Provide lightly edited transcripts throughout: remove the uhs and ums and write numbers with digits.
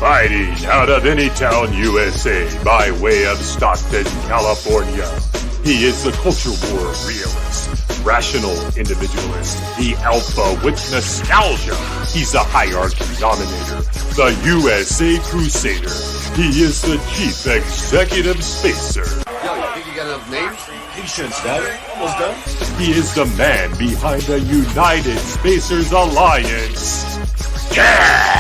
Fighting out of Anytown, USA, by way of Stockton, California. He is the culture war realist, rational individualist, the alpha with nostalgia. He's the hierarchy dominator, the USA crusader. He is the chief executive spacer. Yo, you think you got enough names? Patience, Daddy. Almost done. He is the man behind the United Spacers Alliance. Yeah!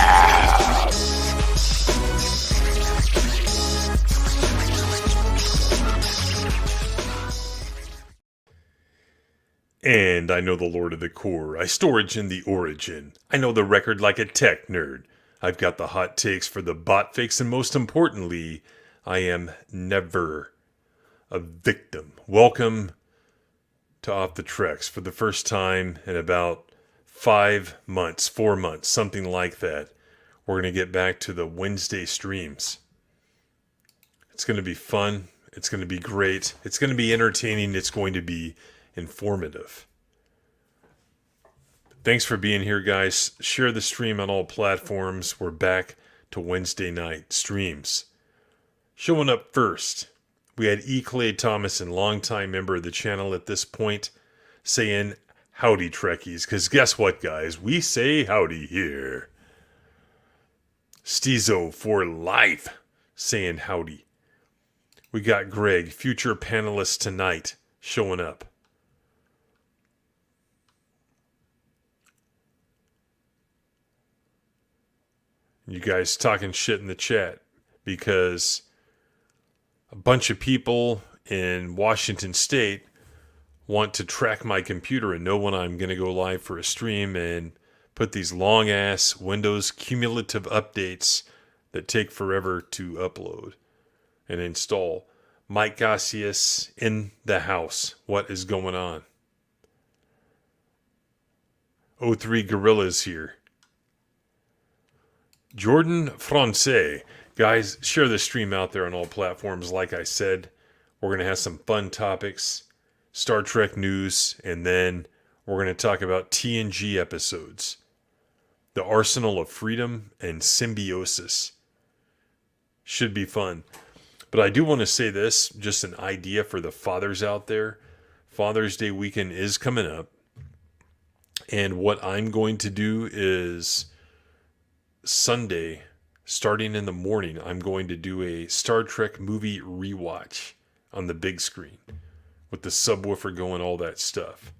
And I know the Lord of the Core. I storage in the origin. I know the record like a tech nerd. I've got the hot takes for the bot fix, and most importantly, I am never a victim. Welcome to Off the Treks for the first time in about 4 months, something like that. We're going to get back to the Wednesday streams. It's going to be fun. It's going to be great. It's going to be entertaining. It's going to be informative. Thanks for being here, guys. Share the stream on all platforms. We're back to Wednesday night streams. Showing up first, we had E. Clay Thomason, longtime member of the channel at this point, saying howdy, Trekkies, because guess what, guys? We say howdy here. Steezo for life, saying howdy. We got Greg, future panelist tonight, showing up. You guys talking shit in the chat because a bunch of people in Washington State want to track my computer and know when I'm going to go live for a stream and put these long ass Windows cumulative updates that take forever to upload and install. Mike Gossius in the house. What is going on? O3 Gorillas here. Jordan Francais. Guys, share the stream out there on all platforms. Like I said, we're going to have some fun topics, Star Trek news, and then we're going to talk about TNG episodes, the Arsenal of Freedom, and Symbiosis. Should be fun. But I do want to say this, just an idea for the fathers out there. Father's Day weekend is coming up. And what I'm going to do is Sunday, starting in the morning, I'm going to do a Star Trek movie rewatch on the big screen with the subwoofer going, all that stuff.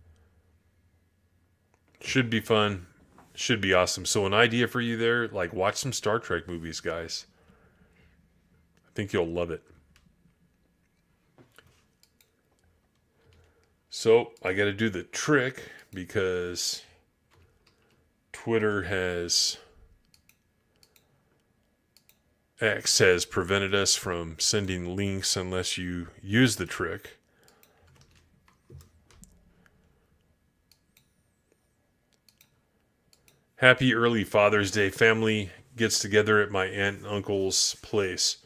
Should be fun. Should be awesome. So an idea for you there, like watch some Star Trek movies, guys. I think you'll love it. So I got to do the trick because Twitter has X has prevented us from sending links unless you use the trick. Happy early Father's Day. Family gets together at my aunt and uncle's place.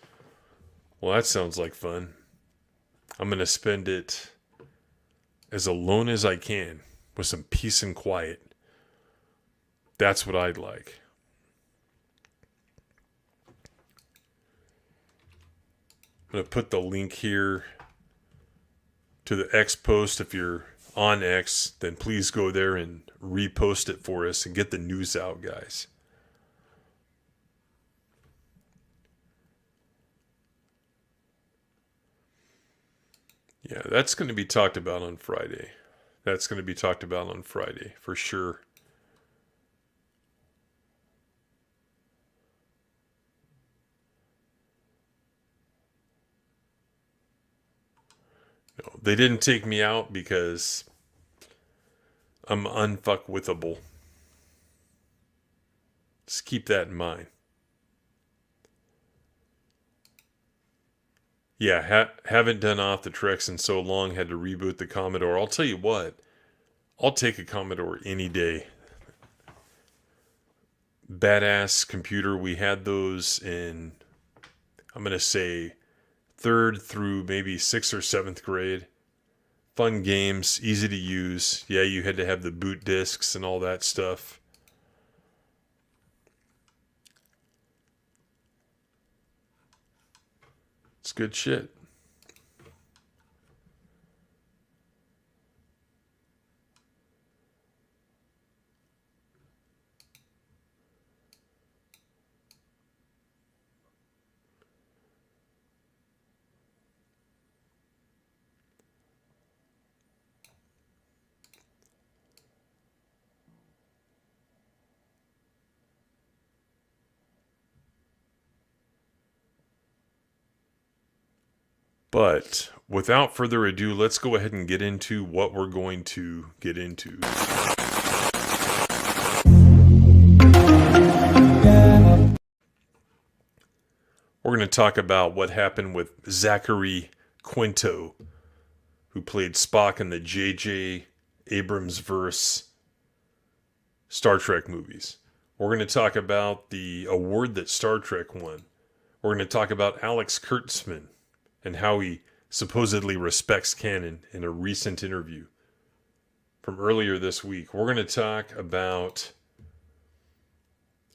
Well, that sounds like fun. I'm going to spend it as alone as I can with some peace and quiet. That's what I'd like. I'm going to put the link here to the X post. If you're on X, then please go there and repost it for us and get the news out, guys. Yeah, that's going to be talked about on Friday. That's going to be talked about on Friday, for sure. No, they didn't take me out because I'm unfuckwithable. Just keep that in mind. Yeah, haven't done Off the Treks in so long, had to reboot the Commodore. I'll tell you what, I'll take a Commodore any day. Badass computer. We had those in, I'm going to say, 3rd through maybe 6th or 7th grade. Fun games, easy to use. Yeah, you had to have the boot discs and all that stuff. It's good shit. But without further ado, let's go ahead and get into what we're going to get into. We're going to talk about what happened with Zachary Quinto, who played Spock in the J.J. Abrams verse Star Trek movies. We're going to talk about the award that Star Trek won. We're going to talk about Alex Kurtzman and how he supposedly respects Canon in a recent interview from earlier this week. We're going to talk about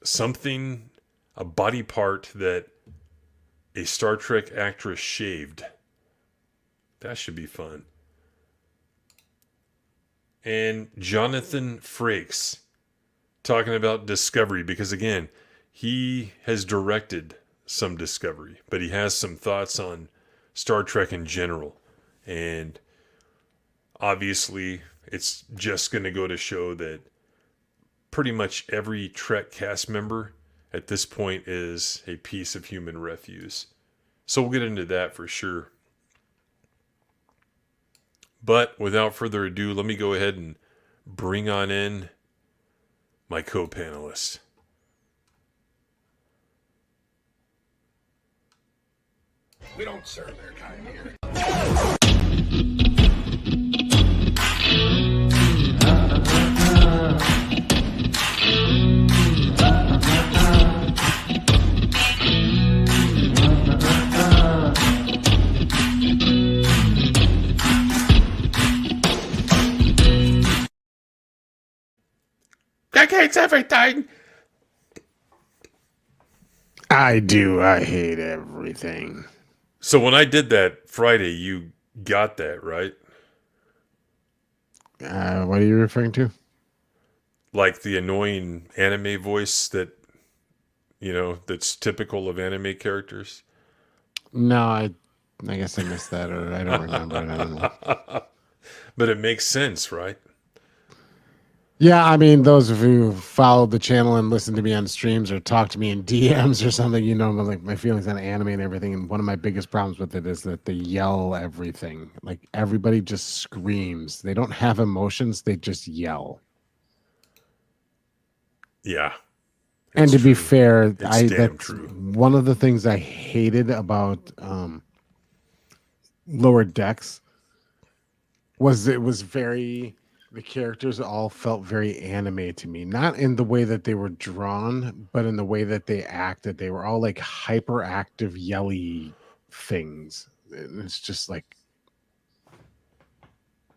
something, a body part that a Star Trek actress shaved. That should be fun. And Jonathan Frakes talking about Discovery, because again, he has directed some Discovery, but he has some thoughts on Star Trek in general. And obviously, it's just going to go to show that pretty much every Trek cast member at this point is a piece of human refuse. So we'll get into that for sure. But without further ado, let me go ahead and bring on in my co-panelist. We don't serve their kind here. That hates everything. I do. I hate everything. So when I did that Friday, you got that, right? What are you referring to? Like the annoying anime voice that, that's typical of anime characters. No, I guess I missed that, or I don't remember it. I don't know. But it makes sense, right? Yeah, I mean, those of you who follow the channel and listen to me on streams or talk to me in DMs or something, like my feelings on anime and everything. And one of my biggest problems with it is that they yell everything. Like everybody just screams. They don't have emotions. They just yell. Yeah. And to be true. fair, Damn that's true. one of the things I hated about Lower Decks was it was very... The characters all felt very anime to me, not in the way that they were drawn, but in the way that they acted. They were all like hyperactive, yelly things. And it's just like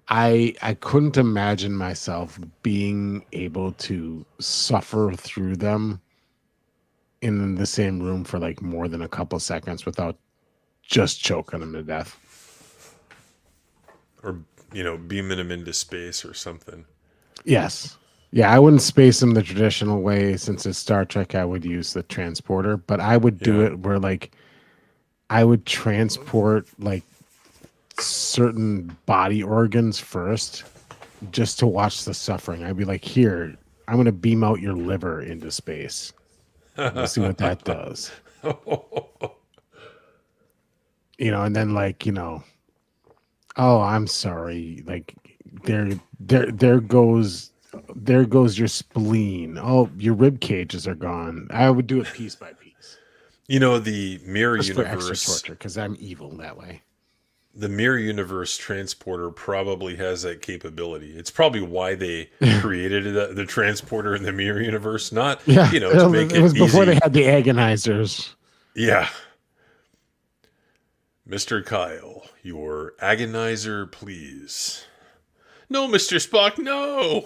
I couldn't imagine myself being able to suffer through them in the same room for like more than a couple seconds without just choking them to death. Or, beaming them into space or something. Yes. Yeah, I wouldn't space them the traditional way. Since it's Star Trek, I would use the transporter, but I would do it where like I would transport like certain body organs first just to watch the suffering. I'd be like, here, I'm going to beam out your liver into space. Let's see what that does. And then like, oh, I'm sorry. Like there goes your spleen. Oh, your rib cages are gone. I would do it piece by piece. The mirror Just universe. for extra torture, because I'm evil that way. The mirror universe transporter probably has that capability. It's probably why they created the transporter in the mirror universe. Not, to make it was before easy. they had the agonizers. Yeah. Mr. Kyle, your agonizer, please. No, Mr. Spock, no.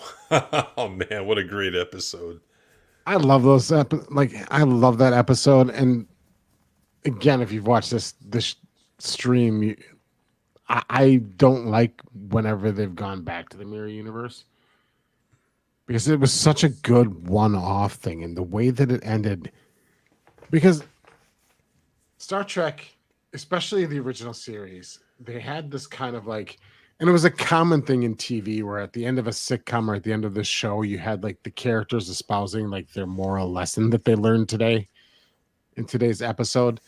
Oh, man, what a great episode. I love those I love that episode. And again, if you've watched this stream, I don't like whenever they've gone back to the mirror universe because it was such a good one-off thing, and the way that it ended. Because Star Trek, especially the original series, they had this kind of like, and it was a common thing in TV where at the end of a sitcom or at the end of the show, you had like the characters espousing like their moral lesson that they learned today in today's episode.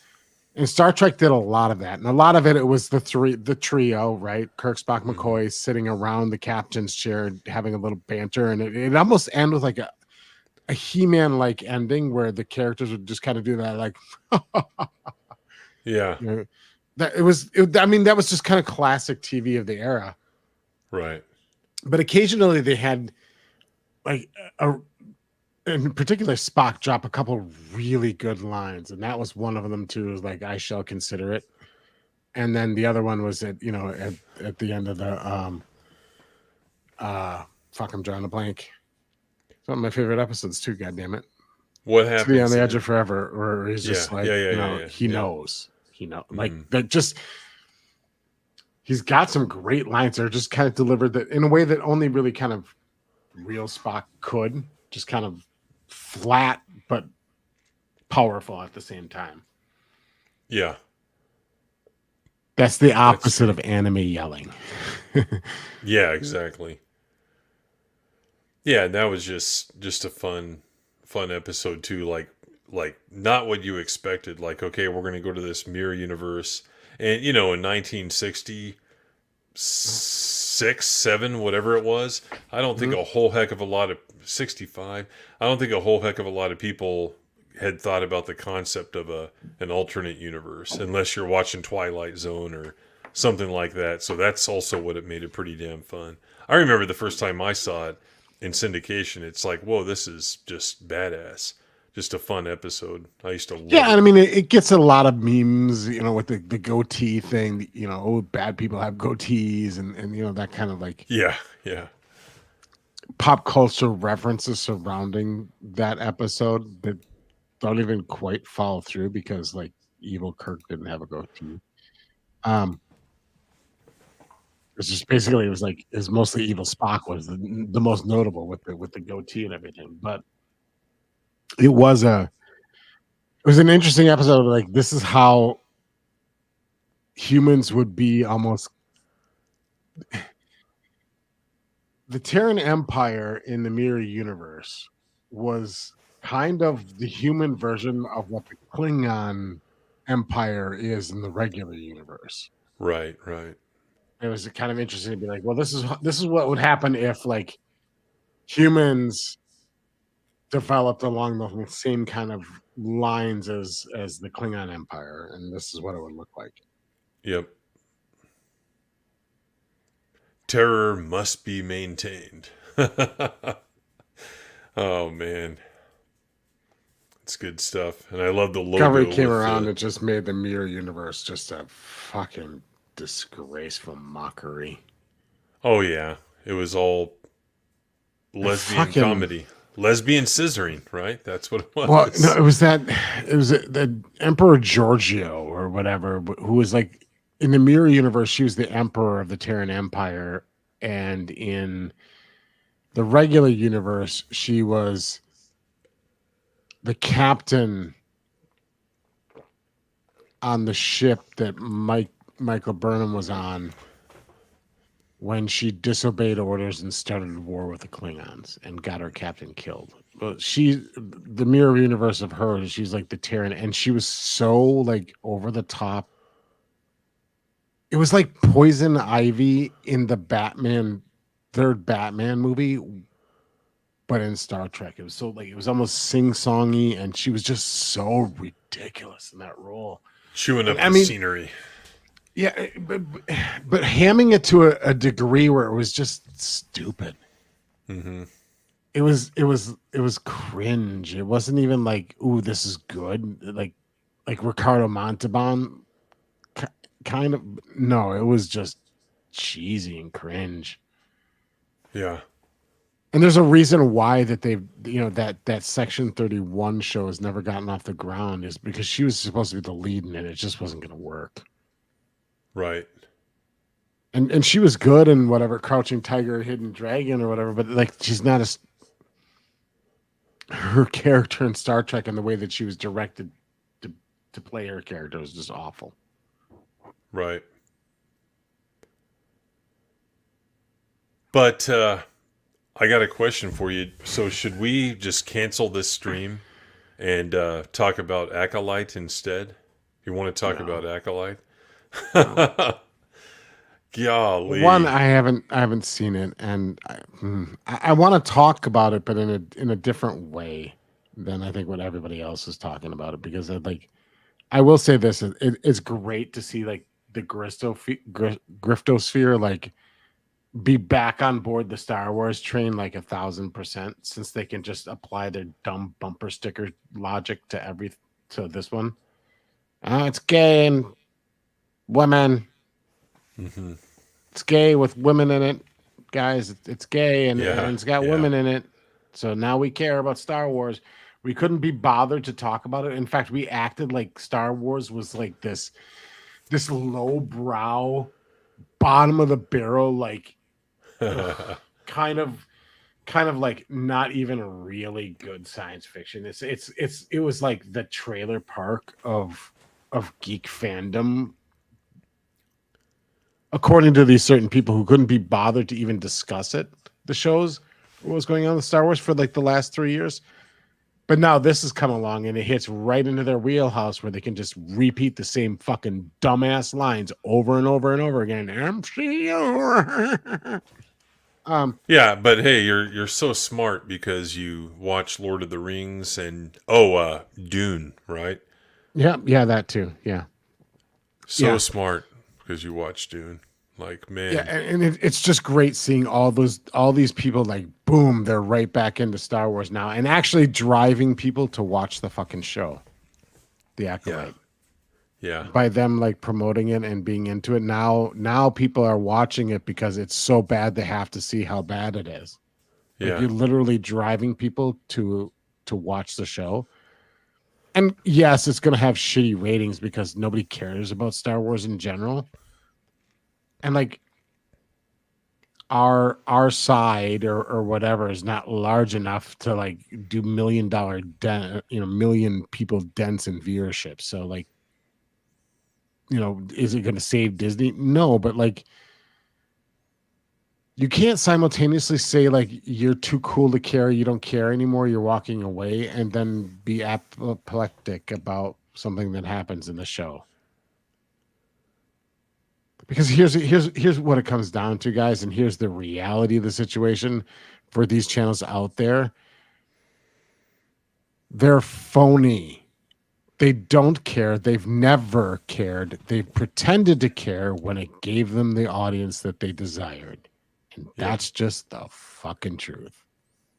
And Star Trek did a lot of that. And a lot of it was the trio, right? Kirk, Spock, McCoy sitting around the captain's chair having a little banter. And it almost ended with like a He-Man like ending where the characters would just kind of do that, like, Yeah. you know, that that was just kind of classic TV of the era. Right. But occasionally they had like in particular Spock drop a couple really good lines, and that was one of them too. Is like, "I shall consider it," and then the other one was at the end of the fuck, I'm drawing a blank. It's one of my favorite episodes too. God damn it! What To happens? Be on the Edge of Forever, where he's just like, he yeah. knows, like that. Just he's got some great lines that are just kind of delivered that in a way that only really kind of real Spock could, just kind of flat but powerful at the same time. Yeah. That's the opposite of anime yelling. Yeah, exactly. Yeah, and that was just a fun episode too. Like not what you expected. Like, okay, we're gonna go to this mirror universe, and in 1966, 7, whatever it was, I don't think a whole heck of a lot of 65. I don't think a whole heck of a lot of people had thought about the concept of an alternate universe, unless you're watching Twilight Zone or something like that. So that's also what it made it pretty damn fun. I remember the first time I saw it in syndication. It's like, whoa, this is just badass. Just a fun episode. I used to love it. Yeah, and I mean, it gets a lot of memes, with the goatee thing. Bad people have goatees, and that kind of like Yeah. pop culture references surrounding that episode that don't even quite follow through because like evil Kirk didn't have a goatee. It's just basically it was mostly evil Spock was the most notable with the goatee and everything, but it was an interesting episode. Like, this is how humans would be almost. The Terran Empire in the mirror universe was kind of the human version of what the Klingon Empire is in the regular universe. Right. It was kind of interesting to be like, well, this is what would happen if like humans developed along the same kind of lines as the Klingon Empire, and this is what it would look like. Yep. Terror must be maintained. Oh man, it's good stuff, and I love the logo. Discovery came around and just made the mirror universe just a fucking disgraceful mockery. Oh yeah, it was all lesbian comedy, lesbian scissoring, right? That's what it was. Well, no, it was the Emperor Giorgio or whatever, who was like in the mirror universe. She was the emperor of the Terran Empire, and in the regular universe, she was the captain on the ship that Michael Burnham was on when she disobeyed orders and started war with the Klingons and got her captain killed. But the mirror universe of her, she's like the Terran, and she was so like over the top. It was like Poison Ivy in the third Batman movie, but in Star Trek. It was so like, it was almost sing-songy, and she was just so ridiculous in that role. Chewing up the scenery. Yeah, but hamming it to a degree where it was just stupid. Mm-hmm. It was cringe. It wasn't even like, ooh, this is good. Like Ricardo Montalban kind of. No, it was just cheesy and cringe. Yeah. And there's a reason why that they've, that Section 31 show has never gotten off the ground, is because she was supposed to be the lead in it. It just wasn't going to work. Right. And she was good in whatever Crouching Tiger, Hidden Dragon or whatever, but like she's not as her character in Star Trek and the way that she was directed to play her character was just awful. Right. But I got a question for you. So should we just cancel this stream and talk about Acolyte instead? You want to talk about Acolyte? Golly. One, I haven't seen it, and I want to talk about it, but in a different way than I think what everybody else is talking about it. Because I will say this: it's great to see like the griftosphere like be back on board the Star Wars train like 1,000%, since they can just apply their dumb bumper sticker logic to this one. It's gay and women. Mm-hmm. It's gay with women in it, guys. It's gay and it's got women in it. So now we care about Star Wars. We couldn't be bothered to talk about it. In fact, we acted like Star Wars was like this lowbrow, bottom of the barrel, like kind of like not even really good science fiction. It was like the trailer park of geek fandom, according to these certain people who couldn't be bothered to even discuss it, the shows, what was going on with Star Wars for like the last 3 years. But now this has come along and it hits right into their wheelhouse where they can just repeat the same fucking dumbass lines over and over and over again. MCU. Yeah, but hey, you're so smart because you watch Lord of the Rings and Dune, right? Yeah, that too. Yeah. So smart because you watch Dune. Like, man. Yeah, and it's just great seeing all these people like boom, they're right back into Star Wars now and actually driving people to watch the fucking show. The Acolyte. Yeah. By them like promoting it and being into it. Now people are watching it because it's so bad they have to see how bad it is. Yeah. Like you're literally driving people to watch the show. And yes, it's going to have shitty ratings because nobody cares about Star Wars in general. And like our side or whatever is not large enough to like do $1 million million people dents in viewership. So like, is it going to save Disney? No, but like you can't simultaneously say like you're too cool to care, you don't care anymore, you're walking away, and then be apoplectic about something that happens in the show. Because here's what it comes down to, guys, and here's the reality of the situation for these channels out there. They're phony. They don't care. They've never cared. They've pretended to care when it gave them the audience that they desired. And that's just the fucking truth.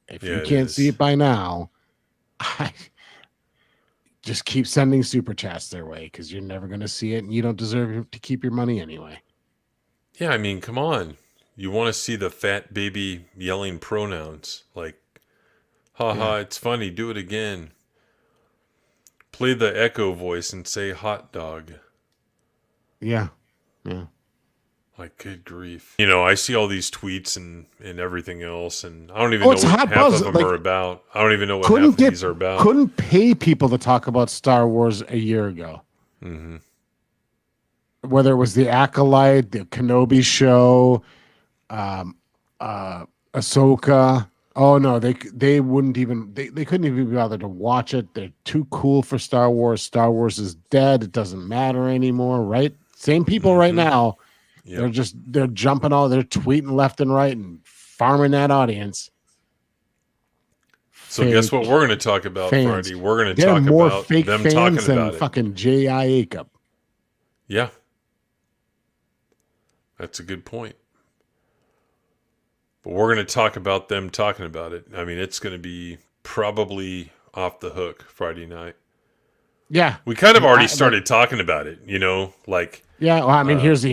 If you can't see it by now, I just keep sending super chats their way because you're never going to see it and you don't deserve to keep your money anyway. Yeah, I mean, come on. You want to see the fat baby yelling pronouns. Like, haha, it's funny. Do it again. Play the echo voice and say hot dog. Yeah. Like, good grief. I see all these tweets and everything else, and I don't even know what half buzz. of them are about. I don't even know what half of these are about. Couldn't pay people to talk about Star Wars a year ago. Mm-hmm. Whether it was the Acolyte, the Kenobi show, Ahsoka. Oh no, they wouldn't even they couldn't even be bothered to watch it. They're too cool for Star Wars. Star Wars is dead. It doesn't matter anymore, right? Same people right now. Yep. They're jumping all, they're tweeting left and right and farming that audience. So guess what we're going to talk about fans. Friday? We're going to talk more about fake them fans talking than about it. Fucking J.I. Acup. Yeah. That's a good point. But we're going to talk about them talking about it. I mean, it's going to be probably off the hook Friday night. Yeah. We kind of already started talking about it, like. Yeah, well, I mean, here's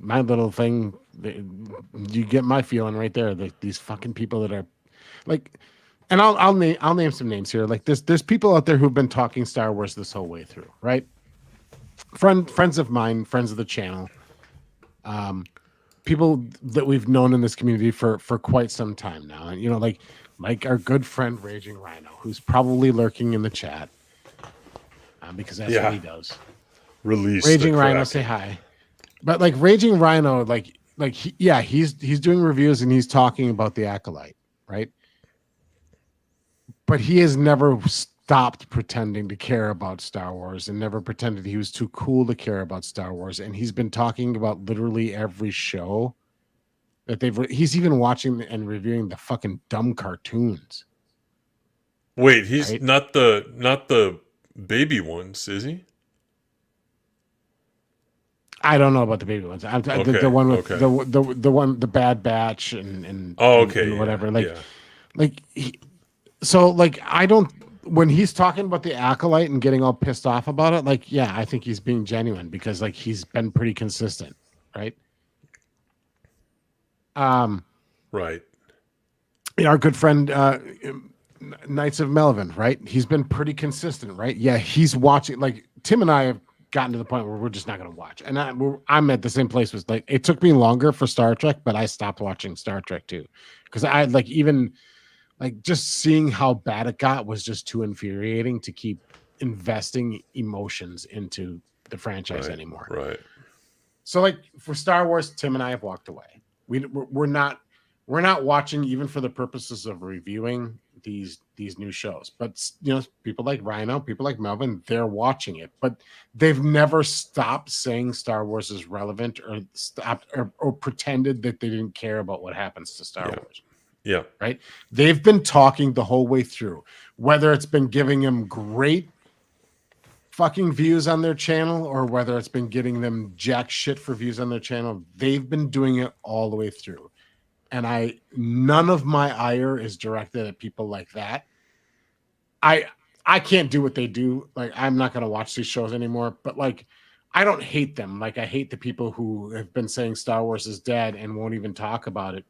my little thing. You get my feeling right there. These fucking people that are like, and I'll name some names here. Like there's people out there who've been talking Star Wars this whole way through, right? friends of mine, friends of the channel, people that we've known in this community for quite some time now, and like our good friend Raging Rhino, who's probably lurking in the chat, because that's what he does. Release Raging the Rhino, Kraken. say hi. But like Raging Rhino, he's doing reviews and he's talking about the Acolyte, right? But he has never stopped pretending to care about Star Wars and never pretended he was too cool to care about Star Wars. And he's been talking about literally every show that he's even watching and reviewing the fucking dumb cartoons. Wait, he's right? not the baby ones, is he? I don't know about the baby ones. The one with the Bad Batch and and whatever. I don't. When he's talking about the Acolyte and getting all pissed off about it, I think he's being genuine because he's been pretty consistent, right? Right. Our good friend Knights of Melvin, right? He's been pretty consistent, right? Yeah, he's watching. Like Tim and I have gotten to the point where we're just not going to watch, and I'm at the same place. Was like it took me longer for Star Trek, but I stopped watching Star Trek too because I just seeing how bad it got was just too infuriating to keep investing emotions into the franchise anymore. Right. So for Star Wars, Tim and I have walked away. We're not watching even for the purposes of reviewing these new shows. But people like Rhino, people like Melvin, they're watching it, but they've never stopped saying Star Wars is relevant or stopped or pretended that they didn't care about what happens to Star Wars. Yeah. Right. They've been talking the whole way through, whether it's been giving them great fucking views on their channel or whether it's been getting them jack shit for views on their channel. They've been doing it all the way through. And none of my ire is directed at people like that. I can't do what they do. I'm not going to watch these shows anymore, but I don't hate them. I hate the people who have been saying Star Wars is dead and won't even talk about it,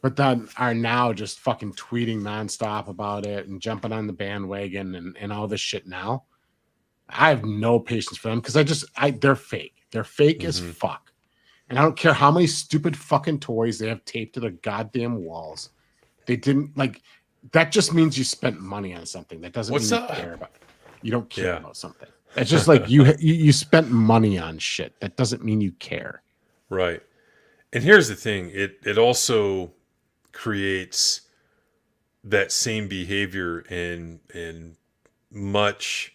but then are now just fucking tweeting nonstop about it and jumping on the bandwagon and all this shit now. I have no patience for them because they're fake. They're fake as fuck. And I don't care how many stupid fucking toys they have taped to their goddamn walls. They didn't that just means you spent money on something. That doesn't mean you care about it. You don't care about something. It's just you spent money on shit. That doesn't mean you care. Right. And here's the thing. It also creates that same behavior in much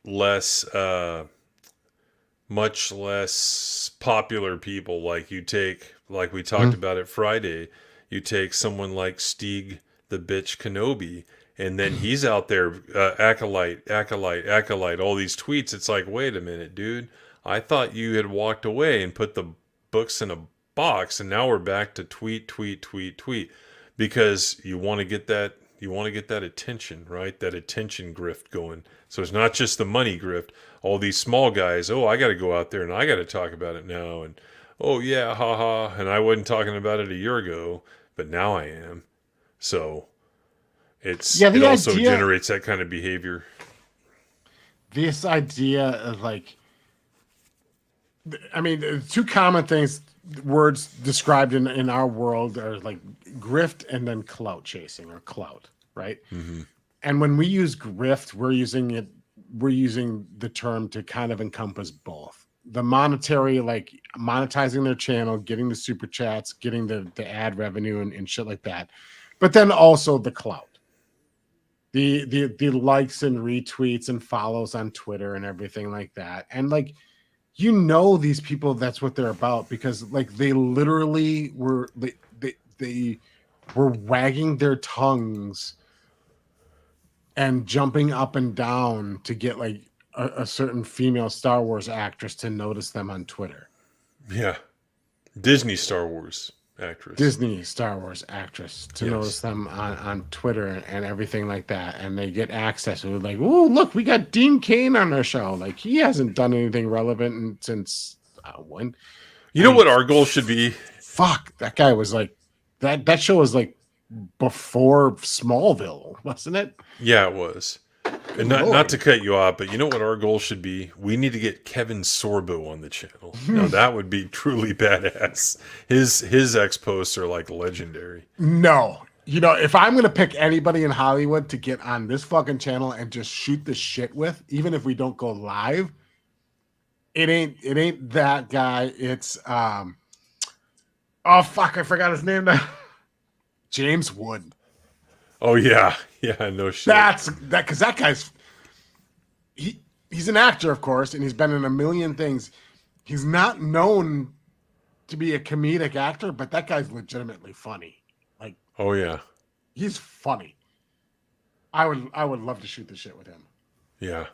less popular people. Like we talked about it Friday, you take someone like Stieg the bitch Kenobi, and then he's out there acolyte all these tweets. It's like, wait a minute, dude, I thought you had walked away and put the books in a box, and now we're back to tweet because you want to get that attention, right? That attention grift going. So it's not just the money grift. All these small guys, I got to go out there and I got to talk about it now. And, oh, yeah, haha. And I wasn't talking about it a year ago, but now I am. So it also generates that kind of behavior. This idea of two common words described in our world are grift and then clout chasing or clout, right? Mm-hmm. And when we use grift, we're using the term to kind of encompass both the monetary, monetizing their channel, getting the super chats, getting the ad revenue and shit like that, but then also the clout, the likes and retweets and follows on Twitter and everything like that. And these people, that's what they're about, because they literally were they were wagging their tongues and jumping up and down to get a certain female Star Wars actress to notice them on Twitter. Yeah. Disney Star Wars actress to notice them on Twitter and everything like that. And they get access. And they're like, oh, look, we got Dean Cain on our show. He hasn't done anything relevant since when? You know what our goal should be? Fuck, that guy was that show was before Smallville, wasn't it? Yeah, it was. And not to cut you off, but you know what our goal should be? We need to get Kevin Sorbo on the channel. Now that would be truly badass. His X posts are like legendary. No. You know, if I'm gonna pick anybody in Hollywood to get on this fucking channel and just shoot the shit with, even if we don't go live, it ain't that guy. It's oh fuck, I forgot his name now. James Wood. Oh yeah, no shit. That's that because that guy's he's an actor, of course, and he's been in a million things. He's not known to be a comedic actor, but that guy's legitimately funny. Like, oh yeah, he's funny. I would love to shoot the shit with him. Yeah.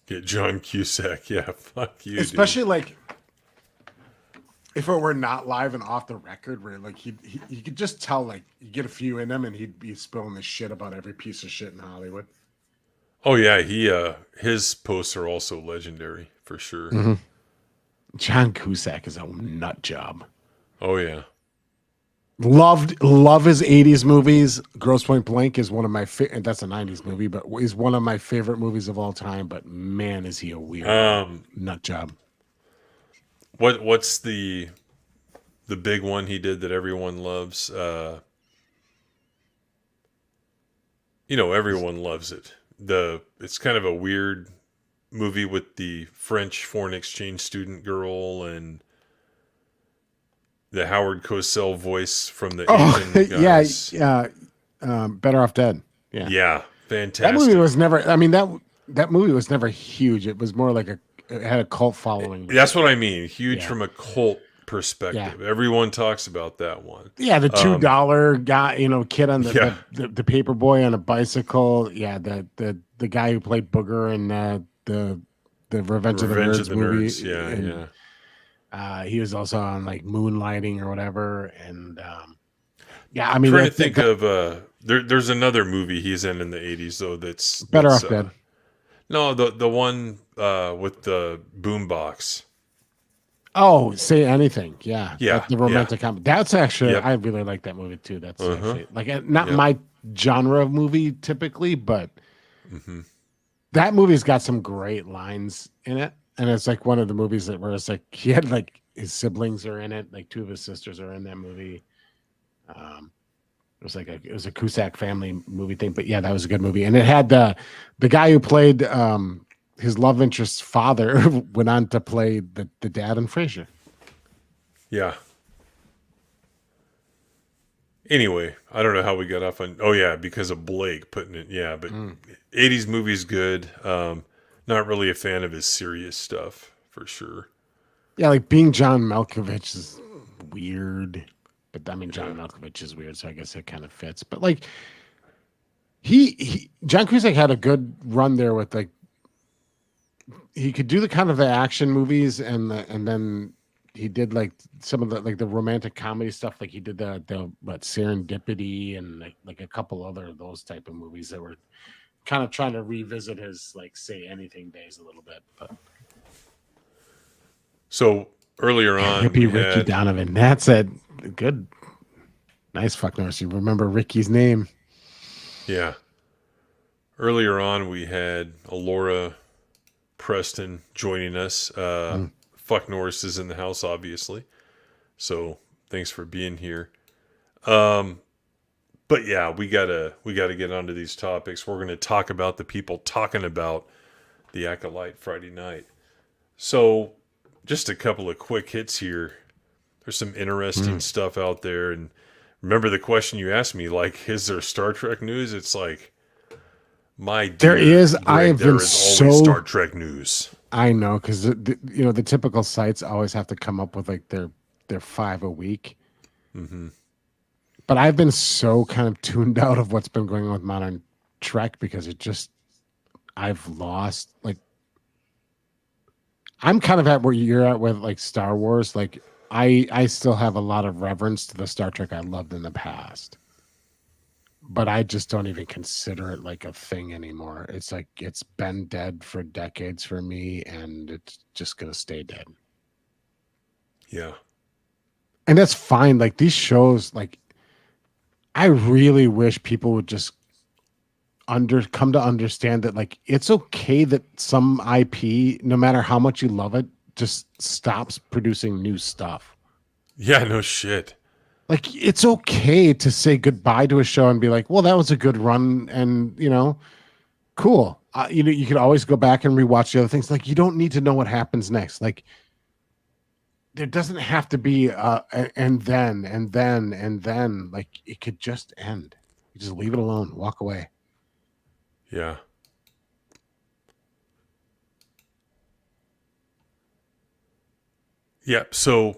Get John Cusack. Yeah, fuck you. Especially dude. Like if it were not live and off the record, where like he could just tell, like you get a few in him and he'd be spilling the shit about every piece of shit in Hollywood. Oh yeah, his posts are also legendary for sure. Mm-hmm. John Cusack is a nut job. Oh yeah. Love his 80s movies. Grosse Point Blank is one of my favorite. That's a 90s movie, but is one of my favorite movies of all time. But man, is he a weird nut job. What's the big one he did that everyone loves? Everyone loves it. It's kind of a weird movie with the French foreign exchange student girl and the Howard Cosell voice from the Asian guys. Better Off Dead. Yeah, fantastic. That movie was never. I mean that movie was never huge. It was more like it had a cult following. That's what I mean. Huge from a cult perspective. Yeah. Everyone talks about that one. Yeah, the $2 guy, kid on the paper boy on a bicycle. Yeah, the guy who played Booger in the Revenge of the Nerds movie. Nerds. Yeah, and, he was also on like Moonlighting or whatever, and I mean, I'm trying to think of there's another movie he's in the 80s though that's Better Off Dead. No, the one with the boombox. Oh, Say Anything. Yeah. Yeah. The romantic comedy. That's actually, I really like that movie too. That's actually like not my genre of movie typically, but that movie's got some great lines in it. And it's like one of the movies where it's like he had like his siblings are in it, like two of his sisters are in that movie. It was a Cusack family movie thing, but yeah, that was a good movie. And it had the guy who played his love interest's father went on to play the dad in Frasier. Yeah. Anyway, I don't know how we got off on. Oh yeah, because of Blake putting it. Yeah, but 80s movies good. Not really a fan of his serious stuff for sure. Yeah, like Being John Malkovich is weird, but I mean John Malkovich is weird, so I guess it kind of fits. But like John Cusack had a good run there with like he could do the kind of the action movies and then he did like some of the romantic comedy stuff, like he did the Serendipity and like a couple other of those type of movies that were kind of trying to revisit his like Say Anything days a little bit. But so earlier on, Ricky Donovan. That's a good, nice fuck nurse. You remember Ricky's name? Yeah. Earlier on, we had Alora Preston joining us. Fuck Norris is in the house, obviously. So thanks for being here. But yeah, we gotta get onto these topics. We're gonna talk about the people talking about the Acolyte Friday night. So just a couple of quick hits here. There's some interesting stuff out there. And remember the question you asked me, like, is there Star Trek news? It's like, there is. I have been so Star Trek news. I know, because the typical sites always have to come up with like their 5 a week. Mm-hmm. But I've been so kind of tuned out of what's been going on with modern Trek because I've lost, like, I'm kind of at where you're at with like Star Wars. Like I still have a lot of reverence to the Star Trek I loved in the past, but I just don't even consider it like a thing anymore. It's like, it's been dead for decades for me and it's just going to stay dead. Yeah. And that's fine. Like these shows, like, I really wish people would just come to understand that like it's okay that some IP, no matter how much you love it, just stops producing new stuff. Yeah, no shit. Like it's okay to say goodbye to a show and be like, well, that was a good run, and cool. You can always go back and rewatch the other things. Like you don't need to know what happens next. Like there doesn't have to be and then. Like it could just end. You just leave it alone. Walk away. Yeah. Yeah, so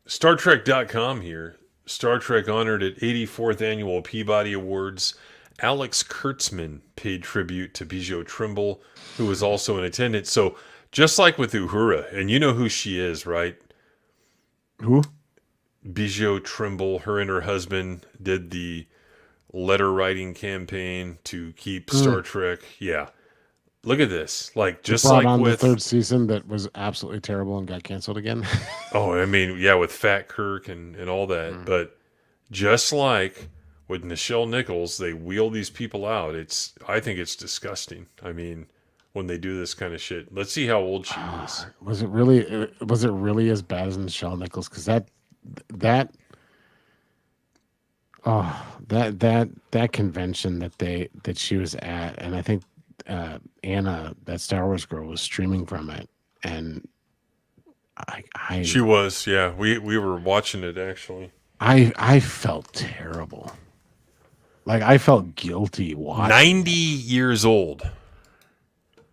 StarTrek.com here. Star Trek honored at 84th Annual Peabody Awards. Alex Kurtzman paid tribute to Bijou Trimble, who was also in attendance. So just like with Uhura, and you know who she is, right? Who? Bijou Trimble, her and her husband did the letter writing campaign to keep Star Trek. Yeah. Look at this. Like just brought like on with the third season that was absolutely terrible and got canceled again. oh, I mean, yeah, with Fat Kirk and all that. But just like with Nichelle Nichols, they wheel these people out. I think it's disgusting. I mean, when they do this kind of shit. Let's see how old she is. Was it really as bad as Nichelle Nichols? Because that convention that she was at, and I think Anna, that Star Wars girl, was streaming from it, and She was, yeah. We were watching it actually. I felt terrible. Like I felt guilty watching. 90 years old.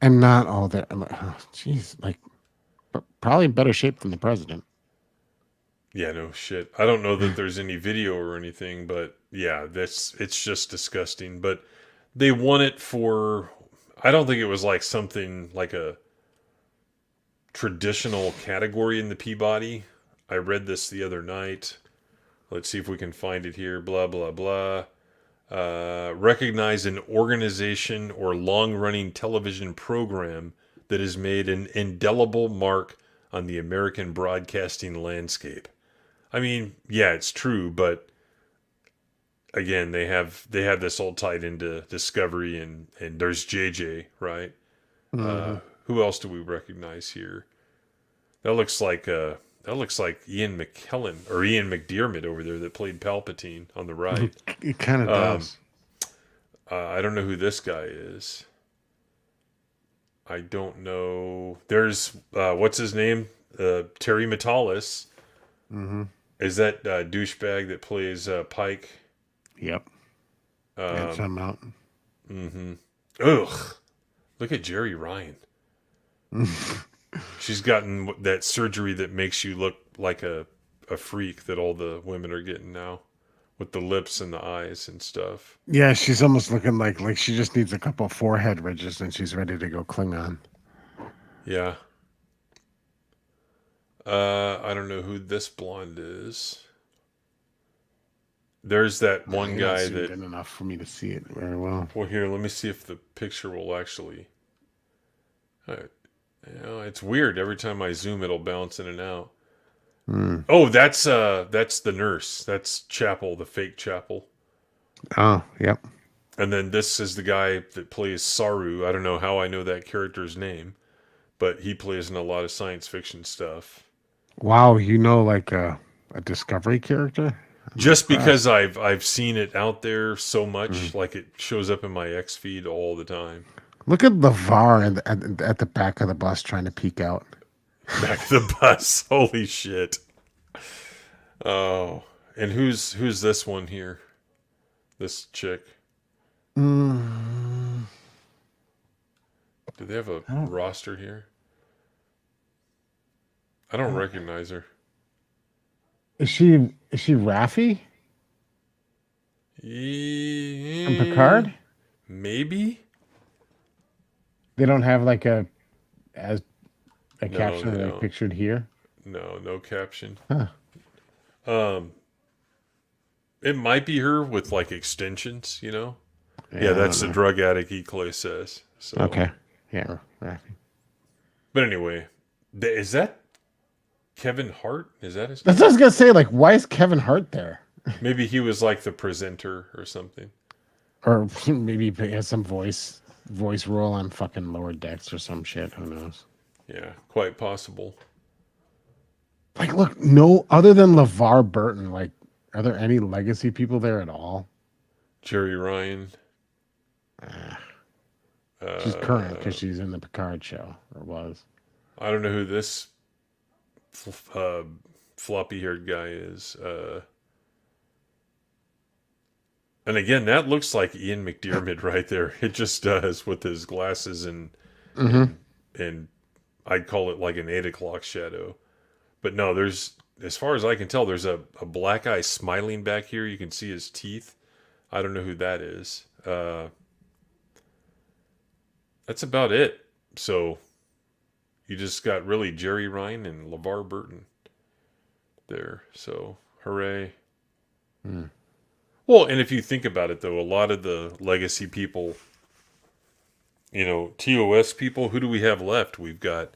And not all that. I'm like, oh, geez, like probably in better shape than the president. Yeah, no shit. I don't know that there's any video or anything, but yeah, it's just disgusting. But they won it for, I don't think it was like something like a traditional category in the Peabody. I read this the other night. Let's see if we can find it here. Blah, blah, blah. Recognize an organization or long-running television program that has made an indelible mark on the American broadcasting landscape. I mean, yeah, it's true, but again, they have this all tied into Discovery, and there's JJ, right? Who else do we recognize here? That looks like Ian McKellen or Ian McDiarmid over there that played Palpatine on the right. It kind of does. I don't know who this guy is. I don't know. There's what's his name? Terry Metalis. Mm-hmm. Is that douchebag that plays Pike? Yep. That's him out. Mm-hmm. Ugh. Look at Jerry Ryan. She's gotten that surgery that makes you look like a freak that all the women are getting now, with the lips and the eyes and stuff. Yeah, she's almost looking like she just needs a couple forehead ridges and she's ready to go Klingon. Yeah. I don't know who this blonde is. There's that one guy that in enough for me to see it very well. Well, here, let me see if the picture will actually. It's weird. Every time I zoom, it'll bounce in and out. Oh, that's the nurse. That's Chapel, the fake Chapel. Oh, yep. And then this is the guy that plays Saru. I don't know how I know that character's name, but he plays in a lot of science fiction stuff. Wow, like a Discovery character? Just because I've seen it out there so much, like it shows up in my X feed all the time. Look at LeVar at the back of the bus trying to peek out. Back of the bus. Holy shit. Oh, and who's this one here? This chick. Do they have a roster here? I don't recognize her. Is she Raffi? From Picard? Maybe. They don't have like a caption like pictured here. No caption. Huh. It might be her with like extensions, Yeah, that's the drug addict Eclay says. So. Okay. Yeah, Raffi. But anyway, is that Kevin Hart? Is that his name? That's what I was gonna say. Like, why is Kevin Hart there? Maybe he was like the presenter or something. Or maybe he has some voice role on fucking Lower Decks or some shit. Who knows? Yeah, quite possible. Like, look, no, other than LeVar Burton, like, are there any legacy people there at all? Jerry Ryan. She's current because Uh, she's in the Picard show, or was. I don't know who this uh, floppy-haired guy is. And again, that looks like Ian McDiarmid right there. It just does with his glasses and Mm-hmm. and I'd call it like an 8 o'clock shadow. But no, there's as far as I can tell, there's a black eye smiling back here. You can see his teeth. I don't know who that is. That's about it. So you just got really Jerry Ryan and LeVar Burton there. So hooray. Mm. Well, and if you think about it, though, a lot of the legacy people, TOS people, who do we have left? We've got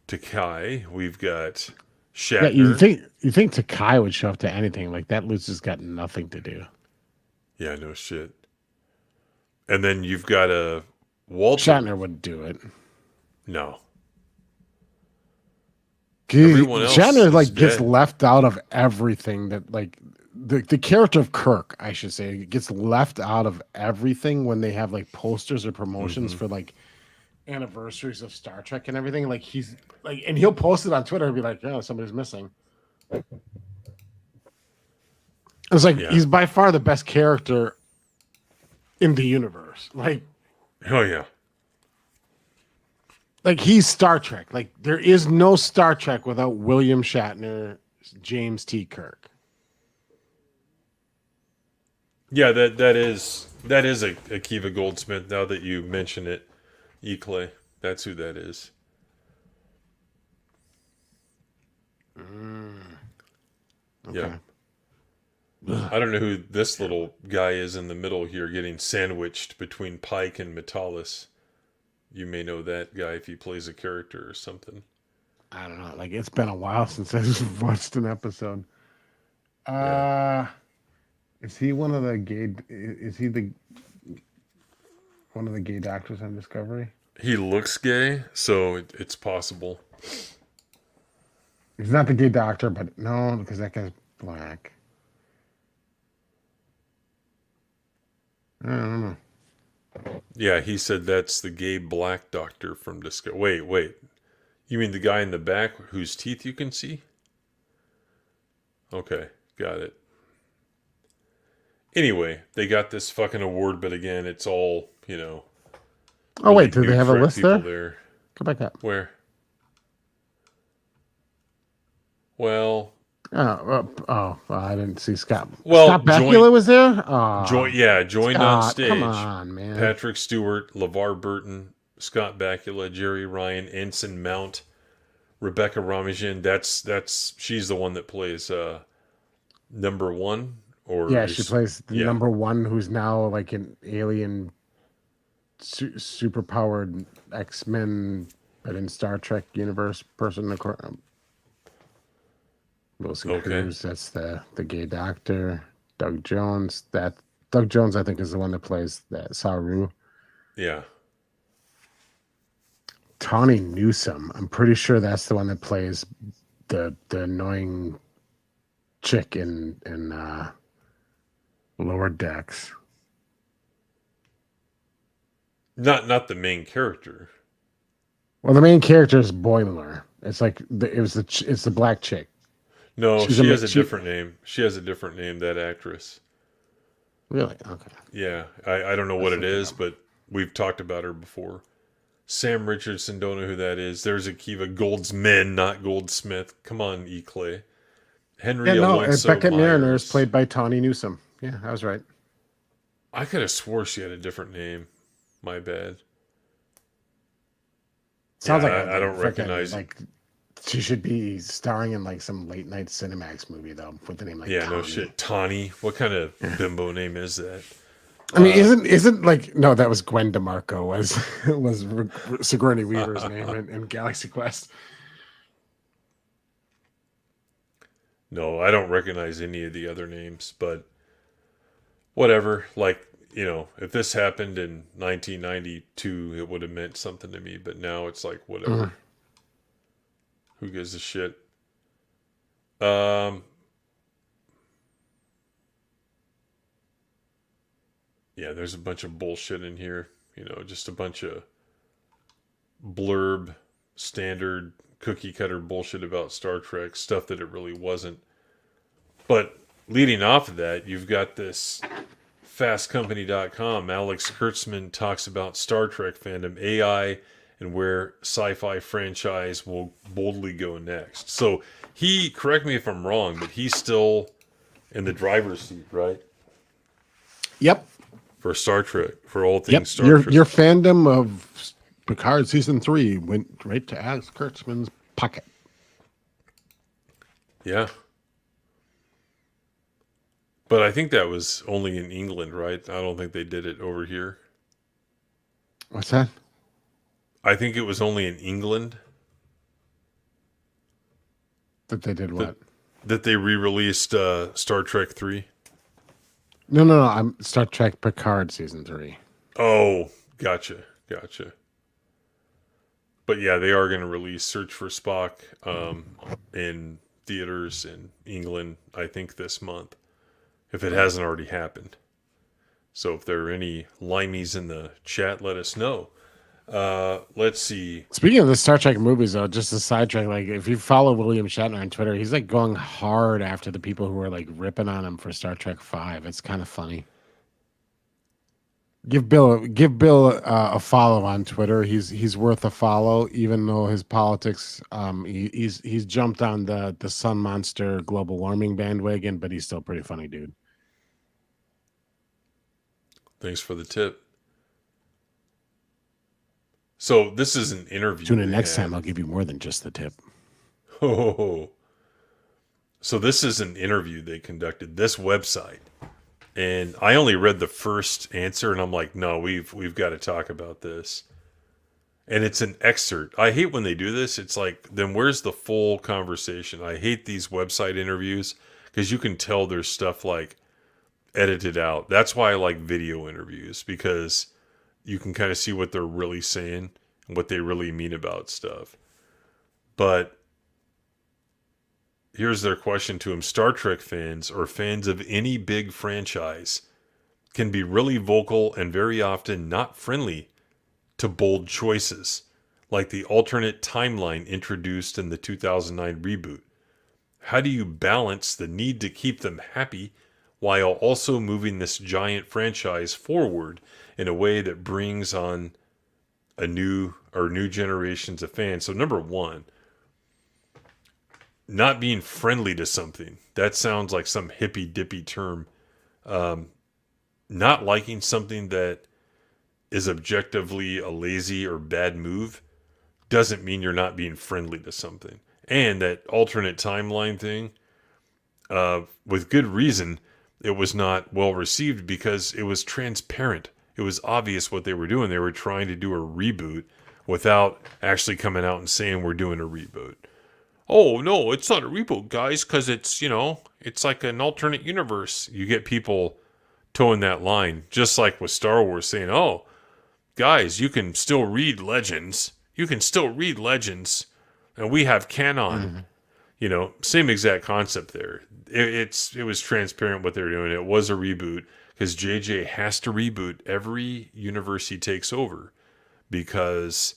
Takai, we've got Yeah, Shatner. you think Takai would show up to anything like that? Lucy's got nothing to do. Yeah, no shit. And then you've got a Walter. Shatner would do it. No. Everyone else Shatner is gets dead. left out of everything that the character of Kirk, I should say, gets left out of everything when they have like posters or promotions for like anniversaries of Star Trek and everything. Like he's like, and he'll post it on Twitter and be like, "Oh, somebody's missing." It's like Yeah. he's by far the best character in the universe. Oh, yeah. Like he's Star Trek. Like there is no Star Trek without William Shatner, James T. Kirk. Yeah, that is a Kiva Goldsmith. Now that you mention it, Clay, that's who that is. Okay. Yeah, I don't know who this little guy is in the middle here, getting sandwiched between Pike and Metalis. You may know that guy if he plays a character or something. I don't know. Like it's been a while since I've watched an episode. Yeah. Is he one of the gay? Is he the one of the gay doctors on Discovery? He looks gay, so it's possible. He's not the gay doctor, but no, because that guy's black. I don't know. Yeah, he said that's the gay black doctor from Discovery. Wait. You mean the guy in the back whose teeth you can see? Okay, got it. Anyway, they got this fucking award, but again, it's all, Oh wait, really do they have a NuTrek list people there? Go back up. Where? Well, I didn't see Scott. Well, Scott Bakula was there. joined on Scott, stage. come on, man. Patrick Stewart, LeVar Burton, Scott Bakula, Jerry Ryan, Ensign Mount, Rebecca Ramajin. She's the one that plays number one. Or Yeah, she plays the number one, who's now like an alien, super powered X-Men, but in Star Trek universe person. Wilson Cruz, that's the gay doctor. Doug Jones, Doug Jones, I think, is the one that plays that Saru. Yeah. Tawny Newsome, I'm pretty sure that's the one that plays the annoying chick in Lower Decks. Not the main character. Well, the main character is Boimler. It's like it's the black chick. No, she has a different name. She has a different name, that actress. Really? Okay. Yeah, I don't know what it is, but we've talked about her before. Sam Richardson, don't know who that is. There's Akiva Goldsman, not Goldsmith. Come on, E. Clay. Henry Alonso Beckett Mariner Myers. is played by Tawny Newsome. Yeah, I was right. I could have swore she had a different name. My bad. Sounds Yeah, like I don't recognize. Like she should be starring in like some late night Cinemax movie though, with the name like Tawny. No shit, Tawny. What kind of bimbo name is that? I mean, isn't like no? That was Gwen DeMarco. Was Sigourney Weaver's name in Galaxy Quest? No, I don't recognize any of the other names, but whatever. Like, if this happened in 1992, it would have meant something to me. But now it's like, whatever. Who gives a shit? Yeah, there's a bunch of bullshit in here. Just a bunch of blurb, standard cookie cutter bullshit about Star Trek, stuff that it really wasn't. But leading off of that, you've got this fastcompany.com. Alex Kurtzman talks about Star Trek fandom, AI, and where sci-fi franchise will boldly go next. So correct me if I'm wrong, but he's still in the driver's seat, right? Yep. For Star Trek, for all things Star Trek. Your fandom of Picard season 3 went right to Alex Kurtzman's pocket. Yeah. But I think that was only in England, right? I don't think they did it over here. What's that? I think it was only in England. That they did what? That they re-released Star Trek 3. No. I'm Star Trek Picard season 3. Oh, gotcha. But yeah, they are going to release Search for Spock in theaters in England, I think, this month, if it hasn't already happened. So if there are any limeys in the chat, let us know. Let's see. Speaking of the Star Trek movies, though, just a sidetrack, like if you follow William Shatner on Twitter, he's like going hard after the people who are like ripping on him for Star Trek 5. It's kind of funny. Give Bill a follow on Twitter. He's worth a follow, even though his politics. He's jumped on the sun monster global warming bandwagon, but he's still a pretty funny dude. Thanks for the tip. So this is an interview. Tune in next time. I'll give you more than just the tip. Oh. So this is an interview they conducted. This website. And I only read the first answer, and I'm like, no, we've got to talk about this. And it's an excerpt. I hate when they do this. It's like, then where's the full conversation? I hate these website interviews because you can tell there's stuff like edited out. That's why I like video interviews, because you can kind of see what they're really saying and what they really mean about stuff. But here's their question to him. Star Trek fans, or fans of any big franchise, can be really vocal and very often not friendly to bold choices, like the alternate timeline introduced in the 2009 reboot. How do you balance the need to keep them happy while also moving this giant franchise forward in a way that brings on new generations of fans? So number one, not being friendly to something. That sounds like some hippy-dippy term. Not liking something that is objectively a lazy or bad move doesn't mean you're not being friendly to something. And that alternate timeline thing, with good reason, it was not well received because it was transparent. It was obvious what they were doing. They were trying to do a reboot without actually coming out and saying we're doing a reboot. Oh, no, it's not a reboot, guys, because it's, it's like an alternate universe. You get people towing that line, just like with Star Wars saying, oh, guys, you can still read Legends. And we have Canon. Mm-hmm. Same exact concept there. It was transparent what they were doing. It was a reboot because JJ has to reboot every universe he takes over because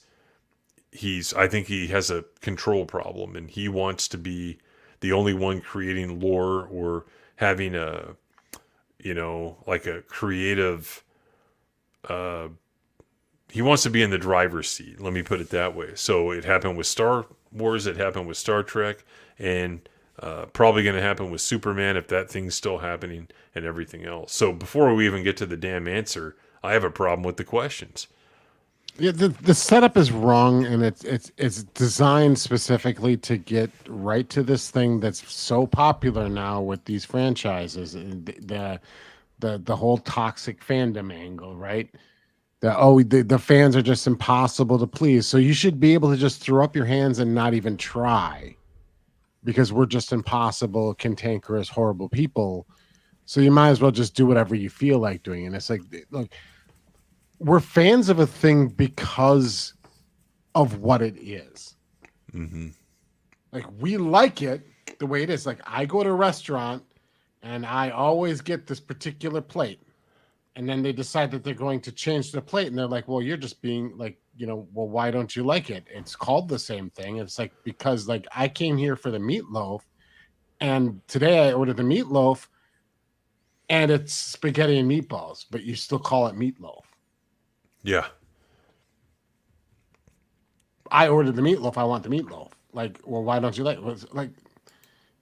I think he has a control problem and he wants to be the only one creating lore or having like a creative, he wants to be in the driver's seat. Let me put it that way. So it happened with Star Wars. It happened with Star Trek, and probably going to happen with Superman if that thing's still happening, and everything else. So before we even get to the damn answer, I have a problem with the questions. Yeah, the setup is wrong, and it's designed specifically to get right to this thing that's so popular now with these franchises, and the whole toxic fandom angle, right? The fans are just impossible to please, so you should be able to just throw up your hands and not even try, because we're just impossible, cantankerous, horrible people. So you might as well just do whatever you feel like doing. And it's like, look, we're fans of a thing because of what it is. Mm-hmm. Like, we like it the way it is. Like, I go to a restaurant and I always get this particular plate. And then they decide that they're going to change the plate. And they're like, well, you're just being like, well, why don't you like it? It's called the same thing. It's like, because like I came here for the meatloaf and today I ordered the meatloaf and it's spaghetti and meatballs, but you still call it meatloaf. Yeah. I ordered the meatloaf. I want the meatloaf. Like, well, why don't you like it? Like,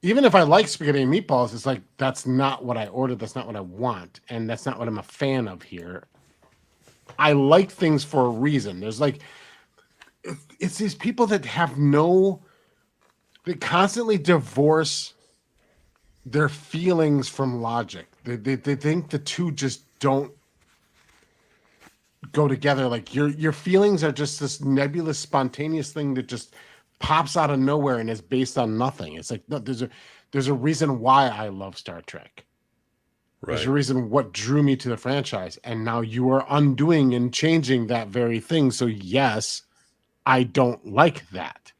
even if I like spaghetti and meatballs, it's like, that's not what I ordered. That's not what I want. And that's not what I'm a fan of here. I like things for a reason. There's like, it's these people that have they constantly divorce their feelings from logic. They think the two just don't go together. Like your feelings are just this nebulous, spontaneous thing that just pops out of nowhere and is based on nothing. It's like, no, there's a reason why I love Star Trek. Right. There's a reason what drew me to the franchise. And now you are undoing and changing that very thing. So yes, I don't like that.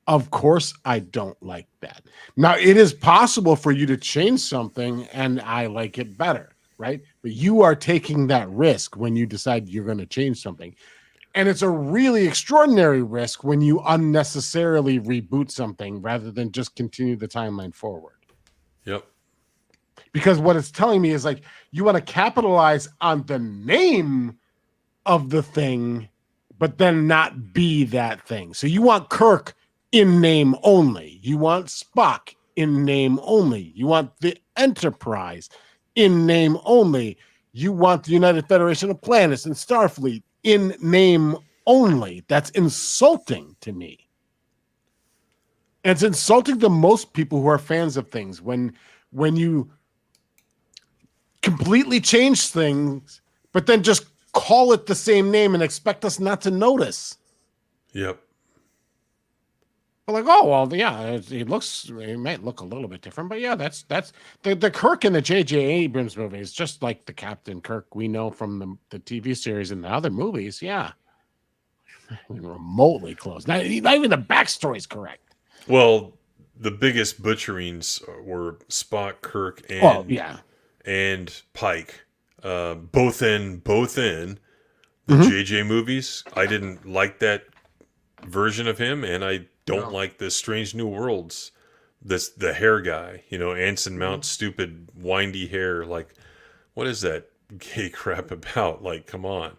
Of course, I don't like that. Now, it is possible for you to change something and I like it better, right? But you are taking that risk when you decide you're going to change something. And it's a really extraordinary risk when you unnecessarily reboot something rather than just continue the timeline forward. Yep. Because what it's telling me is like, you want to capitalize on the name of the thing, but then not be that thing. So you want Kirk in name only. You want Spock in name only. You want the Enterprise in name only. You want the United Federation of Planets and Starfleet in name only. That's insulting to me. And it's insulting to most people who are fans of things when you completely change things, but then just call it the same name and expect us not to notice. Yep. But like, oh, well, yeah, it might look a little bit different, but yeah, that's the Kirk in the J.J. Abrams movie is just like the Captain Kirk we know from the TV series and the other movies. Yeah. Remotely close. Not even the backstory is correct. Well, the biggest butcherings were Spock, Kirk, and Pike, both in the JJ movies. I didn't like that version of him, and I don't like the Strange New Worlds. The hair guy, Anson Mount's stupid windy hair. Like, what is that gay crap about? Like, come on.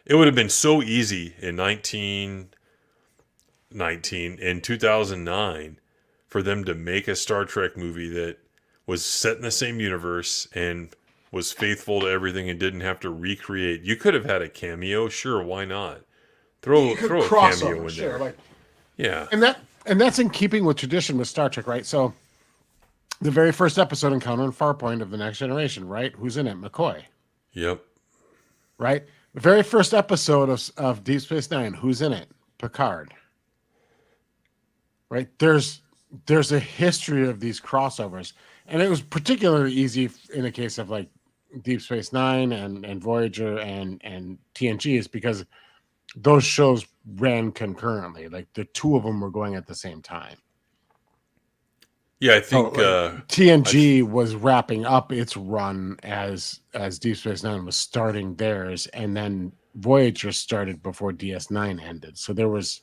It would have been so easy in 2009 for them to make a Star Trek movie that was set in the same universe and was faithful to everything and didn't have to recreate. You could have had a cameo, sure, why not? Throw a cameo in there. Like, yeah. And that's in keeping with tradition with Star Trek, right? So the very first episode Encounter in Farpoint of the Next Generation, right? Who's in it? McCoy. Yep. Right? The very first episode of Deep Space Nine, who's in it? Picard. Right? There's a history of these crossovers. And it was particularly easy in the case of like Deep Space Nine and Voyager and TNG is because those shows ran concurrently. Like the two of them were going at the same time. Yeah, I think TNG was wrapping up its run as Deep Space Nine was starting theirs, and then Voyager started before DS9 ended. So there was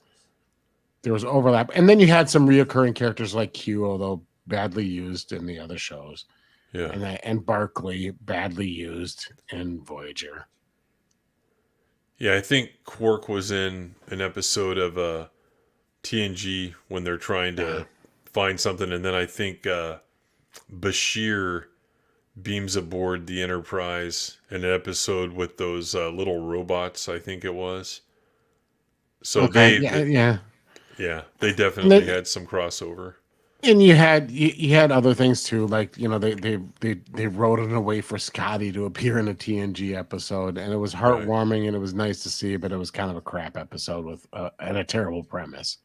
overlap, and then you had some reoccurring characters like Q, although badly used in the other shows. Yeah, and Barclay badly used in Voyager. Yeah, I think Quark was in an episode of TNG when they're trying to find something, and then I think Bashir beams aboard the Enterprise in an episode with those little robots, I think it was. So okay. they definitely had some crossover. And you had other things too, like they wrote it away for Scotty to appear in a TNG episode, and it was heartwarming and it was nice to see, but it was kind of a crap episode with and a terrible premise.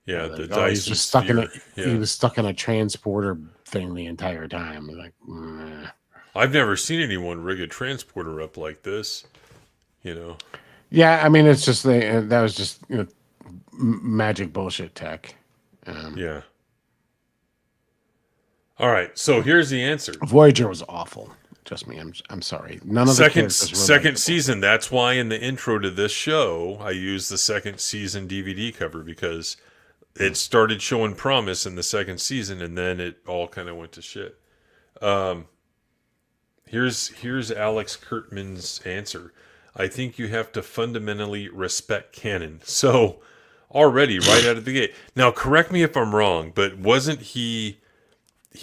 Yeah, Like, the oh, he's Dyson just stuck in a sphere. he Yeah. was stuck in a transporter thing the entire time. Like, meh. I've never seen anyone rig a transporter up like this. You know. Yeah, I mean, it's just that was just magic bullshit tech. Yeah. All right. So here's the answer. Voyager was awful. Just me. I'm sorry. None of the characters were Second likable. season. That's why in the intro to this show, I used the second season DVD cover because it started showing promise in the second season, and then it all kind of went to shit. Here's Alex Kurtzman's answer. I think you have to fundamentally respect canon. So already right out of the gate. Now correct me if I'm wrong, but wasn't he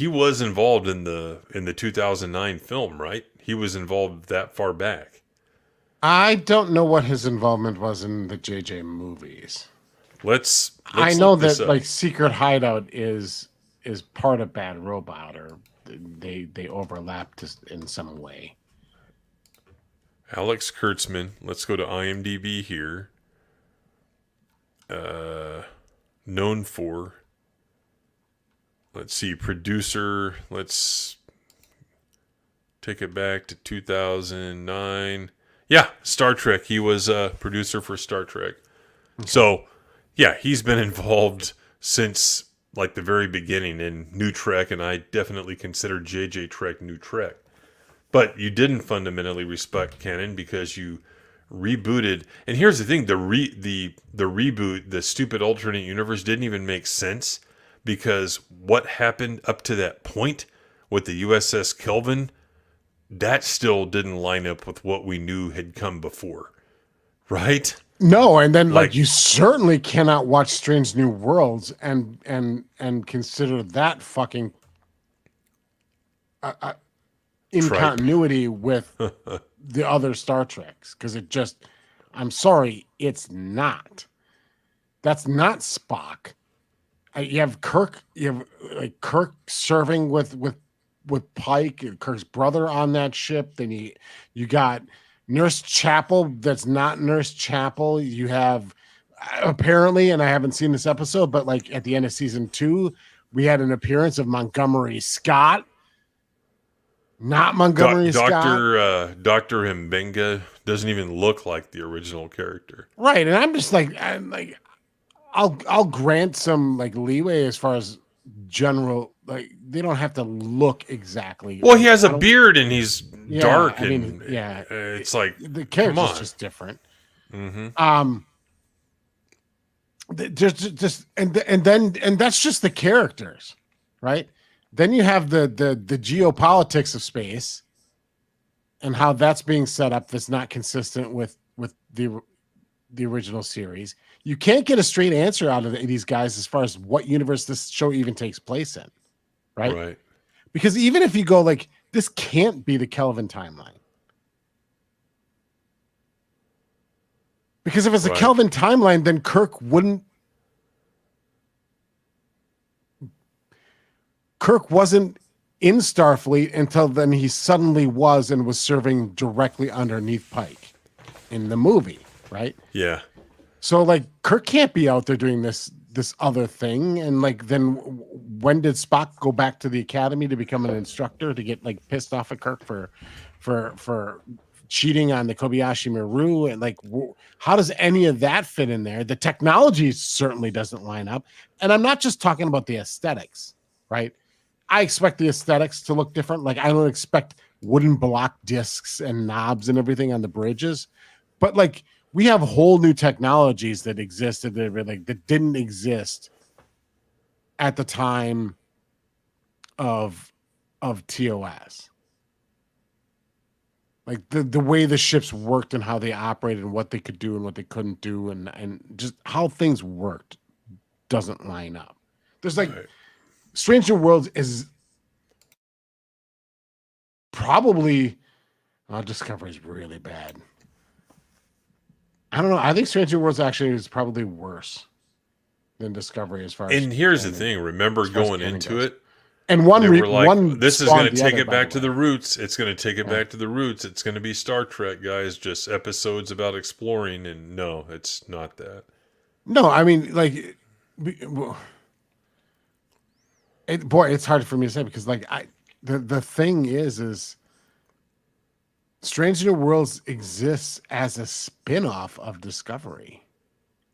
was involved in the 2009 film, right? He was involved that far back. I don't know what his involvement was in the JJ movies. Let's I know look this that up. like Secret Hideout is part of Bad Robot, or they overlap in some way. Alex Kurtzman. Let's go to IMDb here. Known for. Let's see, producer. Let's take it back to 2009. Yeah, Star Trek. He was a producer for Star Trek. Okay. So, yeah, he's been involved since like the very beginning in NuTrek, and I definitely consider JJ Trek NuTrek. But you didn't fundamentally respect canon because you rebooted. And here's the thing: the reboot, the stupid alternate universe, didn't even make sense because what happened up to that point with the USS Kelvin, that still didn't line up with what we knew had come before, right? No, and then like you certainly cannot watch Strange New Worlds and consider that fucking in Tripe. continuity with the other Star Treks, because it just, I'm sorry, it's not. That's not Spock. You have Kirk. You have like Kirk serving with Pike, Kirk's brother on that ship. Then you got Nurse Chapel. That's not Nurse Chapel. You have apparently, and I haven't seen this episode, but like at the end of season 2, we had an appearance of Montgomery Scott. Not Montgomery Scott. Dr. Mbenga doesn't even look like the original character. Right, and I'm just like, I'll grant some like leeway as far as general, like they don't have to look exactly. Well, he has a beard and he's dark, and it's like the character's just different. Mm-hmm. Just and that's just the characters, right? Then you have the geopolitics of space and how that's being set up that's not consistent with the original series. You can't get a straight answer out of these guys as far as what universe this show even takes place in, right? Right. Because even if you go like, this can't be the Kelvin timeline. Because if it's a Kelvin timeline, then Kirk wasn't in Starfleet until then. He suddenly was and was serving directly underneath Pike in the movie, right? Yeah. So like Kirk can't be out there doing this other thing. And like, then when did Spock go back to the academy to become an instructor to get like pissed off at Kirk for cheating on the Kobayashi Maru? And like, how does any of that fit in there? The technology certainly doesn't line up. And I'm not just talking about the aesthetics, right? I expect the aesthetics to look different. Like I don't expect wooden block discs and knobs and everything on the bridges, but like we have whole new technologies that existed that didn't exist at the time of TOS. Like the way the ships worked and how they operated and what they could do and what they couldn't do and just how things worked doesn't line up. There's like Strange New Worlds is probably Discovery is really bad. I don't know. I think Strange New Worlds actually is probably worse than Discovery as far as. And here's the thing: remember going into it, and this is going to take it back to the roots. It's going to take it back to the roots. It's going to be Star Trek, guys. Just episodes about exploring, and no, it's not that. No, I mean, like boy, it's hard for me to say because like the thing is Strange New Worlds exists as a spin-off of Discovery.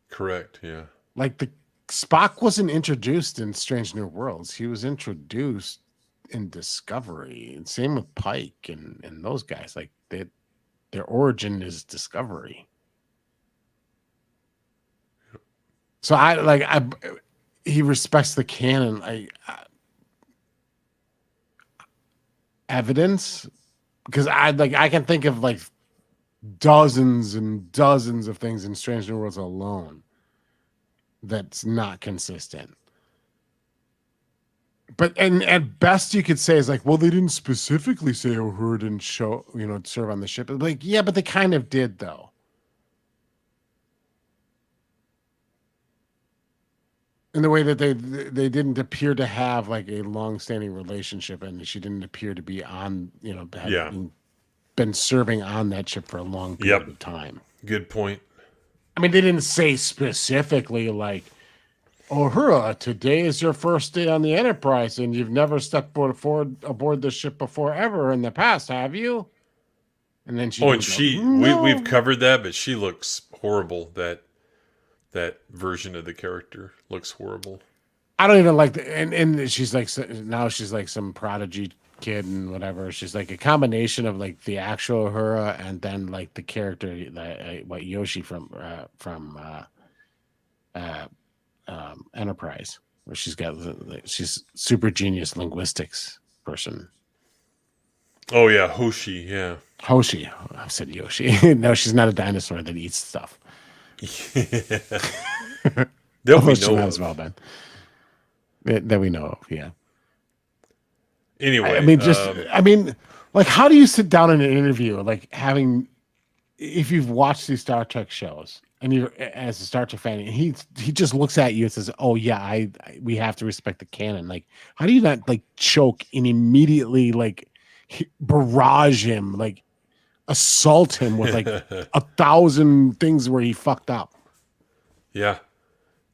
Correct. Yeah. Like the Spock wasn't introduced in Strange New Worlds. He was introduced in Discovery. And same with Pike and those guys. Like their origin is Discovery. So he respects the canon. Evidence, because I can think of like dozens and dozens of things in Strange New Worlds alone that's not consistent. But and at best you could say is like, well, they didn't specifically say Uhura didn't serve on the ship. Like, yeah, but they kind of did though. In the way that they didn't appear to have like a long-standing relationship, and she didn't appear to be on, been serving on that ship for a long period of time. Good point. I mean, they didn't say specifically like, Uhura, today is your first day on the Enterprise, and you've never stepped aboard the ship before ever in the past, have you? And then we've covered that, but she looks horrible. That version of the character looks horrible. I don't even like and she's like, now she's like some prodigy kid and whatever. She's like a combination of like the actual Uhura and then like the character what Yoshi from Enterprise, where she's super genius linguistics person. Oh yeah, Hoshi. Yeah, Hoshi. I said Yoshi. No, she's not a dinosaur that eats stuff. That we know as well, Ben. That we know of, yeah. Anyway, I mean, like, how do you sit down in an interview, like if you've watched these Star Trek shows and you're as a Star Trek fan, and he just looks at you and says, "Oh yeah, we have to respect the canon." Like, how do you not like choke and immediately like barrage him, like assault him with like 1,000 things where he fucked up? Yeah,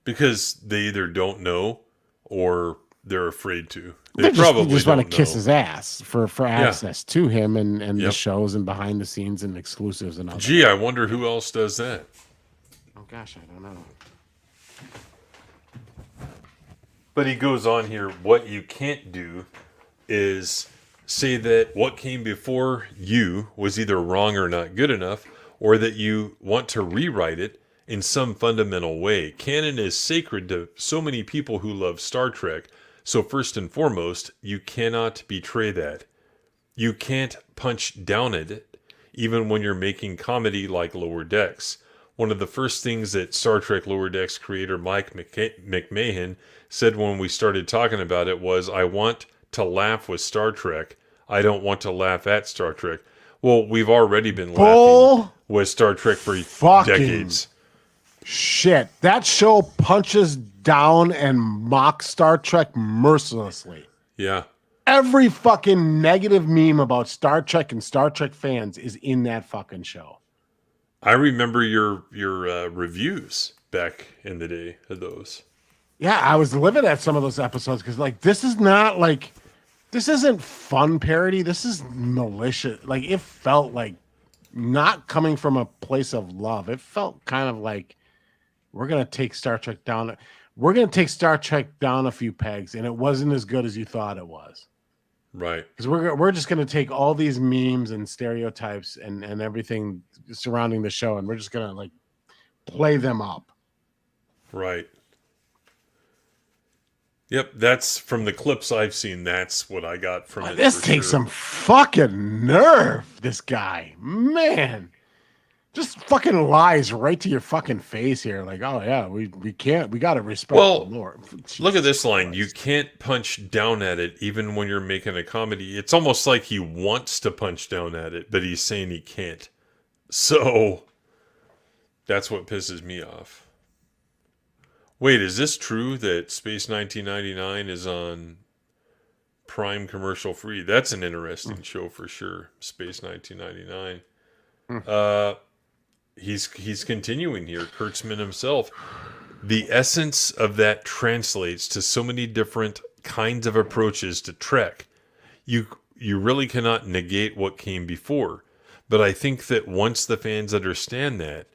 because they either don't know or they're afraid to. They probably just want to kiss his ass for access to him and the shows and behind the scenes and exclusives and all. Gee, I wonder who else does that. Oh gosh, I don't know. But he goes on here, what you can't do is say that what came before you was either wrong or not good enough, or that you want to rewrite it in some fundamental way. Canon is sacred to so many people who love Star Trek, so first and foremost, you cannot betray that. You can't punch down at it, even when you're making comedy like Lower Decks. One of the first things that Star Trek Lower Decks creator Mike McMahon said when we started talking about it was, I want to laugh with Star Trek. I don't want to laugh at Star Trek. Well, we've already been laughing with Star Trek for decades. Shit. That show punches down and mocks Star Trek mercilessly. Yeah. Every fucking negative meme about Star Trek and Star Trek fans is in that fucking show. I remember your reviews back in the day of those. Yeah, I was livid at some of those episodes because, like, this isn't fun parody. This is malicious. Like, it felt like not coming from a place of love. It felt kind of like we're going to take Star Trek down. We're going to take Star Trek down a few pegs, and it wasn't as good as you thought it was. Right. Because we're just going to take all these memes and stereotypes and everything surrounding the show, and we're just going to, like, play them up. Right. Yep, that's from the clips I've seen. That's what I got from it. This takes some fucking nerve, this guy. Man. Just fucking lies right to your fucking face here. Like, oh, yeah, we got to respect the Lord. Look at this line. You can't punch down at it even when you're making a comedy. It's almost like he wants to punch down at it, but he's saying he can't. So, that's what pisses me off. Wait, is this true that Space 1999 is on Prime commercial free? That's an interesting show for sure. Space 1999. He's continuing here. Kurtzman himself. the essence of that translates to so many different kinds of approaches to Trek. You really cannot negate what came before. But I think that once the fans understand that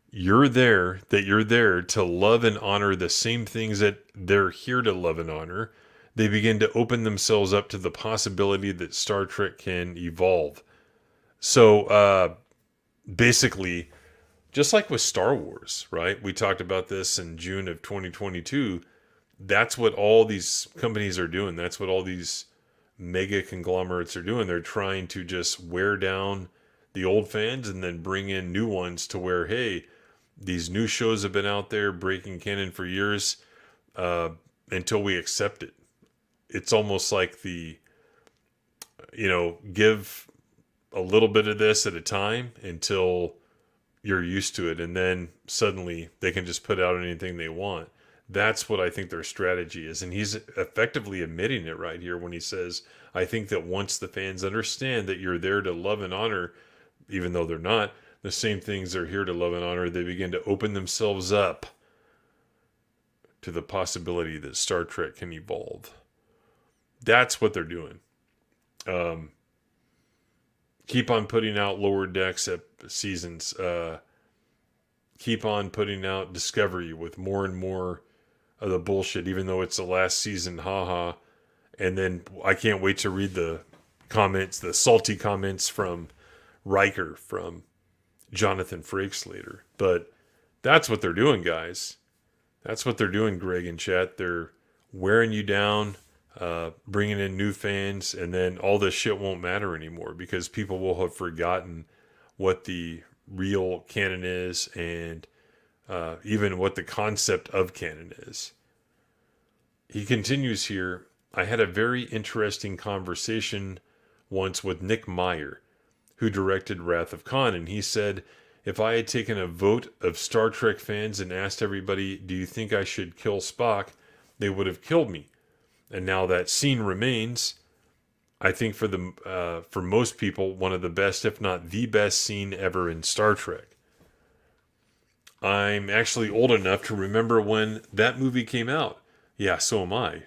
you're there to love and honor the same things that they're here to love and honor, they begin to open themselves up to the possibility that Star Trek can evolve. So basically, just like with Star Wars, right? We talked about this in June of 2022. That's what all these companies are doing. That's what all these mega conglomerates are doing. They're trying to just wear down the old fans and then bring in new ones to where, hey, these new shows have been out there breaking canon for years until we accept it. It's almost like give a little bit of this at a time until you're used to it. And then suddenly they can just put out anything they want. That's what I think their strategy is. And he's effectively admitting it right here when he says, I think that once the fans understand that you're there to love and honor, even though they're not, the same things they're here to love and honor, they begin to open themselves up to the possibility that Star Trek can evolve. That's what they're doing. Keep on putting out Lower Decks seasons. Keep on putting out Discovery with more and more of the bullshit, even though it's the last season, haha. And then I can't wait to read the comments, the salty comments from Riker, from Jonathan Frakes later. But that's what they're doing, guys. That's what they're doing, Greg and chat. They're wearing you down, bringing in new fans, and then all this shit won't matter anymore because people will have forgotten what the real canon is and even what the concept of canon is. He continues here, I had a very interesting conversation once with Nick Meyer, who directed Wrath of Khan, and he said, if I had taken a vote of Star Trek fans and asked everybody, do you think I should kill Spock, they would have killed me. And now that scene remains, I think for most people, one of the best, if not the best scene ever in Star Trek. I'm actually old enough to remember when that movie came out. Yeah, so am I.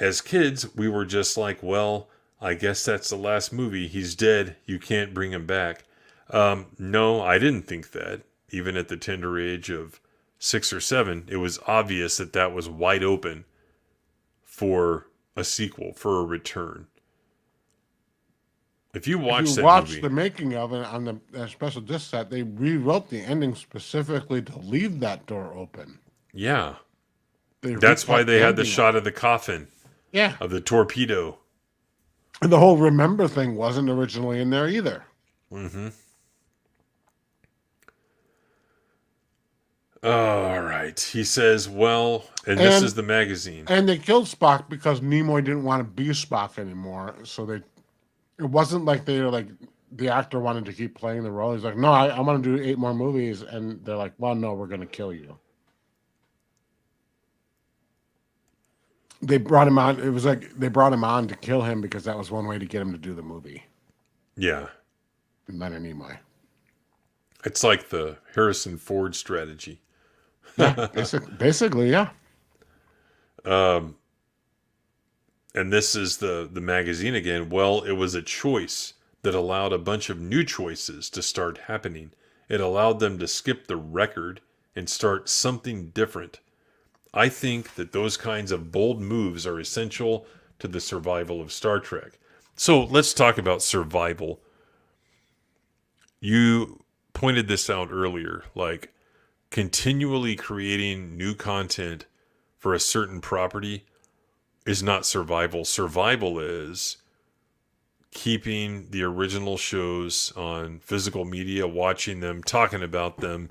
As kids, we were just like, well, I guess that's the last movie. He's dead. You can't bring him back. No, I didn't think that. Even at the tender age of 6 or 7, it was obvious that that was wide open for a sequel, for a return. If you watch that movie, the making of it on the special disc set, they rewrote the ending specifically to leave that door open. yeah, that's why they had the shot of the coffin, Yeah, of the torpedo. and the whole remember thing wasn't originally in there either. Mm-hmm. All right. He says, well, and this is the magazine. And they killed Spock because Nimoy didn't want to be Spock anymore. So it wasn't like they were like, the actor wanted to keep playing the role. He's like, no, I want to do 8 more movies. And they're like, well, no, we're going to kill you. They brought him on. It was like they brought him on to kill him because that was one way to get him to do the movie. Yeah. Leonard Nimoy. It's like the Harrison Ford strategy. Yeah, basically, yeah. And this is the magazine again. Well, it was a choice that allowed a bunch of new choices to start happening. It allowed them to skip the record and start something different. I think that those kinds of bold moves are essential to the survival of Star Trek. So let's talk about survival. You pointed this out earlier, like continually creating new content for a certain property is not survival. Survival is keeping the original shows on physical media, watching them, talking about them,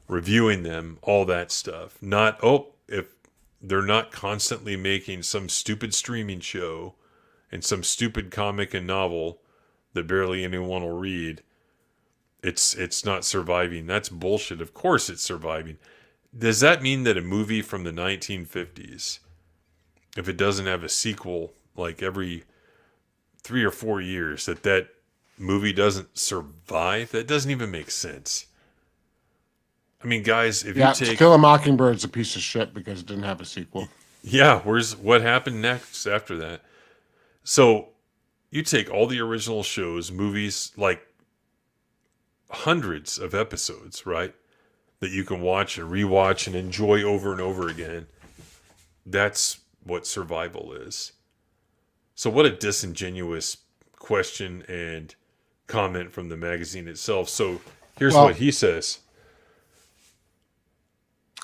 reviewing them, all that stuff. Not, if they're not constantly making some stupid streaming show and some stupid comic and novel that barely anyone will read, it's not surviving. That's bullshit. Of course it's surviving. Does that mean that a movie from the 1950s, if it doesn't have a sequel like every 3 or 4 years, that movie doesn't survive? That doesn't even make sense. I mean, guys, if Yeah, you To take Kill a Mockingbird's a piece of shit because it didn't have a sequel. yeah, where's what happened next after that? So you take all the original shows, movies, like hundreds of episodes, right? That you can watch and rewatch and enjoy over and over again. That's what survival is. So what a disingenuous question and comment from the magazine itself. So here's Well, what he says.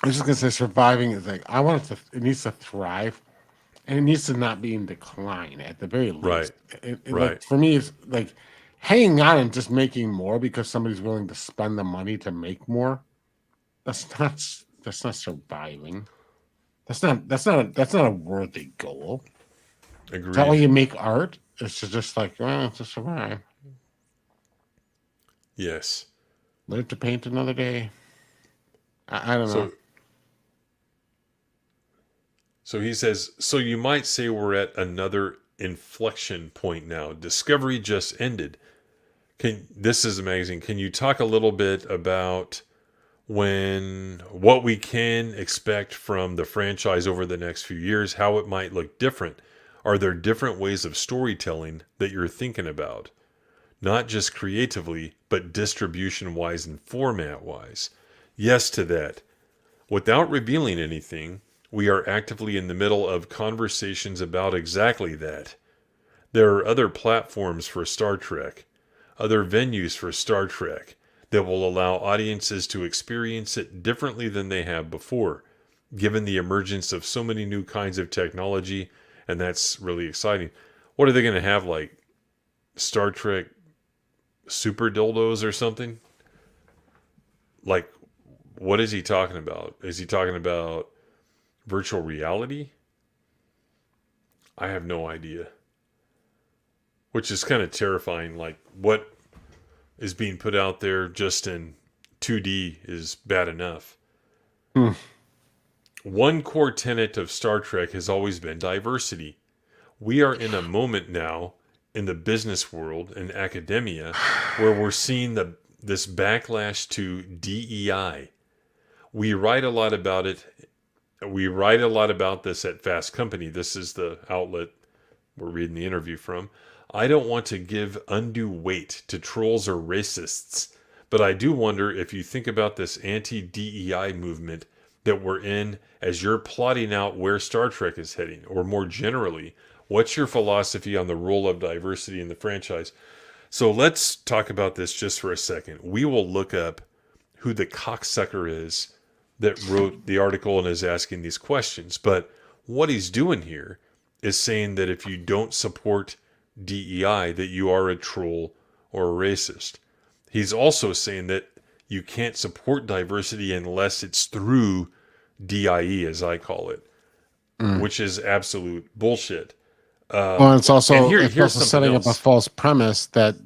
I was just gonna say, surviving is like I want it to. It needs to thrive, and it needs to not be in decline at the very least. Right. Right. Like for me, it's like hanging on and just making more because somebody's willing to spend the money to make more. That's not surviving. That's not a worthy goal. Is that why Agreed. you make art? It's just like, well, it's to survive. Yes. Live to paint another day. I don't know. So he says, so you might say we're at another inflection point now. Discovery just ended. This is amazing. Can you talk a little bit about what we can expect from the franchise over the next few years, how it might look different? Are there different ways of storytelling that you're thinking about? Not just creatively, but distribution-wise and format-wise. Yes to that. Without revealing anything, we are actively in the middle of conversations about exactly that. There are other platforms for Star Trek, other venues for Star Trek that will allow audiences to experience it differently than they have before, given the emergence of so many new kinds of technology, and that's really exciting. What are they going to have, like Star Trek super dildos or something? Like, what is he talking about? Is he talking about virtual reality? I have no idea. Which is kind of terrifying. Like, what is being put out there just in 2D is bad enough. One core tenet of Star Trek has always been diversity. We are in a moment now in the business world and academia where we're seeing this backlash to DEI. We write a lot about it. We write a lot about this at Fast Company. This is the outlet we're reading the interview from. I don't want to give undue weight to trolls or racists, but I do wonder if you think about this anti-DEI movement that we're in as you're plotting out where Star Trek is heading, or more generally, what's your philosophy on the role of diversity in the franchise? So let's talk about this just for a second. We will look up who the cocksucker is that wrote the article and is asking these questions. But what he's doing here is saying that if you don't support DEI, that you are a troll or a racist. He's also saying that you can't support diversity unless it's through DIE, as I call it, which is absolute bullshit. Well, it's also here's something setting up a else. false premise that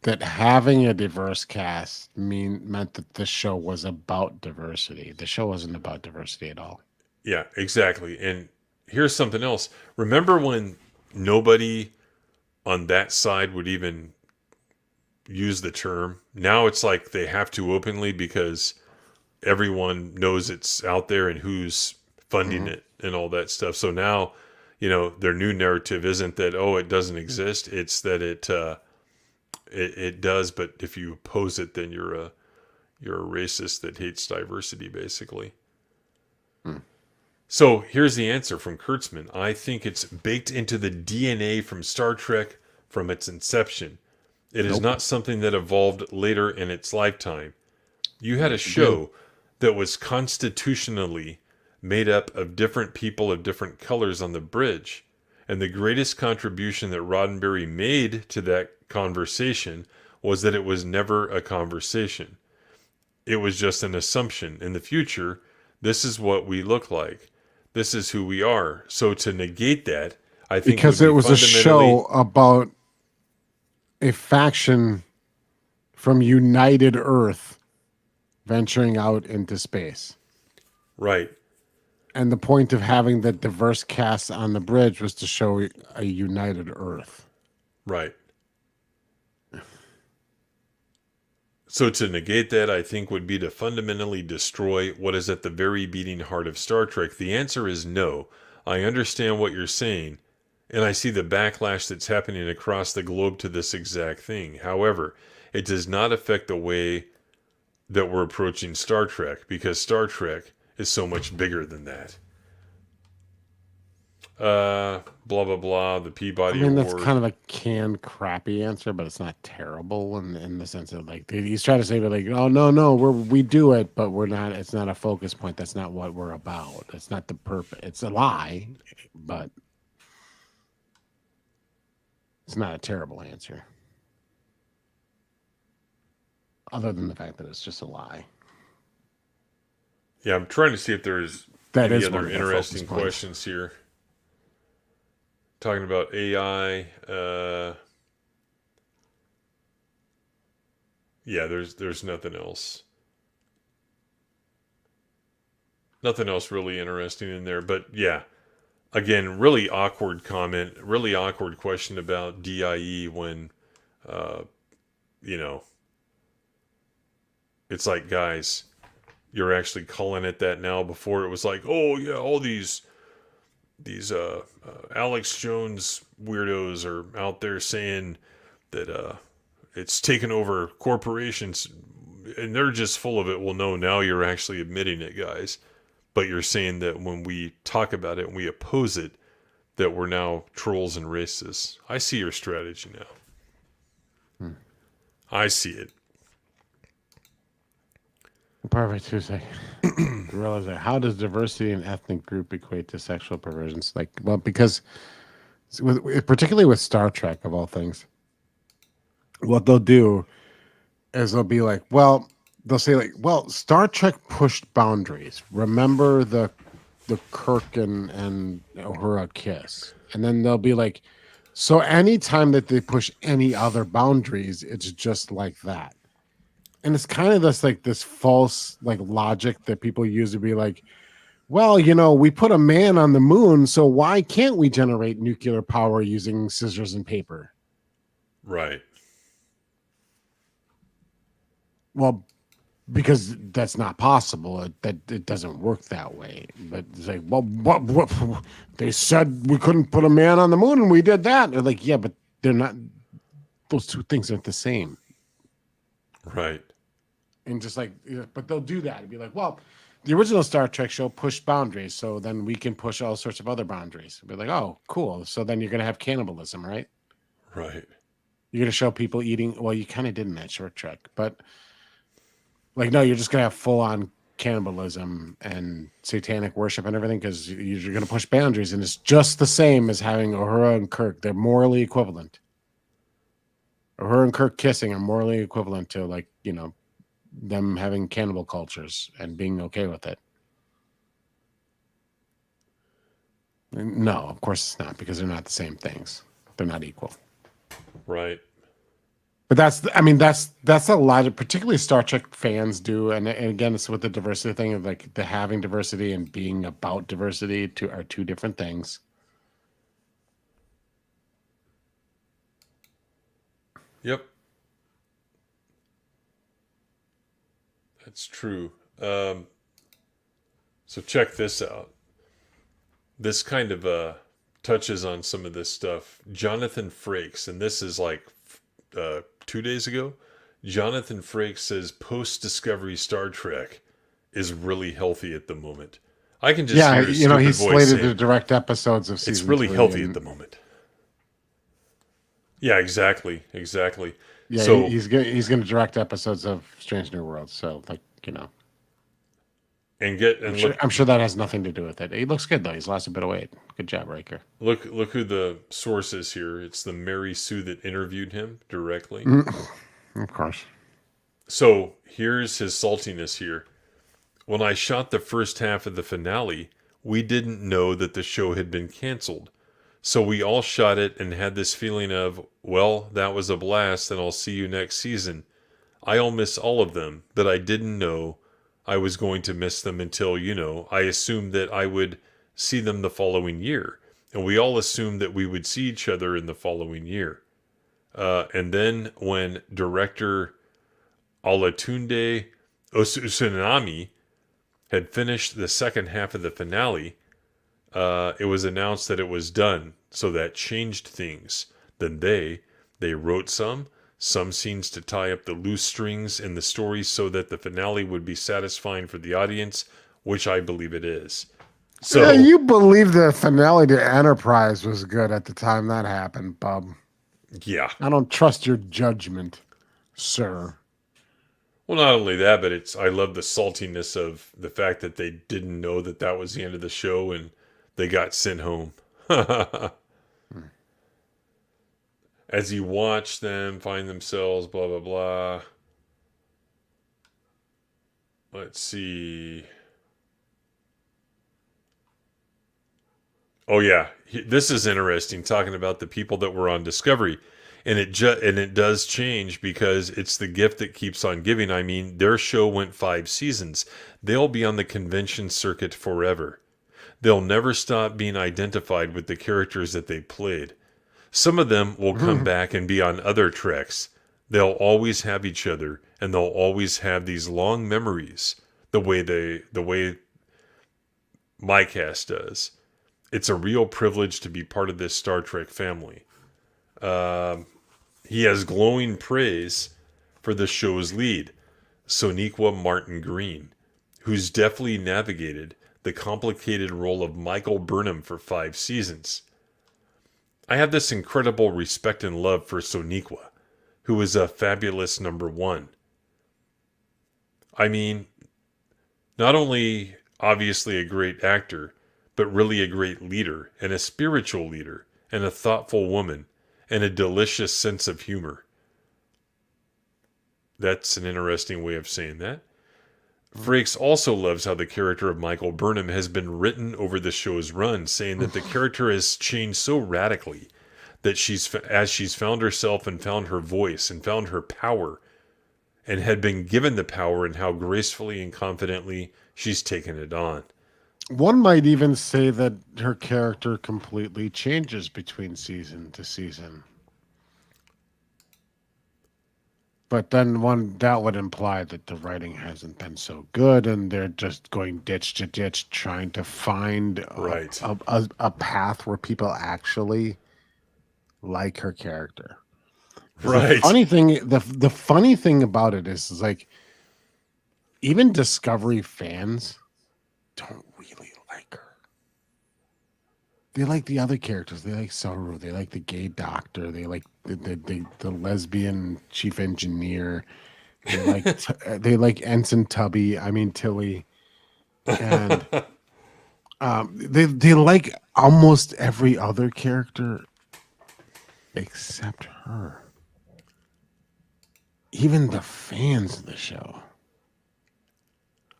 that having a diverse cast meant that the show was about diversity. The show wasn't about diversity at all. Yeah, exactly. And here's something else. Remember when nobody on that side would even use the term? Now it's like they have to openly because everyone knows it's out there and who's funding it and all that stuff. So now, their new narrative isn't that, oh, it doesn't exist. It's that it does, but if you oppose it, then you're a racist that hates diversity, basically. So here's the answer from Kurtzman. I think it's baked into the DNA from Star Trek from its inception. It is not something that evolved later in its lifetime. You had a show that was constitutionally made up of different people of different colors on the bridge. And the greatest contribution that Roddenberry made to that conversation was that it was never a conversation. It was just an assumption. In the future, this is what we look like. This is who we are. So to negate that, I think Because would it be was a show about a faction from United Earth venturing out into space. right. And the point of having the diverse cast on the bridge was to show a united Earth. Right. So to negate that, I think would be to fundamentally destroy what is at the very beating heart of Star Trek. The answer is no. I understand what you're saying, and I see the backlash that's happening across the globe to this exact thing. However, it does not affect the way that we're approaching Star Trek, because Star Trek is so much bigger than that. Blah, blah, blah, the I Peabody mean, that's Award. kind of a canned, crappy answer, but it's not terrible in the sense of like he's trying to say, like, oh no, we do it, but we're not. It's not a focus point. That's not what we're about. That's not the purpose. It's a lie, but it's not a terrible answer. Other than the fact that it's just a lie. Yeah, I'm trying to see if there's That any is one other of the interesting focus points. questions here. Talking about AI. Yeah, there's nothing else. Nothing else really interesting in there. But yeah, again, really awkward comment, really awkward question about DIE when, you know, it's like, guys, you're actually calling it that now. Before it was like, oh yeah, all these Alex Jones weirdos are out there saying that it's taken over corporations, and they're just full of it. Well, no, now you're actually admitting it, guys. But you're saying that when we talk about it and we oppose it, that we're now trolls and racists. I see your strategy now. I see it. Perfect. 2 seconds. Gorillas there. How does diversity in ethnic group equate to sexual perversions? Like, well, because particularly with Star Trek, of all things, what they'll do is they'll be like, well, they'll say like, well, Star Trek pushed boundaries. Remember the Kirk and Uhura kiss, and then they'll be like, so anytime that they push any other boundaries, it's just like that. And it's kind of this false like logic that people use to be like, well, we put a man on the moon, so why can't we generate nuclear power using scissors and paper? Right. Well, because that's not possible. It doesn't work that way. But it's like, well, what? They said we couldn't put a man on the moon, and we did that. They're like, yeah, but they're not. Those two things aren't the same. Right. And just like, but they'll do that and be like, well, the original Star Trek show pushed boundaries, so then we can push all sorts of other boundaries. Be like, oh, cool. So then you're gonna have cannibalism, right? Right. You're gonna show people eating. Well, you kind of did in that short Trek, but like, no, you're just gonna have full on cannibalism and satanic worship and everything because you're gonna push boundaries, and it's just the same as having Uhura and Kirk. They're morally equivalent. Uhura and Kirk kissing are morally equivalent to like them having cannibal cultures and being okay with it. No, of course it's not, because they're not the same things. They're not equal. Right. But that's a lot of particularly Star Trek fans do, and again, it's with the diversity thing of like the having diversity and being about diversity are two different things. Yep. That's true. So check this out. This kind of touches on some of this stuff. Jonathan Frakes, and this is like 2 days ago. Jonathan Frakes says post-Discovery Star Trek is really healthy at the moment. I can just hear his stupid he's voice slated saying, to direct episodes of season. it's really 3 healthy at the moment. Yeah, exactly. Yeah, So he's gonna direct episodes of Strange New Worlds. So like I'm sure that has nothing to do with it. He looks good though. He's lost a bit of weight. Good job, Riker. Look who the source is here. It's the Mary Sue that interviewed him directly. Of course. So here's his saltiness here. When I shot the first half of the finale, we didn't know that the show had been canceled. So we all shot it and had this feeling of, well, that was a blast and I'll see you next season. I'll miss all of them, but I didn't know I was going to miss them until, I assumed that I would see them the following year. And we all assumed that we would see each other in the following year. And then when director Olatunde Tsunami had finished the second half of the finale, it was announced that it was done, so that changed things. Then they wrote some scenes to tie up the loose strings in the story so that the finale would be satisfying for the audience, which I believe it is. So Yeah, you believe the finale to Enterprise was good at the time that happened, bub. yeah. I don't trust your judgment, sir. Well, not only that, but I love the saltiness of the fact that they didn't know that that was the end of the show and they got sent home. As you watch them find themselves, blah, blah, blah. Let's see. Oh, yeah. This is interesting, talking about the people that were on Discovery. And it does change because it's the gift that keeps on giving. I mean, their show went 5 seasons. They'll be on the convention circuit forever. They'll never stop being identified with the characters that they played. Some of them will come back and be on other treks. They'll always have each other, and they'll always have these long memories. The way my cast does. It's a real privilege to be part of this Star Trek family. He has glowing praise for the show's lead, Sonequa Martin Green, who's deftly navigated the complicated role of Michael Burnham for 5 seasons. I have this incredible respect and love for Sonequa, who is a fabulous number 1. I mean, not only obviously a great actor, but really a great leader and a spiritual leader and a thoughtful woman and a delicious sense of humor. That's an interesting way of saying that. Frakes also loves how the character of Michael Burnham has been written over the show's run, saying that the character has changed so radically that as she's found herself and found her voice and found her power and had been given the power, and how gracefully and confidently she's taken it on. One might even say that her character completely changes between season to season. But then that would imply that the writing hasn't been so good, and they're just going ditch to ditch, trying to find Right. a path where people actually like her character. Right. The funny thing about it is like, even Discovery fans don't really like her. They like the other characters. They like Saru. They like the gay doctor. They like the lesbian chief engineer. They like Ensign Tubby. I mean Tilly, and they like almost every other character except her. Even the fans of the show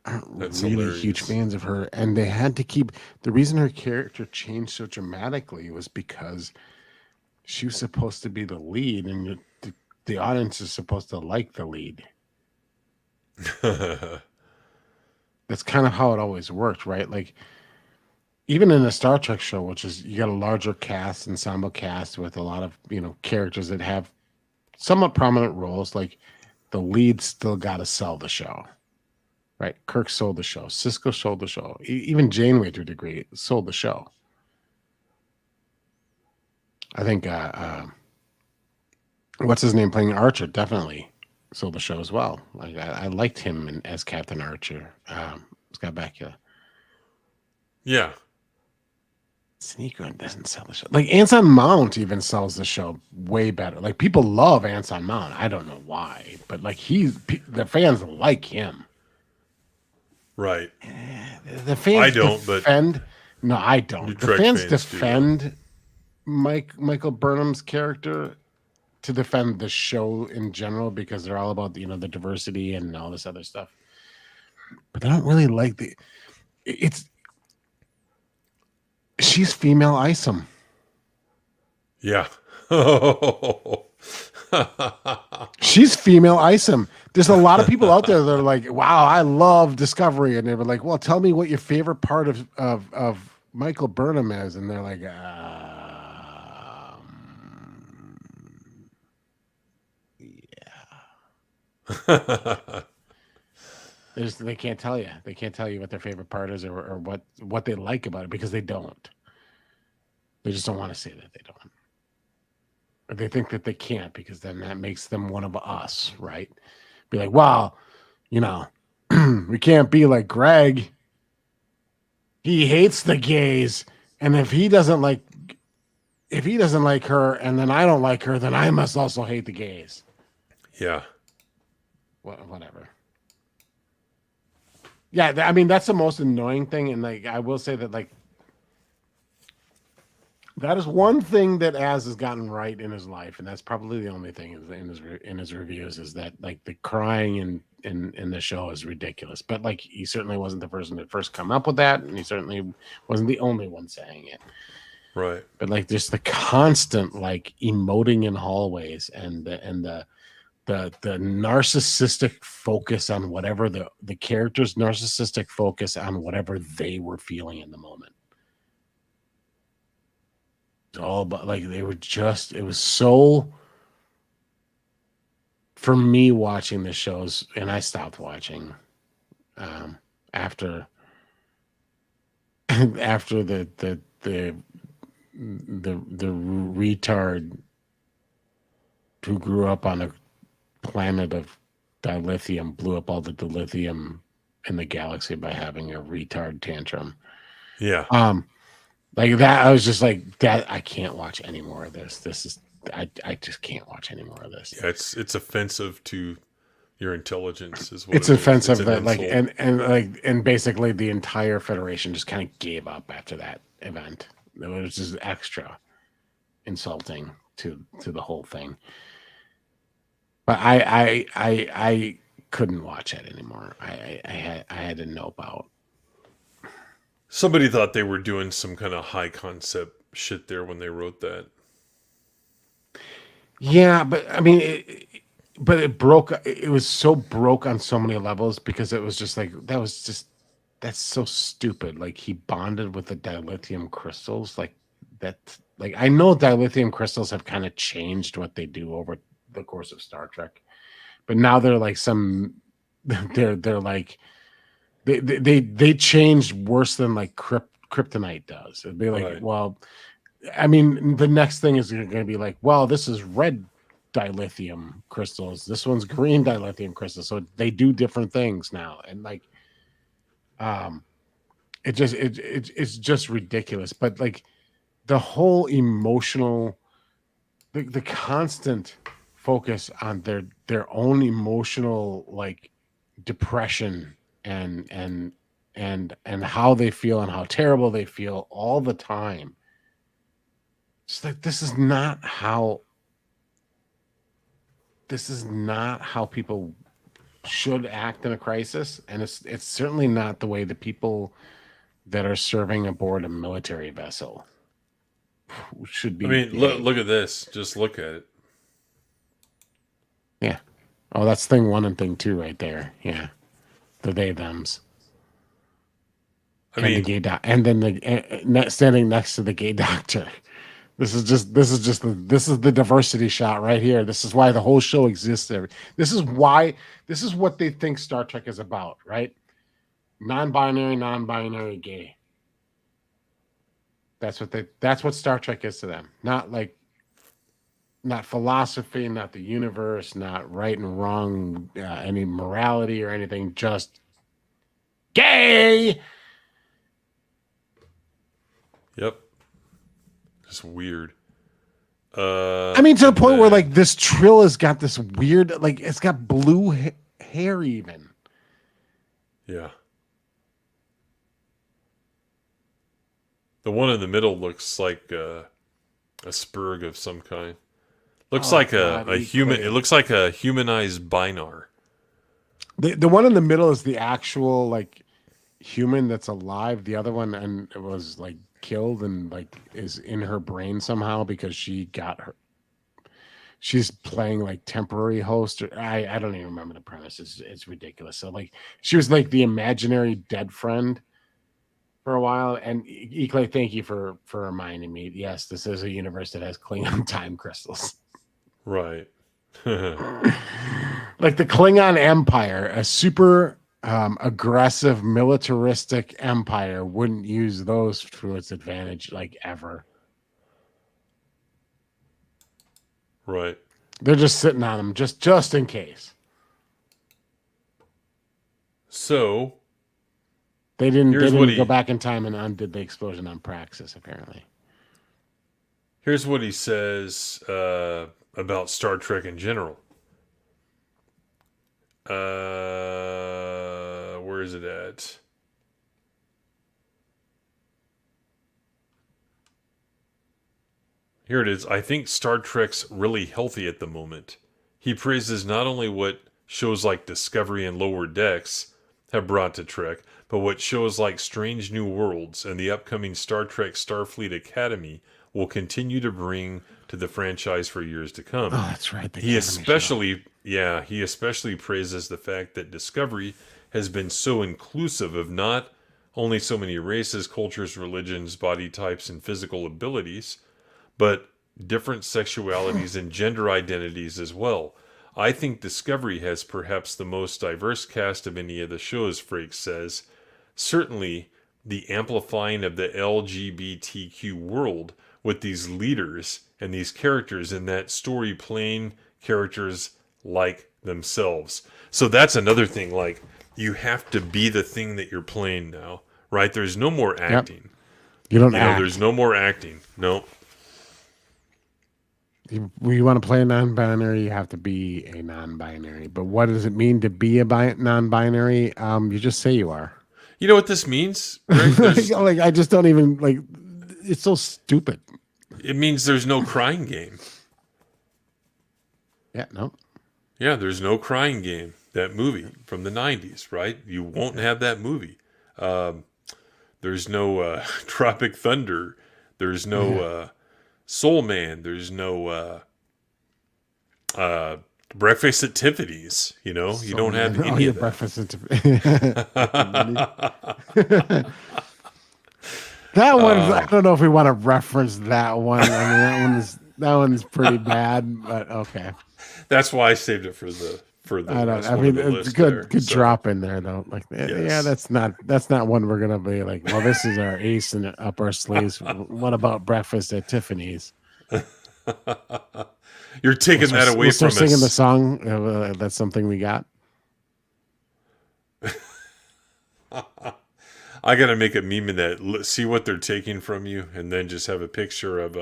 aren't That's really hilarious. huge fans of her, and they had to keep the reason her character changed so dramatically was because she was supposed to be the lead, and the audience is supposed to like the lead. That's kind of how it always worked, right? Like, even in a Star Trek show, which is, you got a larger cast, ensemble cast with a lot of, characters that have somewhat prominent roles, like the lead still got to sell the show. Right, Kirk sold the show. Sisko sold the show. Even Janeway, to a degree, sold the show. I think what's his name playing Archer definitely sold the show as well. Like, I liked him as Captain Archer. Scott Bakula. Yeah. Sneaker doesn't sell the show. Like, Anson Mount even sells the show way better. Like, people love Anson Mount. I don't know why, but like, the fans like him. Right. The fans I don't, defend. No, I don't. The NuTrek fans fans defend Michael Burnham's character to defend the show in general, because they're all about the diversity and all this other stuff. But they don't really like she's female Isom. Yeah. She's female Isom. There's a lot of people out there that are like, wow, I love Discovery. And they were like, well, tell me what your favorite part of Michael Burnham is. And they're like, They can't tell you. They can't tell you what their favorite part is or what they like about it because they don't. They just don't want to say that they don't. Or they think that they can't because then that makes them one of us, right? Be like, well, you know, we can't be like Greg. He hates the gays, and if he doesn't like her, and then I don't like her, then I must also hate the gays. Yeah. Whatever. Yeah, I mean that's the most annoying thing, and like I will say that like that is one thing that Az has gotten right in his life, and that's probably the only thing in his reviews is that like the crying in the show is ridiculous. But like he certainly wasn't the person that first come up with that, and he certainly wasn't the only one saying it. Right. But like just the constant like emoting in hallways and the narcissistic focus on whatever the character's narcissistic focus on whatever they were feeling in the moment. It's all about like they were just it was so for me watching the shows, and I stopped watching after after the retard who grew up on a planet of dilithium blew up all the dilithium in the galaxy by having a retard tantrum. Yeah. Like that, I was just like that. I can't watch any more of this. This is I just can't watch any more of this. Yeah, it's offensive to your intelligence is what It's it is. offensive It's an that like insult. and basically the entire Federation just kind of gave up after that event. It was just extra insulting to the whole thing. But I couldn't watch it anymore. I had to nope out. Somebody thought they were doing some kind of high concept shit there when they wrote that. Yeah, but I mean, it broke. It was so broke on so many levels because it was just like that's so stupid. Like he bonded with the dilithium crystals. Like that. Like I know dilithium crystals have kind of changed what they do over the course of Star Trek, but now they're like they're like they changed worse than like kryptonite does. It'd be like, Right. well, I mean, the next thing is going to be like, well, this is red dilithium crystals. This one's green dilithium crystals. So they do different things now, and like, it's just ridiculous. But like, the whole emotional, the constant focus on their own emotional like depression and how they feel and how terrible they feel all the time. It's like this is not how people should act in a crisis, and it's certainly not the way the people that are serving aboard a military vessel should be. I mean, look at this. Just look at it. Yeah. Oh, that's thing 1 and thing 2 right there. Yeah. The they thems. I And mean, the gay and then the standing next to the gay doctor. This is the diversity shot right here. This is why the whole show exists. This is what they think Star Trek is about, right? Non-binary, gay. That's what Star Trek is to them. Not philosophy, not the universe, not right and wrong, any morality or anything, just gay. yep. Just weird. I mean, to the point where like this Trill has got this weird, like it's got blue hair even. Yeah. The one in the middle looks like a spurg of some kind. Looks like a human. It looks like a humanized Binar. The one in the middle is the actual like human that's alive. The other one and it was like killed and like is in her brain somehow because she got her. She's playing like temporary host. Or, I don't even remember the premise. It's ridiculous. So like she was like the imaginary dead friend for a while. And Eklay, thank you for reminding me. Yes, this is a universe that has Klingon time crystals. Right. Like the Klingon Empire, a super aggressive militaristic empire wouldn't use those to its advantage, like ever. Right. They're just sitting on them just in case. So They didn't Here's what go he- back in time and undid the explosion on Praxis, apparently. here's what he says about Star Trek in general. Where is it at? Here it is. I think Star Trek's really healthy at the moment. He praises not only what shows like Discovery and Lower Decks have brought to Trek, but what shows like Strange New Worlds and the upcoming Star Trek Starfleet Academy will continue to bring to the franchise for years to come. Oh, that's right. He especially praises the fact that Discovery has been so inclusive of not only so many races, cultures, religions, body types, and physical abilities, but different sexualities and gender identities as well. I think Discovery has perhaps the most diverse cast of any of the shows, Frakes says. Certainly, the amplifying of the LGBTQ world with these leaders and these characters in that story playing characters like themselves. So that's another thing, like, you have to be the thing that you're playing now, right? There's no more acting. You don't You know, there's no more acting. No. You want to play a non-binary, you have to be a non-binary. But what does it mean to be a non-binary? You just say you are. You know what this means? Rick? Like I just don't even like. It's so stupid. It means there's no crying game. Yeah, no. Yeah, there's no crying game. That movie from the 90s, right? You won't have that movie. There's no Tropic Thunder. There's no Soul Man. There's no Breakfast at Tiffany's. You know, you don't have any of that. Breakfast at that one. I don't know if we want to reference that one. I mean, that one's pretty bad, but okay. That's why I saved it for the. I don't. I mean, it's good drop in there though. Like, yeah, that's not one we're gonna be like. Well, this is our ace in up our sleeves. What about Breakfast at Tiffany's? You're taking that away from us. Singing the song. That's something we got. I gotta make a meme of that. See what they're taking from you, and then just have a picture of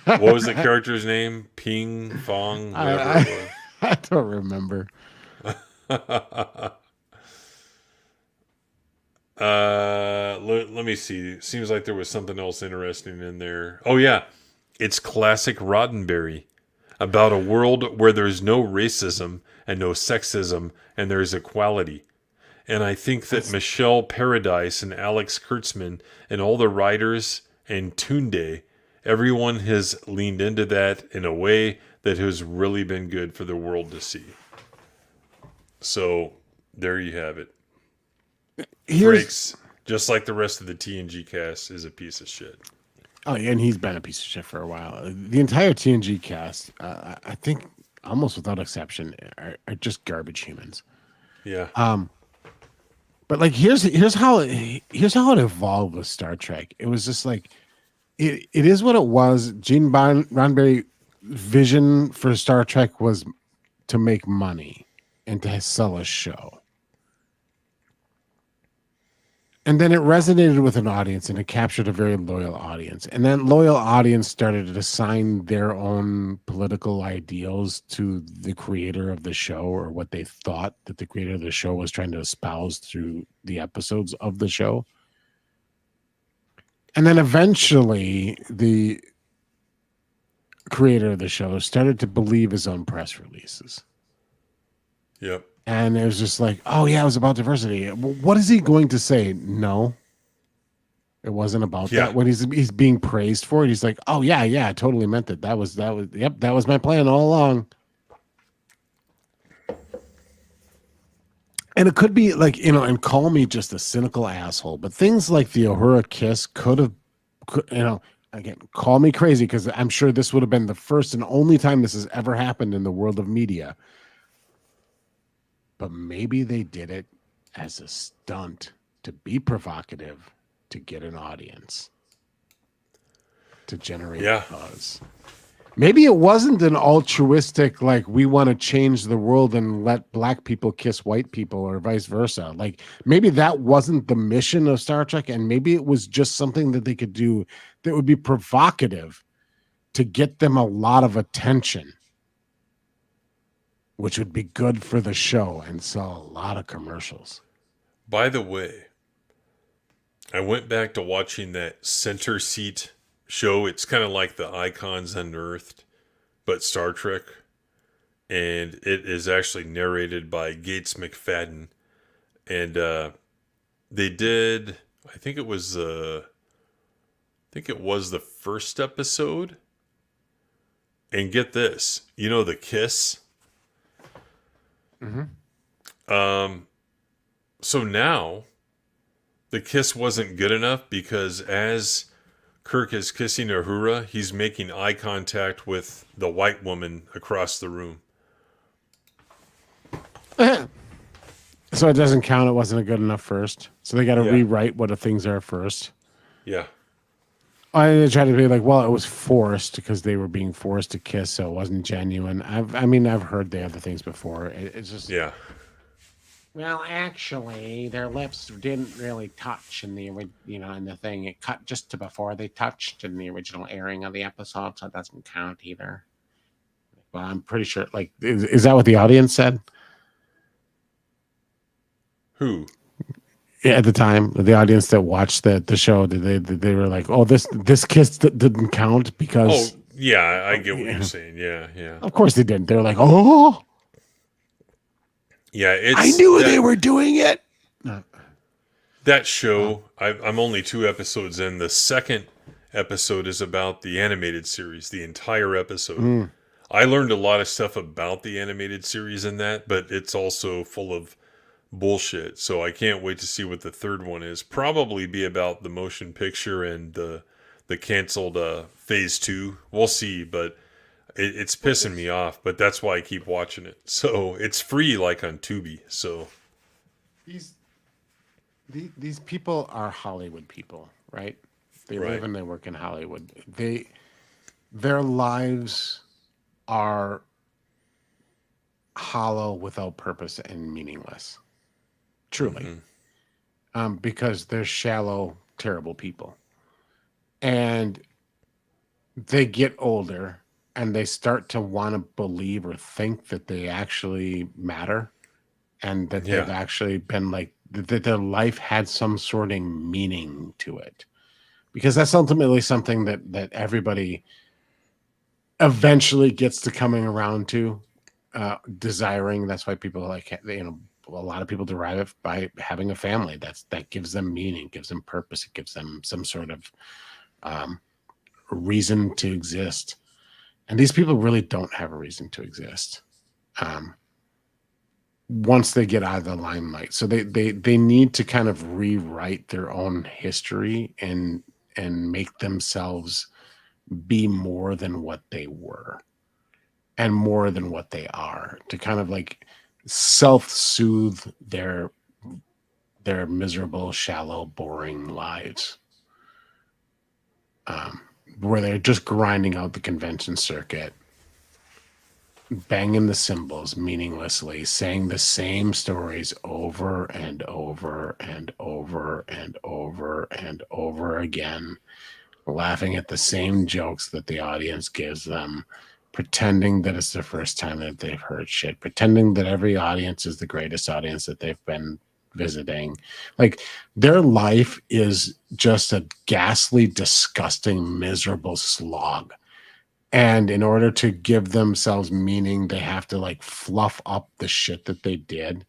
what was the character's name? Ping Fong. Whatever it was. I don't remember. Let me see. Seems like there was something else interesting in there. Oh yeah, it's classic Roddenberry about a world where there's no racism and no sexism and there's equality. And I think that Michelle Paradise and Alex Kurtzman and all the writers and Tunde, everyone has leaned into that in a way that has really been good for the world to see. So there you have it. Frakes, just like the rest of the TNG cast, is a piece of shit. Oh yeah, and he's been a piece of shit for a while. The entire TNG cast, I think, almost without exception, are just garbage humans. Yeah. But like, here's how it evolved with Star Trek. It was just like, it is what it was. Gene Roddenberry vision for Star Trek was to make money and to sell a show. And then it resonated with an audience and it captured a very loyal audience. And that loyal audience started to assign their own political ideals to the creator of the show, or what they thought that the creator of the show was trying to espouse through the episodes of the show. And then eventually the creator of the show started to believe his own press releases. Yep. And it was just like, oh yeah, it was about diversity. What is he going to say? No, it wasn't about that. When he's being praised for it, he's like, oh yeah, I totally meant it. That was that was my plan all along. And it could be like, and call me just a cynical asshole, but things like the Uhura kiss could have, again, call me crazy, because I'm sure this would have been the first and only time this has ever happened in the world of media. but maybe they did it as a stunt to be provocative, to get an audience, to generate buzz. Maybe it wasn't an altruistic, like, we want to change the world and let black people kiss white people or vice versa. Like, maybe that wasn't the mission of Star Trek, and maybe it was just something that they could do that would be provocative to get them a lot of attention, which would be good for the show and sell a lot of commercials. By the way, I went back to watching that Center Seat show. It's kind of like the Icons Unearthed, but Star Trek. And it is actually narrated by Gates McFadden. And they did, I think it was the first episode. And get this, you know, the kiss. So now the kiss wasn't good enough, because as Kirk is kissing Uhura, he's making eye contact with the white woman across the room. So it doesn't count. It wasn't a good enough first. So they got to rewrite what the things are first. Yeah. I tried to be like, well, it was forced because they were being forced to kiss, so it wasn't genuine. I've heard the other things before. It's just Well, actually, their lips didn't really touch in the in the thing. It cut just to before they touched in the original airing of the episode, so it doesn't count either. Well, I'm pretty sure. Like, is that what the audience said? Who? Yeah, at the time, the audience that watched the show, they were like, "Oh, this kiss didn't count because." Oh, yeah, I get what you're saying. Yeah. Of course they didn't. They're like, "Oh, yeah, I knew they were doing it." That show, I'm only 2 episodes in. The second episode is about the animated series, the entire episode. I learned a lot of stuff about the animated series in that, but it's also full of bullshit. So I can't wait to see what the third one is. Probably be about the motion picture and the canceled phase 2. We'll see, but it's pissing me off. But that's why I keep watching it. So it's free, like on Tubi. So these people are Hollywood people, right? They live and they work in Hollywood. Their lives are hollow, without purpose, and meaningless. Truly. Because they're shallow, terrible people. And they get older and they start to want to believe or think that they actually matter, and that they've actually been like, that their life had some sort of meaning to it. Because that's ultimately something that everybody eventually gets to coming around to, desiring. That's why people a lot of people derive it by having a family. That gives them meaning, gives them purpose. It gives them some sort of reason to exist. And these people really don't have a reason to exist once they get out of the limelight. So they need to kind of rewrite their own history and make themselves be more than what they were and more than what they are, to kind of like self-soothe their miserable, shallow, boring lives, where they're just grinding out the convention circuit, banging the cymbals meaninglessly, saying the same stories over and over and over and over and over again, laughing at the same jokes that the audience gives them, pretending that it's the first time that they've heard shit, pretending that every audience is the greatest audience that they've been visiting. Like, their life is just a ghastly, disgusting, miserable slog. And in order to give themselves meaning, they have to like fluff up the shit that they did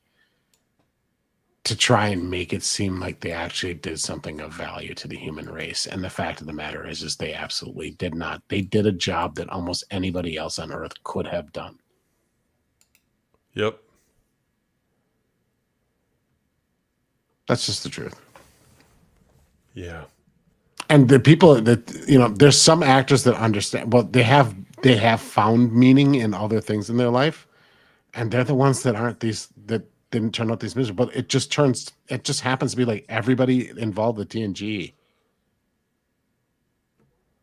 to try and make it seem like they actually did something of value to the human race. And the fact of the matter is they absolutely did not. They did a job that almost anybody else on Earth could have done. Yep. That's just the truth. Yeah. And the people that, there's some actors that understand, well, they have found meaning in other things in their life. And they're the ones that aren't didn't turn out these miserable, but it just happens to be like everybody involved with TNG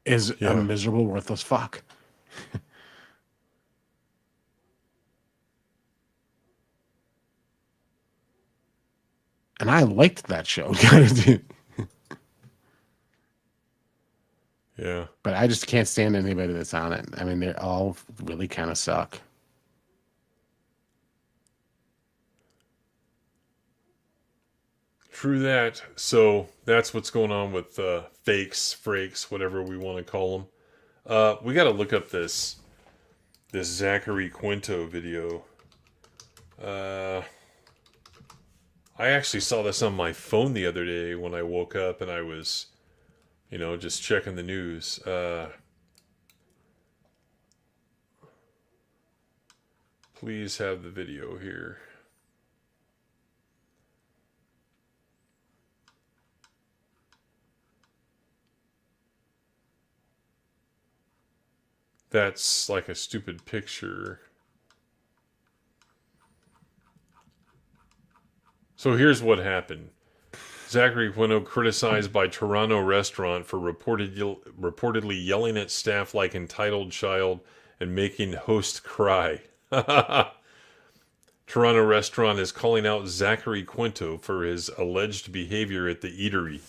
is a miserable, worthless fuck. And I liked that show. Yeah. But I just can't stand anybody that's on it. I mean, they all really kind of suck. True that. So that's what's going on with Frakes, whatever we want to call them. We got to look up this Zachary Quinto video. I actually saw this on my phone the other day when I woke up and I was, just checking the news. Please have the video here. That's like a stupid picture. So here's what happened. Zachary Quinto criticized by Toronto restaurant for reportedly yelling at staff like entitled child and making host cry. Toronto restaurant is calling out Zachary Quinto for his alleged behavior at the eatery.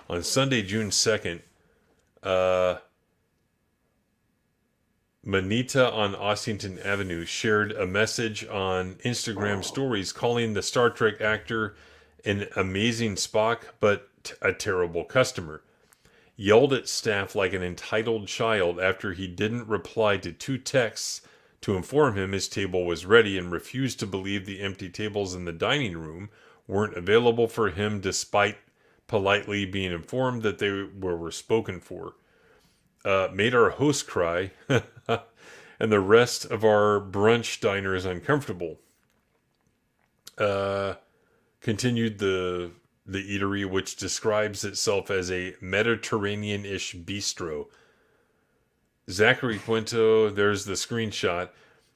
On Sunday, June 2nd, Manita on Ossington Avenue shared a message on Instagram stories calling the Star Trek actor an amazing Spock, but a terrible customer. Yelled at staff like an entitled child after he didn't reply to 2 texts to inform him his table was ready and refused to believe the empty tables in the dining room weren't available for him despite politely being informed that they were spoken for. Made our host cry, and the rest of our brunch diners uncomfortable. Continued the eatery, which describes itself as a Mediterranean-ish bistro. Zachary Quinto, there's the screenshot.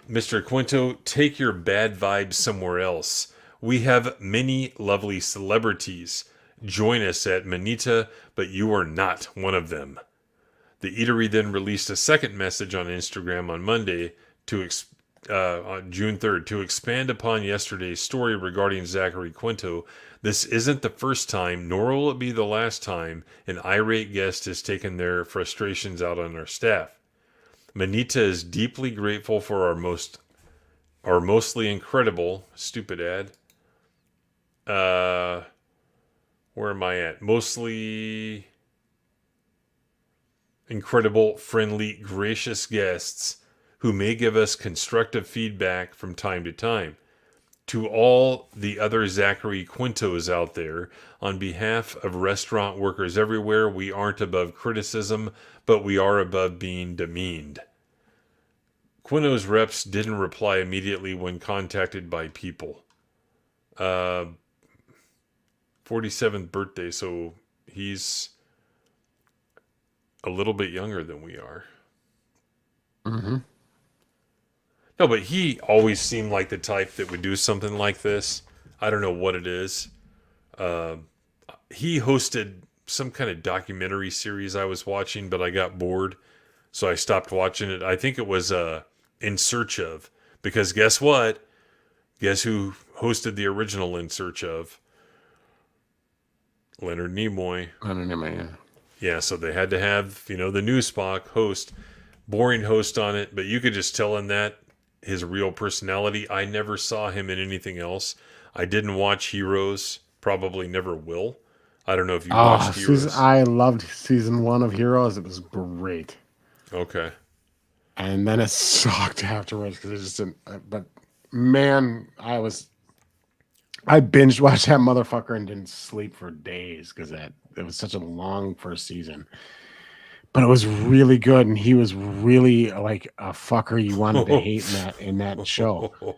Mr. Quinto, take your bad vibes somewhere else. We have many lovely celebrities. Join us at Manita, but you are not one of them. The eatery then released a second message on Instagram on Monday on June 3rd to expand upon yesterday's story regarding Zachary Quinto. This isn't the first time, nor will it be the last time, an irate guest has taken their frustrations out on our staff. Manita is deeply grateful for our mostly incredible, stupid ad. Where am I at? Mostly incredible, friendly, gracious guests who may give us constructive feedback from time to time. To all the other Zachary Quintos out there, on behalf of restaurant workers everywhere, we aren't above criticism, but we are above being demeaned. Quinto's reps didn't reply immediately when contacted by people. 47th birthday, so he's a little bit younger than we are. Mm-hmm. No, but he always seemed like the type that would do something like this. I don't know what it is. He hosted some kind of documentary series I was watching, but I got bored, so I stopped watching it. I think it was In Search Of, because guess what? Guess who hosted the original In Search Of? Leonard Nimoy. Leonard Nimoy, yeah. Yeah, so they had to have, the new Spock host, boring host on it, but you could just tell in that his real personality. I never saw him in anything else. I didn't watch Heroes, probably never will. I don't know if you watched Heroes. I loved season 1 of Heroes. It was great. Okay. And then it sucked afterwards because it just didn't. But man, I binge watched that motherfucker and didn't sleep for days because it was such a long first season. But it was really good, and he was really like a fucker you wanted to hate in that show.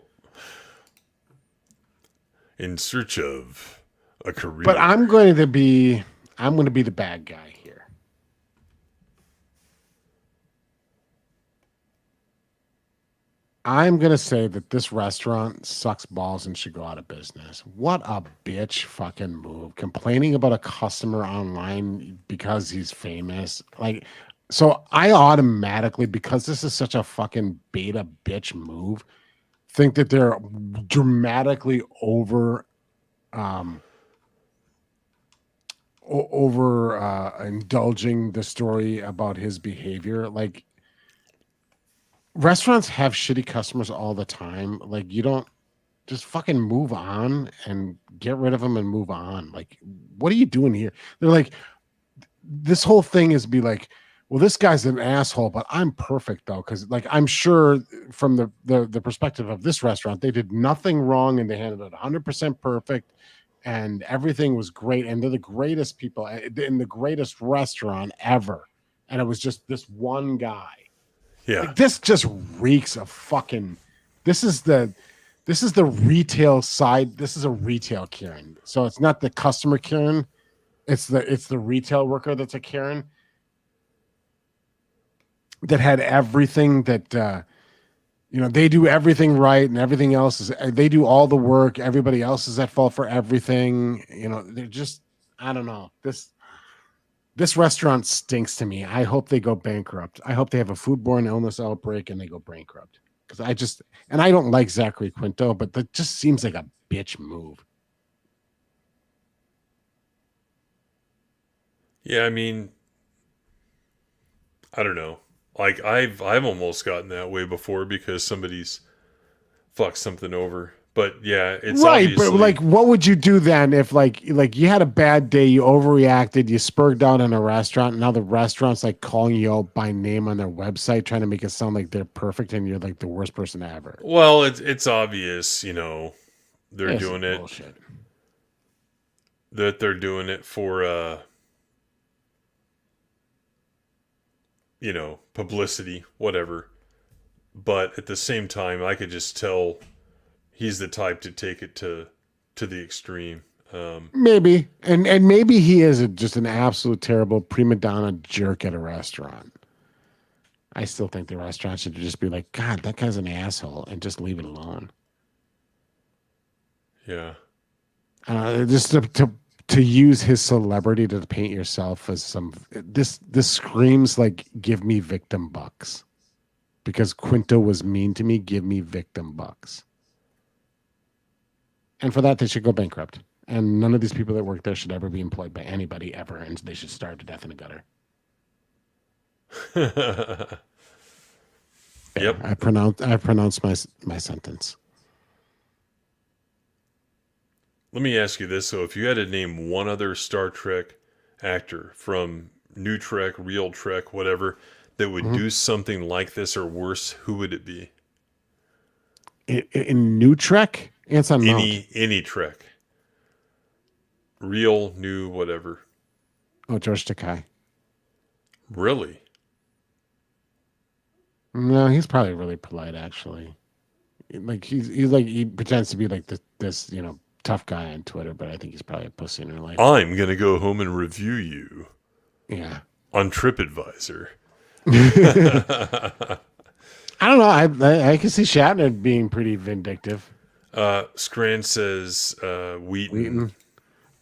In Search Of a Career. But I'm going to be the bad guy here. I'm gonna say that this restaurant sucks balls and should go out of business. What a bitch fucking move. Complaining about a customer online because he's famous. Like, so I automatically, because this is such a fucking beta bitch move, think that they're dramatically um indulging the story about his behavior. Like, restaurants have shitty customers all the time. Like, you don't just fucking move on and get rid of them and move on. Like, what are you doing here? They're like, this whole thing is be like, well, this guy's an asshole, but I'm perfect though, because like I'm sure from the perspective of this restaurant, they did nothing wrong and they handled it 100% perfect, and everything was great, and they're the greatest people in the greatest restaurant ever, and it was just this one guy. Yeah. Like, this just reeks of fucking. This is the retail side. This is a retail Karen. So it's not the customer Karen. It's the retail worker that's a Karen that had everything that they do everything right and everything else is they do all the work. Everybody else is at fault for everything. They're just, I don't know. This restaurant stinks to me. I hope they go bankrupt. I hope they have a foodborne illness outbreak and they go bankrupt. Because I don't like Zachary Quinto, but that just seems like a bitch move. Yeah, I mean, I don't know. Like I've almost gotten that way before because somebody's fucked something over. But yeah, it's right. obviously... But like, what would you do then if like you had a bad day, you overreacted, you spurred out in a restaurant, and now the restaurant's like calling you out by name on their website, trying to make it sound like they're perfect and you're like the worst person ever. Well, it's obvious, they're This doing is it. bullshit. That they're doing it for publicity, whatever. But at the same time, I could just tell he's the type to take it to the extreme. Maybe. And maybe he is just an absolute terrible prima donna jerk at a restaurant. I still think the restaurant should just be like, God, that guy's an asshole, and just leave it alone. Yeah. Just to use his celebrity to paint yourself as some this screams like, give me victim bucks. Because Quinto was mean to me, give me victim bucks. And for that, they should go bankrupt. And none of these people that work there should ever be employed by anybody ever, and they should starve to death in a gutter. Yep. I pronounced my sentence. Let me ask you this. So if you had to name one other Star Trek actor from NuTrek, Real Trek, whatever, that would do something like this or worse, who would it be? In NuTrek? It's unknown. Any Trek. Real, new, whatever. Oh, George Takei. Really? No, he's probably really polite, actually. Like he's like, he pretends to be like this tough guy on Twitter, but I think he's probably a pussy in real life. I'm gonna go home and review you. Yeah. On TripAdvisor. I don't know. I can see Shatner being pretty vindictive. Scran says Wheaton.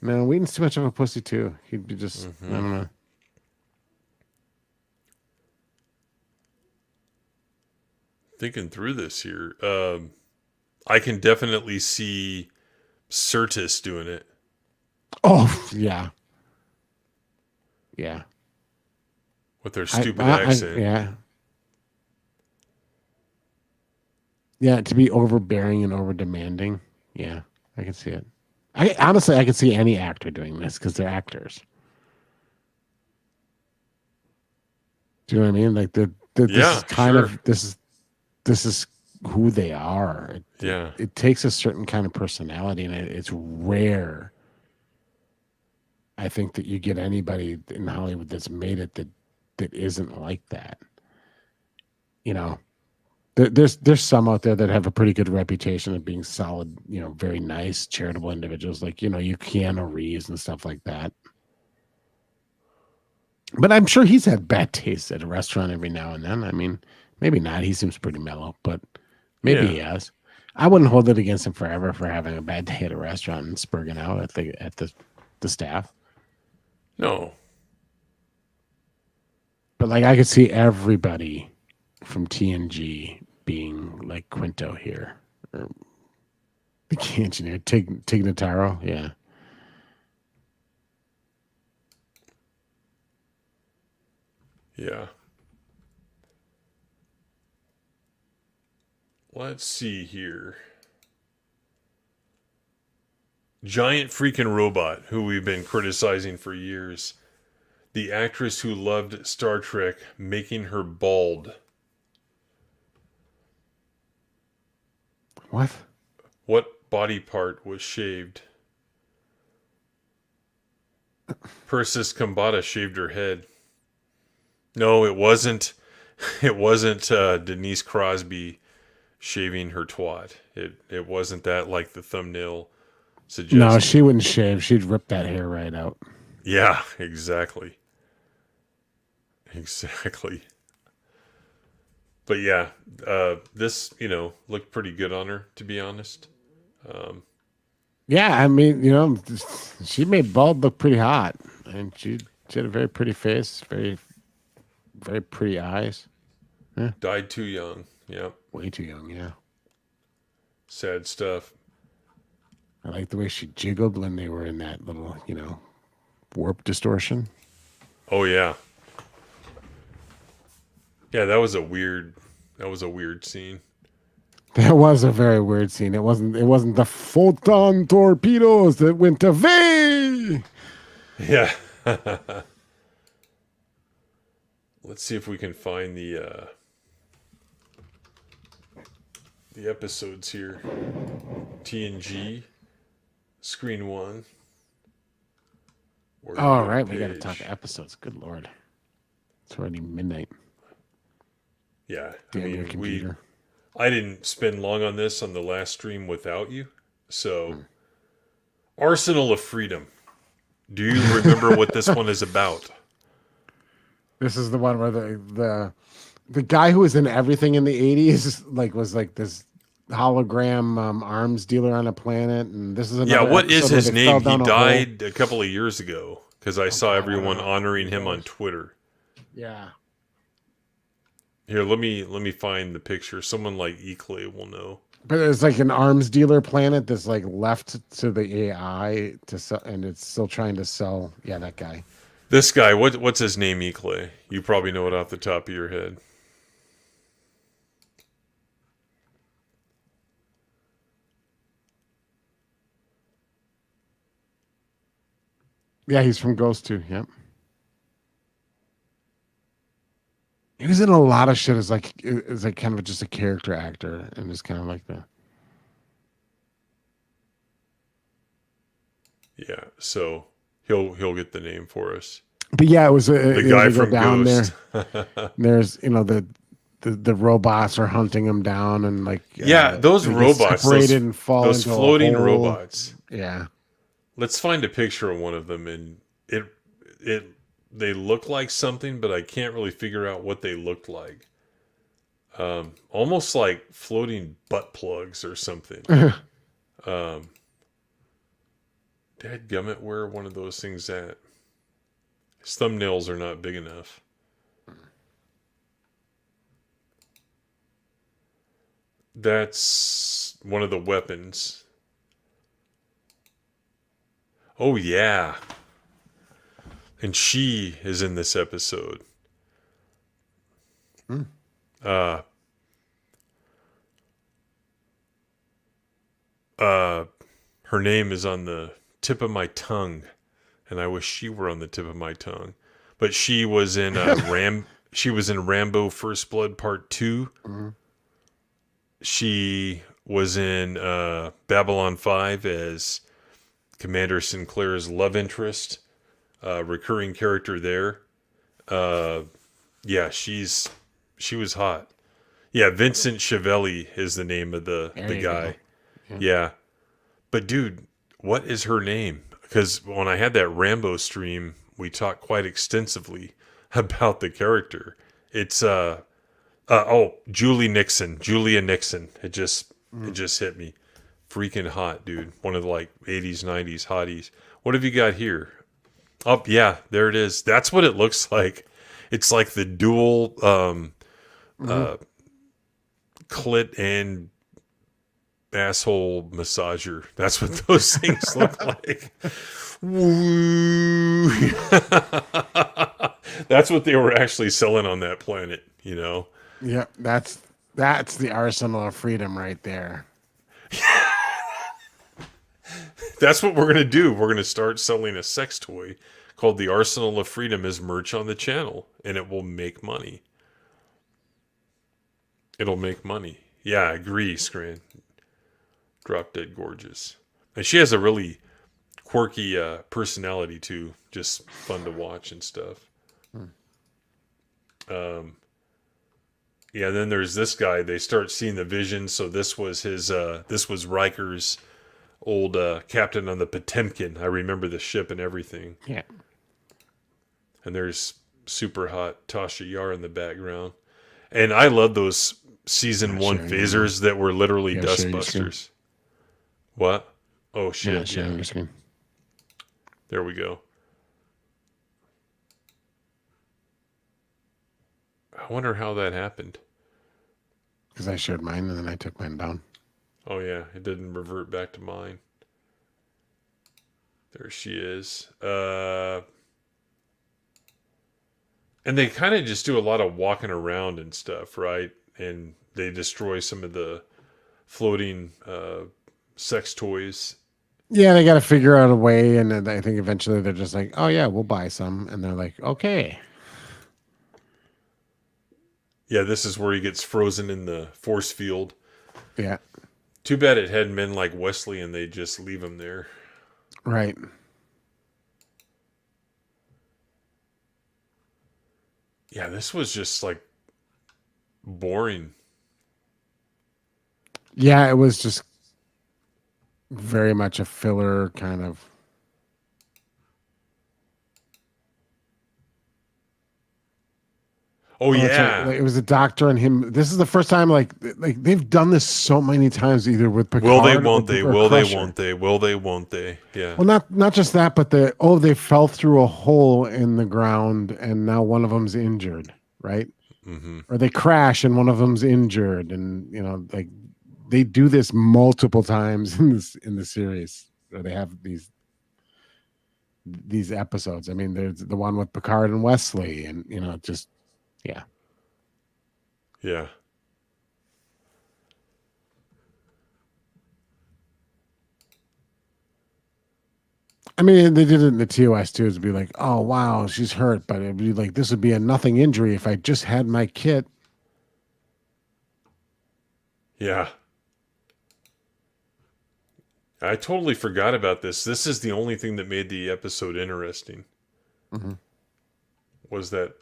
No, Wheaton's too much of a pussy too. He'd be just I don't know. Thinking through this here, I can definitely see Curtis doing it. Oh yeah, yeah. With their stupid accent. Yeah, to be overbearing and over demanding. Yeah, I can see it. I can see any actor doing this because they're actors. Do you know what I mean? Like this is kind of this is who they are. It takes a certain kind of personality, and it's rare. I think that you get anybody in Hollywood that's made it that isn't like that. There's some out there that have a pretty good reputation of being solid, very nice, charitable individuals, like you Keanu Reeves and stuff like that. But I'm sure he's had bad taste at a restaurant every now and then. I mean, maybe not. He seems pretty mellow, but Maybe Yeah. he has. I wouldn't hold it against him forever for having a bad day at a restaurant and spurging out at the staff. No. But like I could see everybody from TNG being like Quinto here. Or the key engineer. Tig Notaro, yeah. Yeah. Let's see here. Giant freaking robot who we've been criticizing for years. The actress who loved Star Trek making her bald. What? What body part was shaved? Persis Kambata shaved her head. No, it wasn't. It wasn't Denise Crosby shaving her twat. It wasn't that like the thumbnail suggests. No, she wouldn't shave. She'd rip that hair right out. Yeah, exactly. Exactly. But yeah, this, looked pretty good on her, to be honest. Yeah, I mean, she made bald look pretty hot. And she had a very pretty face, very, very pretty eyes. Died too young. Yep. Way too young, yeah. Sad stuff. I like the way she jiggled when they were in that little, warp distortion. Oh yeah. Yeah, that was a weird scene. That was a very weird scene. It wasn't the photon torpedoes that went away. Yeah. Let's see if we can find the episodes here. TNG, screen 1. All right, we got to talk episodes. Good Lord. It's already midnight. Yeah. Damn your computer. I didn't spend long on this on the last stream without you. So, Arsenal of Freedom. Do you remember what this one is about? This is the one where the guy who was in everything in the 80s was this hologram arms dealer on a planet, and this is another what is episode where his they name? fell He down a hole. died a couple of years ago because I saw everyone honoring him on Twitter. Yeah. Here, let me find the picture. Someone like Eclay will know. But it's like an arms dealer planet that's like left to the AI to sell, and it's still trying to sell. Yeah, that guy. This guy, what's his name, Eclay? You probably know it off the top of your head. Yeah, he's from Ghost too. Yep. He was in a lot of shit as like kind of just a character actor, and it's kind of like the. Yeah, so he'll get the name for us. But yeah, it was The guy from down Ghost. there. There's the robots are hunting him down, and those they get robots, separated and fall those into a floating hole. robots. Yeah. Let's find a picture of one of them, and they look like something, but I can't really figure out what they looked like. Almost like floating butt plugs or something. Dadgummit, where are one of those things at? His thumbnails are not big enough. That's one of the weapons. Oh, yeah. And she is in this episode. Her name is on the tip of my tongue, and I wish she were on the tip of my tongue. But she was in She was in Rambo: First Blood Part 2. Mm-hmm. She was in Babylon 5 as Commander Sinclair's love interest, recurring character there. Yeah, she was hot. Yeah, Vincent Chiavelli is the name of the guy. Yeah. But dude, what is her name? Because when I had that Rambo stream, we talked quite extensively about the character. It's Julia Nixon. It just hit me. Freaking hot, dude. One of the like 80s, 90s hotties. What have you got here? Oh, yeah, there it is. That's what it looks like. It's like the dual clit and asshole massager. That's what those things look like. Woo! That's what they were actually selling on that planet, you know? Yeah, that's the arsenal of freedom right there. That's what we're going to do. We're going to start selling a sex toy called the Arsenal of Freedom as merch on the channel, and it will make money. It'll make money. Yeah, I agree, Scran. Drop Dead Gorgeous. And she has a really quirky personality, too. Just fun to watch and stuff. Yeah, then there's this guy. They start seeing the vision. So this was Riker's old captain on the Potemkin. I remember the ship and everything. Yeah. And there's super hot Tasha Yar in the background. And I love those season 1 phasers that were literally dustbusters. What? Oh, shit. Yeah. There we go. I wonder how that happened. Because I shared mine and then I took mine down. Oh, yeah. It didn't revert back to mine. There she is. And they kind of just do a lot of walking around and stuff, right? And they destroy some of the floating sex toys. Yeah, they got to figure out a way. And then I think eventually they're just like, oh, yeah, we'll buy some. And they're like, okay. Yeah, this is where he gets frozen in the force field. Yeah. Too bad it hadn't been like Wesley and they just leave him there. Right. Yeah, this was just like boring. Yeah, it was just very much a filler kind of. Oh, that's yeah. right. Like, it was a doctor and him. This is the first time, like they've done this so many times, either with Picard. Will they? Won't they? or Will they? Crusher. Won't they? Will they? Won't they? Yeah. Well, not just that, but they fell through a hole in the ground and now one of them's injured, right? Mm-hmm. Or they crash and one of them's injured, and like they do this multiple times in the series. Or they have these episodes. I mean, there's the one with Picard and Wesley, and just yeah. Yeah. I mean, they did it in the TOS too. It'd be like, oh wow, she's hurt, but it'd be like this would be a nothing injury if I just had my kit. Yeah. I totally forgot about this. This is the only thing that made the episode interesting. Mm-hmm. Was that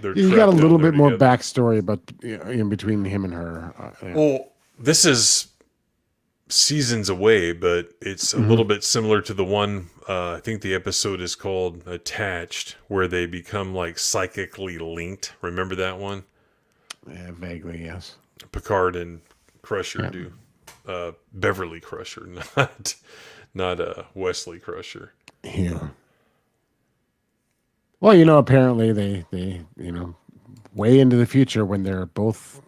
they're You got a trapped little down there bit more together. backstory, but in between him and her. Yeah. Well, this is seasons away, but it's a little bit similar to the one, I think the episode is called Attached, where they become like psychically linked. Remember that one? Yeah, vaguely, yes. Picard and Crusher do. Beverly Crusher, not Wesley Crusher. Yeah. Well, apparently they way into the future when they're both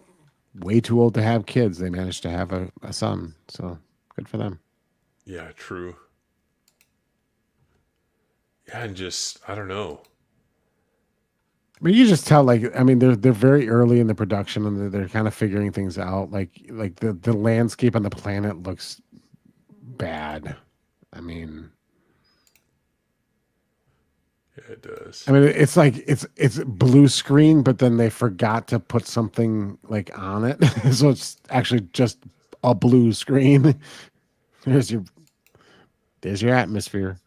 way too old to have kids, they managed to have a son. So good for them. Yeah, true. Yeah, and just I don't know. I mean, you just tell, they're very early in the production and they're kind of figuring things out. Like the landscape on the planet looks bad. I mean, Yeah, it does. I mean, it's like it's blue screen, but then they forgot to put something like on it, so it's actually just a blue screen. There's your atmosphere.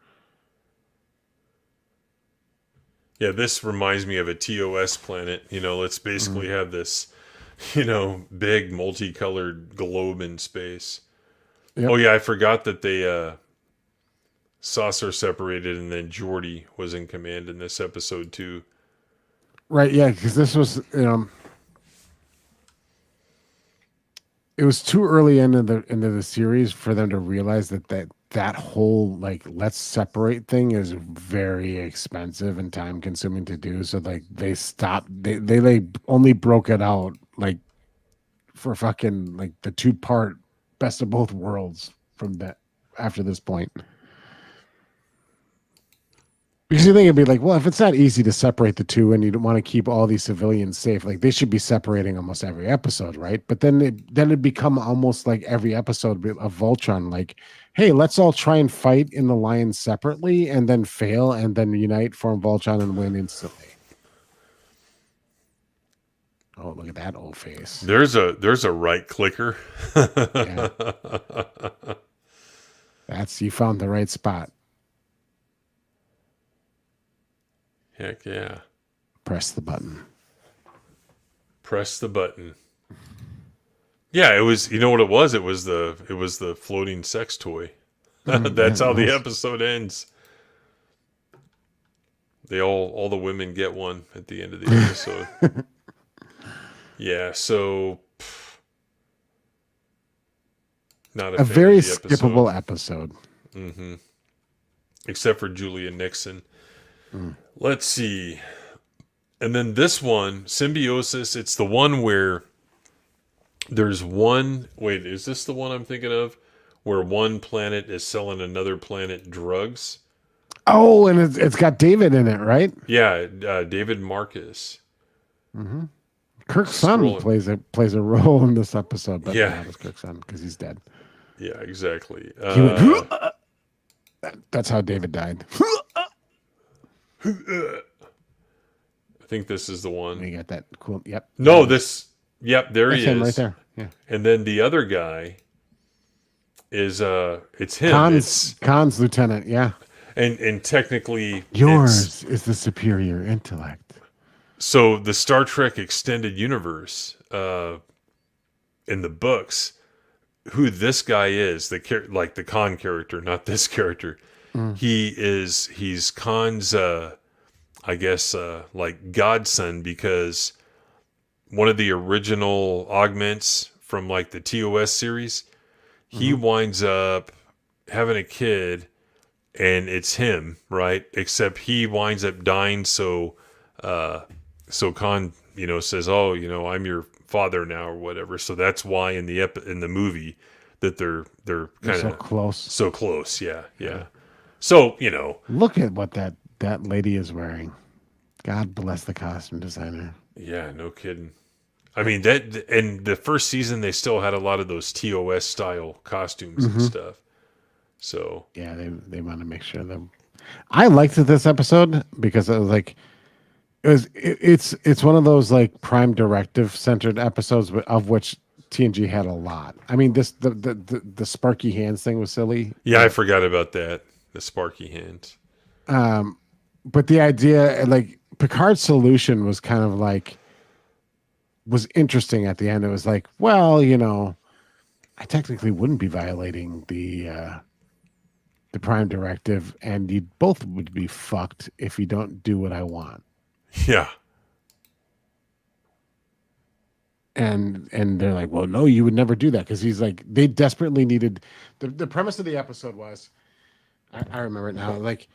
Yeah, this reminds me of a TOS planet. Let's basically have this, big multicolored globe in space. Yep. Oh yeah, I forgot that they saucer separated, and then Geordi was in command in this episode too. Right, yeah, because this was it was too early into the series for them to realize that whole like let's separate thing is very expensive and time consuming to do. So like they stopped. They like only broke it out like for fucking like the 2-part best of both worlds from that after this point. Because you think it'd be like, well, if it's not easy to separate the two and you don't want to keep all these civilians safe, like they should be separating almost every episode, right? But then it'd become almost like every episode of Voltron, like, hey, let's all try and fight in the lines separately and then fail and then unite, form Voltron and win instantly. Oh, look at that old face. There's a right clicker. Yeah. You found the right spot. Heck yeah. Press the button. Press the button. Yeah, it was. You know what it was? It was the floating sex toy. That's how the episode ends. They all the women get one at the end of the episode. Yeah. So. Not a very skippable episode. Mm-hmm. Except for Julia Nixon. Let's see. And then this one, Symbiosis, it's the one where there's one... Wait, is this the one I'm thinking of? Where one planet is selling another planet drugs? Oh, and it's got David in it, right? Yeah, David Marcus. Mm-hmm. Kirk's son plays a role in this episode. But yeah. It was Kirk's son because he's dead. Yeah, exactly. He went, that's how David died. I think this is the one. You got that cool. Yep. No, this. Yep, there he is. Him right there. Yeah. And then the other guy is it's him. Khan's lieutenant. Yeah. And technically, yours is the superior intellect. So the Star Trek Extended Universe, in the books, who this guy is, the Khan character, not this character. He's Khan's, I guess, like godson, because one of the original augments from like the TOS series, he winds up having a kid, and it's him, right? Except he winds up dying, so Khan, says, "Oh, I'm your father now," or whatever. So that's why in the movie that they're kind of so close. Yeah. So, look at what that lady is wearing. God bless the costume designer. Yeah, no kidding. I mean, that in the first season, they still had a lot of those TOS style costumes and stuff. So yeah, they want to make sure that I liked this episode because it was like, it's one of those like Prime Directive centered episodes of which TNG had a lot. I mean, the sparky hands thing was silly. Yeah, I forgot about that. The sparky hands. But the idea, like Picard's solution was kind of like, was interesting at the end. It was like, well, I technically wouldn't be violating the Prime Directive, and you both would be fucked if you don't do what I want. Yeah. And they're like, well, no, you would never do that, because he's like, they desperately needed the premise of the episode was, I remember it now, like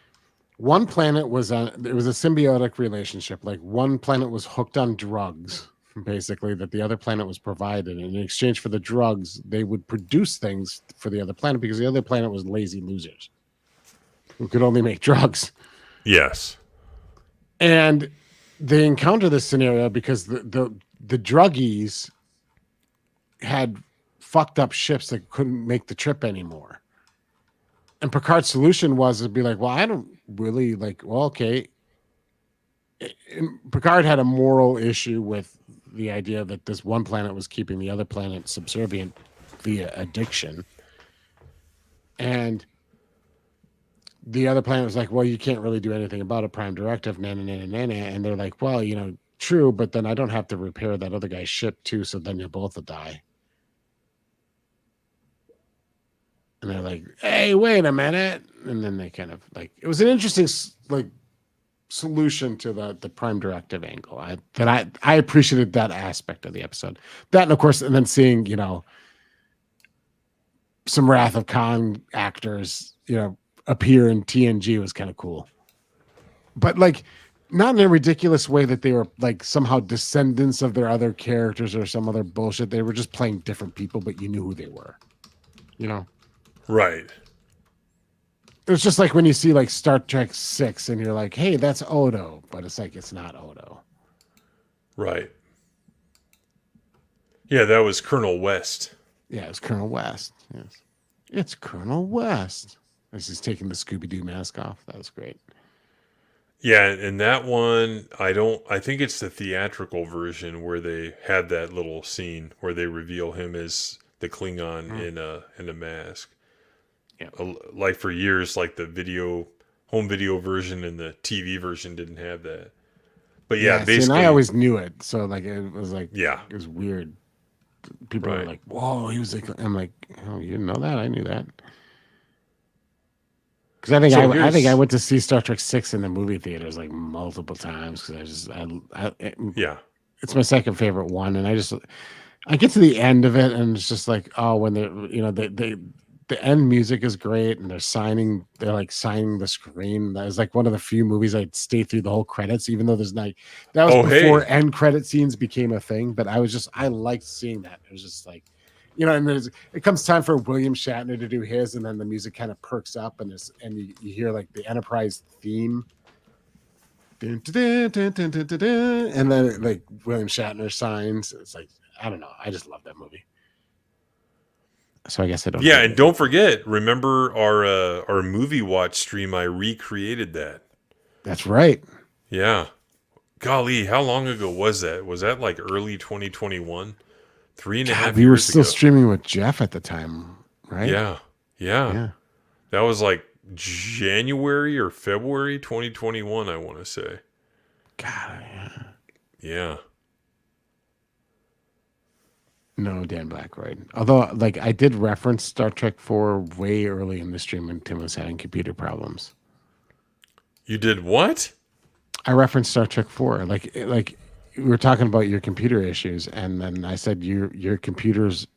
one planet was it was a symbiotic relationship. Like one planet was hooked on drugs, basically, that the other planet was provided. And in exchange for the drugs, they would produce things for the other planet, because the other planet was lazy losers who could only make drugs. Yes. And they encounter this scenario because the druggies had fucked up ships that couldn't make the trip anymore. And Picard's solution was to be like, well, I don't really okay. And Picard had a moral issue with the idea that this one planet was keeping the other planet subservient via addiction. And the other planet was like, well, you can't really do anything about a Prime Directive, and they're like, well, true, but then I don't have to repair that other guy's ship too, so then you both will die. And they're like, hey, wait a minute. And then they kind of it was an interesting solution to the Prime Directive angle. I appreciated that aspect of the episode. That, and of course, and then seeing, some Wrath of Khan actors, appear in TNG was kind of cool. But like, not in a ridiculous way that they were like somehow descendants of their other characters or some other bullshit. They were just playing different people, but you knew who they were. Right. It was just like when you see like Star Trek 6 and you're like, hey, that's Odo, but it's like it's not Odo. Right. Yeah, that was Colonel West. Yeah, it's Colonel West. Yes. It's Colonel West. As he's taking the Scooby-Doo mask off. That was great. Yeah, and that one, I think it's the theatrical version where they had that little scene where they reveal him as the Klingon in a mask. Yeah. Like for years, like the home video version and the TV version didn't have that. But yeah, basically. See, and I always knew it. So like, it was like, yeah, it was weird. People right. were like, whoa, he was like, I'm like, oh, you didn't know that? I knew that. Because I think I went to see Star Trek 6 in the movie theaters like multiple times because yeah, it's my second favorite one, and I get to the end of it and it's just like, oh, when the end music is great and they're like signing the screen. That was like one of the few movies I'd stay through the whole credits, even though there's not. That was before end credit scenes became a thing, but I liked seeing that. It was just like, and it comes time for William Shatner to do his, and then the music kind of perks up, and you hear like the Enterprise theme, dun, dun, dun, dun, dun, dun, dun, and then like William Shatner signs. It's like, I don't know, I just love that movie. So I guess I don't. Yeah, and don't forget, remember our movie watch stream? I recreated that. That's right. Yeah, golly, how long ago was that? Was that like early 2021? 3.5 years ago. We were still streaming with Jeff at the time, right? Yeah. That was like January or February 2021, I want to say. God, yeah. No, Dan Blackroyd. Although, like, I did reference Star Trek 4 way early in the stream when Tim was having computer problems. You did what? I referenced Star Trek 4. Like we were talking about your computer issues, and then I said your computer's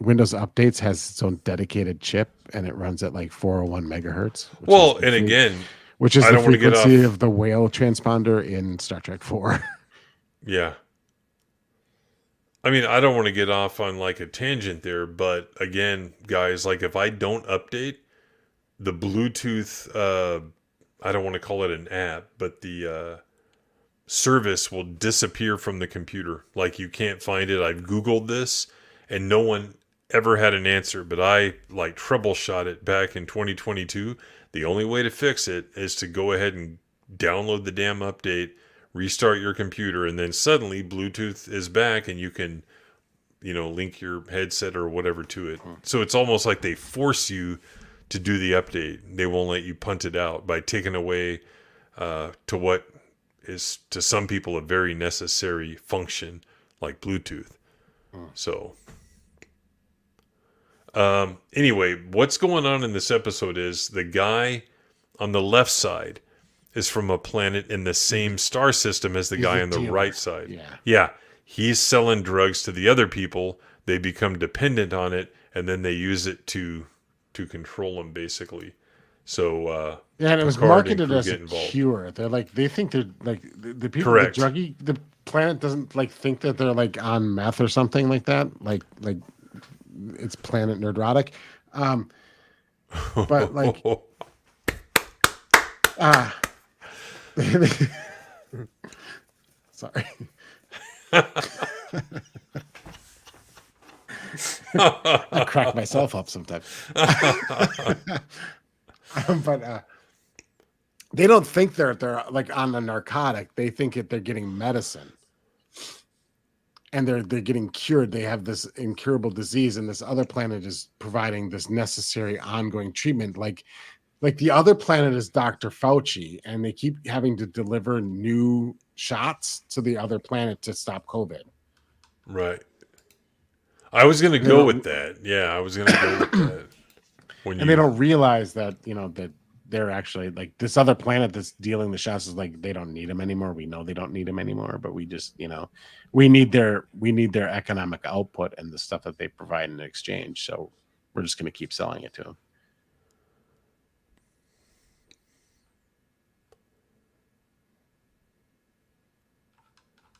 Windows Updates has its own dedicated chip, and it runs at like 401 megahertz. Well, and again, which is the frequency of the whale transponder in Star Trek 4. Yeah. I mean, I don't want to get off on like a tangent there, but again, guys, like if I don't update the Bluetooth, I don't want to call it an app, but the service will disappear from the computer. Like you can't find it. I've Googled this and no one ever had an answer, but I like troubleshot it back in 2022. The only way to fix it is to go ahead and download the damn update, restart your computer, and then suddenly Bluetooth is back and you can, link your headset or whatever to it. So it's almost like they force you to do the update. They won't let you punt it out by taking away to what is to some people a very necessary function like Bluetooth. So anyway, what's going on in this episode is the guy on the left side is from a planet in the same star system as the guy on the right side. Yeah. He's selling drugs to the other people. They become dependent on it, and then they use it to control them, basically. So and it was marketed as a cure. They're like, they think they're like the people, the druggie, the planet doesn't like think that they're like on meth or something like that. Like it's planet Nerdrotic. But like sorry. I crack myself up sometimes. But they don't think they're like on a narcotic. They think that they're getting medicine. And they're getting cured. They have this incurable disease, and this other planet is providing this necessary ongoing treatment. Like the other planet is Dr. Fauci, and they keep having to deliver new shots to the other planet to stop COVID. Right. I was going to go with that. Yeah, I was going to go with that. They don't realize that, that they're actually like this other planet that's dealing the shots is like, they don't need them anymore. We know they don't need them anymore, but we just, we need their economic output and the stuff that they provide in exchange. So we're just going to keep selling it to them.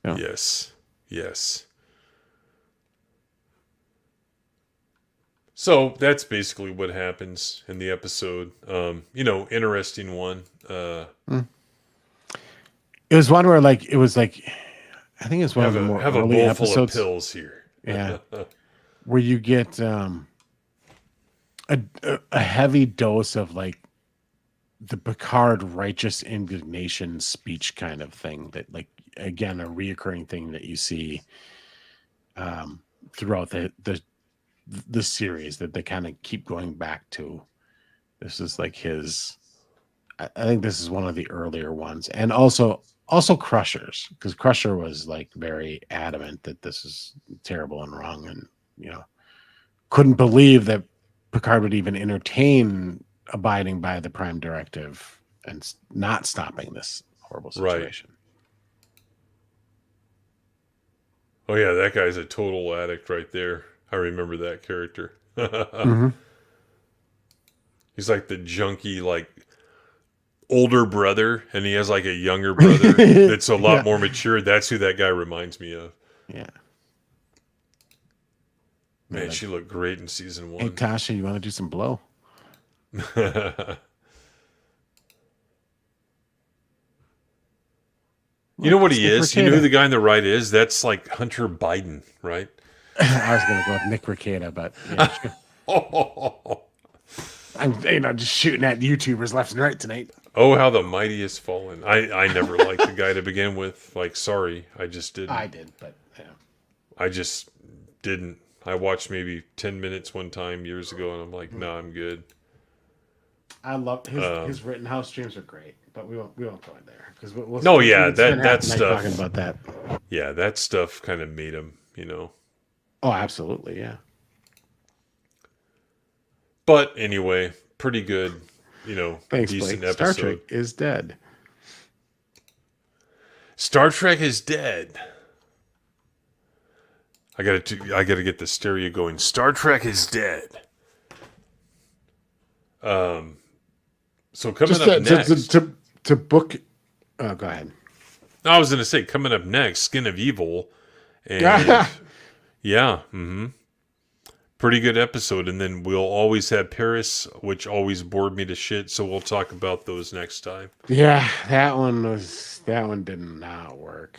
Yeah. Yes. So that's basically what happens in the episode. Interesting one. It was one where like it was like I think it's one of the more have a early bowl episodes. full of pills here. Yeah, where you get a heavy dose of like the Picard righteous indignation speech kind of thing. That like again a reoccurring thing that you see throughout the series that they kind of keep going back to. This is like his. I think this is one of the earlier ones, and also Crusher's, because Crusher was like very adamant that this is terrible and wrong, and couldn't believe that Picard would even entertain abiding by the Prime Directive and not stopping this horrible situation. Right. Oh yeah, that guy's a total addict right there. I remember that character. Mm-hmm. He's like the junkie, like older brother, and he has like a younger brother that's a lot more mature. That's who that guy reminds me of. Yeah. Man, she looked great in season 1. Hey, Tasha, you want to do some blow? You know what he is? You know who the guy on the right is? That's like Hunter Biden, right? I was going to go with Nick Rekieta, but yeah, sure. I'm just shooting at YouTubers left and right tonight. Oh, how the mighty has fallen. I never liked the guy to begin with. Like, sorry, I just didn't. I did, but yeah. I just didn't. I watched maybe 10 minutes one time years ago, and I'm like, no, I'm good. I love his Rittenhouse streams are great, but we won't go in there because we'll that stuff. Talking about that. Yeah, that stuff kind of made him, Oh, absolutely, yeah. But anyway, pretty good, Thanks, decent Blake. episode. Star Trek is dead. Star Trek is dead. I gotta get the stereo going. Star Trek is dead. So coming up next to book. Oh, go ahead. I was gonna say coming up next, Skin of Evil, and yeah, pretty good episode. And then we'll always have Paris, which always bored me to shit. So we'll talk about those next time. Yeah, that one did not work.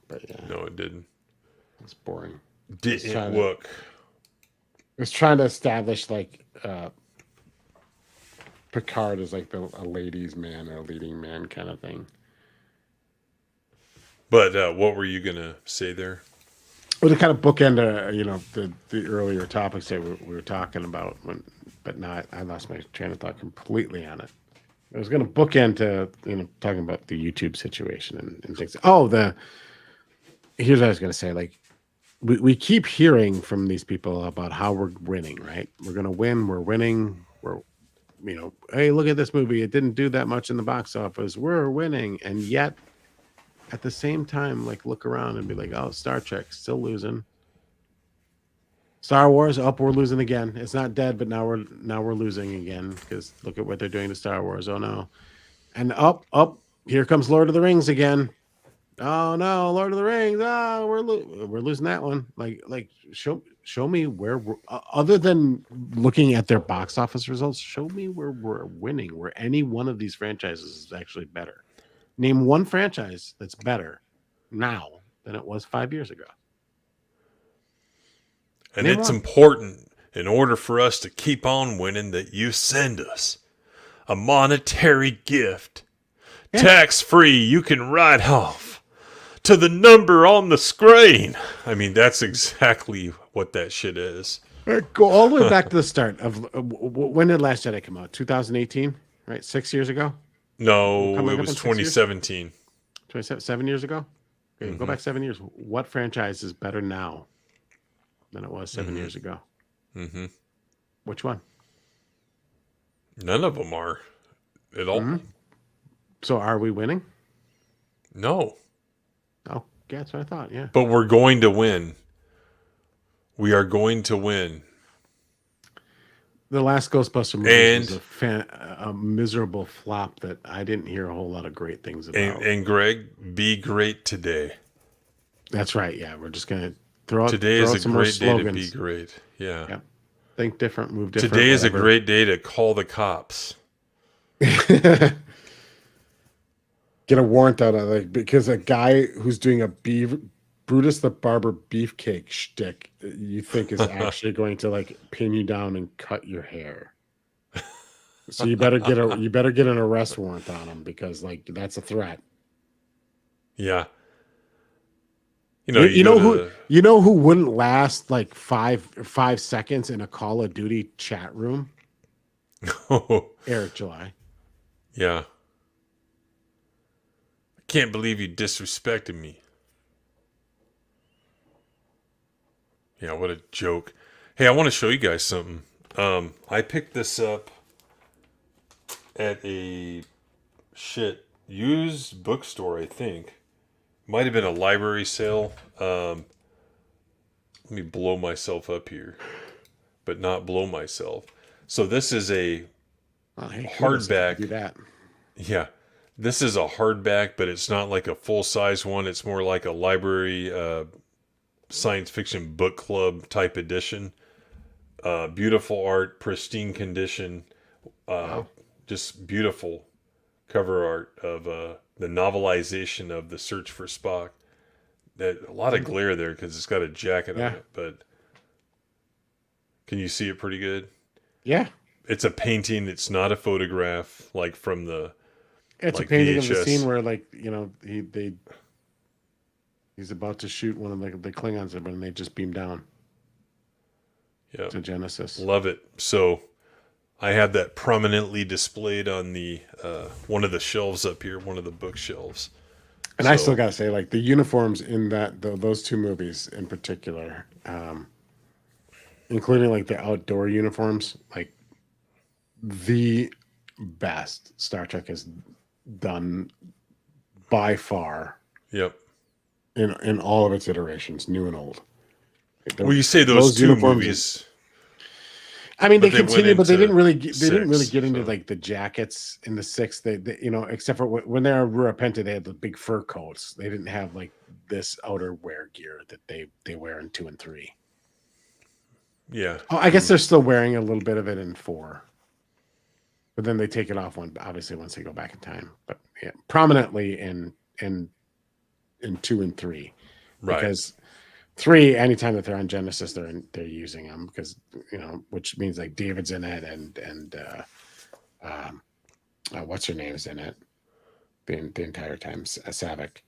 But yeah, No, it didn't. It's boring. Didn't work. It was trying to establish like Picard is like a ladies' man or a leading man kind of thing. But what were you gonna say there? Well, to kind of bookend, the earlier topics that we were talking about, but now I lost my train of thought completely on it. I was going to bookend to talking about the YouTube situation and things. Here's what I was going to say. Like we keep hearing from these people about how we're winning, right? We're going to win. We're winning. Hey, look at this movie. It didn't do that much in the box office. We're winning, and yet. At the same time, like look around and be like, "Oh, Star Trek still losing." Star Wars, we're losing again. It's not dead, but now we're losing again because look at what they're doing to Star Wars. Oh no, and here comes Lord of the Rings again. Oh no, Lord of the Rings. Oh, we're losing that one. Like show me where we're other than looking at their box office results. Show me where we're winning. Where any one of these franchises is actually better. Name one franchise that's better now than it was 5 years ago. And it's important in order for us to keep on winning that you send us a monetary gift. Yeah. Tax-free, you can write off to the number on the screen. I mean, that's exactly what that shit is. Go all the way back to the start of when did Last Jedi come out? 2018, right? 6 years ago? No, it was 2017. 7 years ago? Okay, Go back 7 years. What franchise is better now than it was 7 years ago? Mm-hmm. Which one? None of them are at all. Mm-hmm. So are we winning? No. Oh, yeah, that's what I thought, yeah. But we're going to win. We are going to win. The last Ghostbuster movie was And a miserable flop that I didn't hear a whole lot of great things about. and Greg, be great today. That's right. Yeah, we're just gonna Today throw is out a some more great day to be slogans. great. Yeah. Yeah, think different, move different. Today is a whatever. great day to call the cops. Get a warrant out of like because a guy who's doing a Brutus the Barber beefcake shtick you think is actually going to like pin you down and cut your hair. So you better get an arrest warrant on him because like that's a threat. Yeah. You go know to who the, you know who wouldn't last like 5 seconds in a Call of Duty chat room? Eric July. Yeah. I can't believe you disrespected me. Yeah, what a joke. Hey, I want to show you guys something. I picked this up at a used bookstore, I think. Might have been a library sale. Let me blow myself up here, but not blow myself. So this is a Hey, hardback. do that. Yeah, this is a hardback, but it's not like a full size one. It's more like a library science fiction book club type edition. Beautiful art, pristine condition, just beautiful cover art of the novelization of The Search for Spock. That a lot of glare there because it's got a jacket on it, but can you see it pretty good? Yeah. It's a painting. It's not a photograph like from the. It's like a painting of VHS. the scene where like, he's about to shoot one of the Klingons and they just beam down Yeah, to Genesis. love it. So I have that prominently displayed on the one of the shelves up here, one of the bookshelves. And I still gotta say, like the uniforms in those two movies in particular, including like the outdoor uniforms, like the best Star Trek has done by far. Yep. In all of its iterations, new and old. Well, you say those two movies. I mean, they But they continue, went but they into didn't really. They didn't really six, get into so. like the jackets in the sixth. They except for when they were Rura Penta, they had the big fur coats. They didn't have like this outerwear gear that they wear in 2 and 3. Yeah. Oh, I guess they're still wearing a little bit of it in 4, but then they take it off obviously once they go back in time. But yeah, prominently in 2 and 3, Right. because 3, anytime that they're on Genesis, they're using them because which means like David's in it and what's her name is in it the entire time, Savick.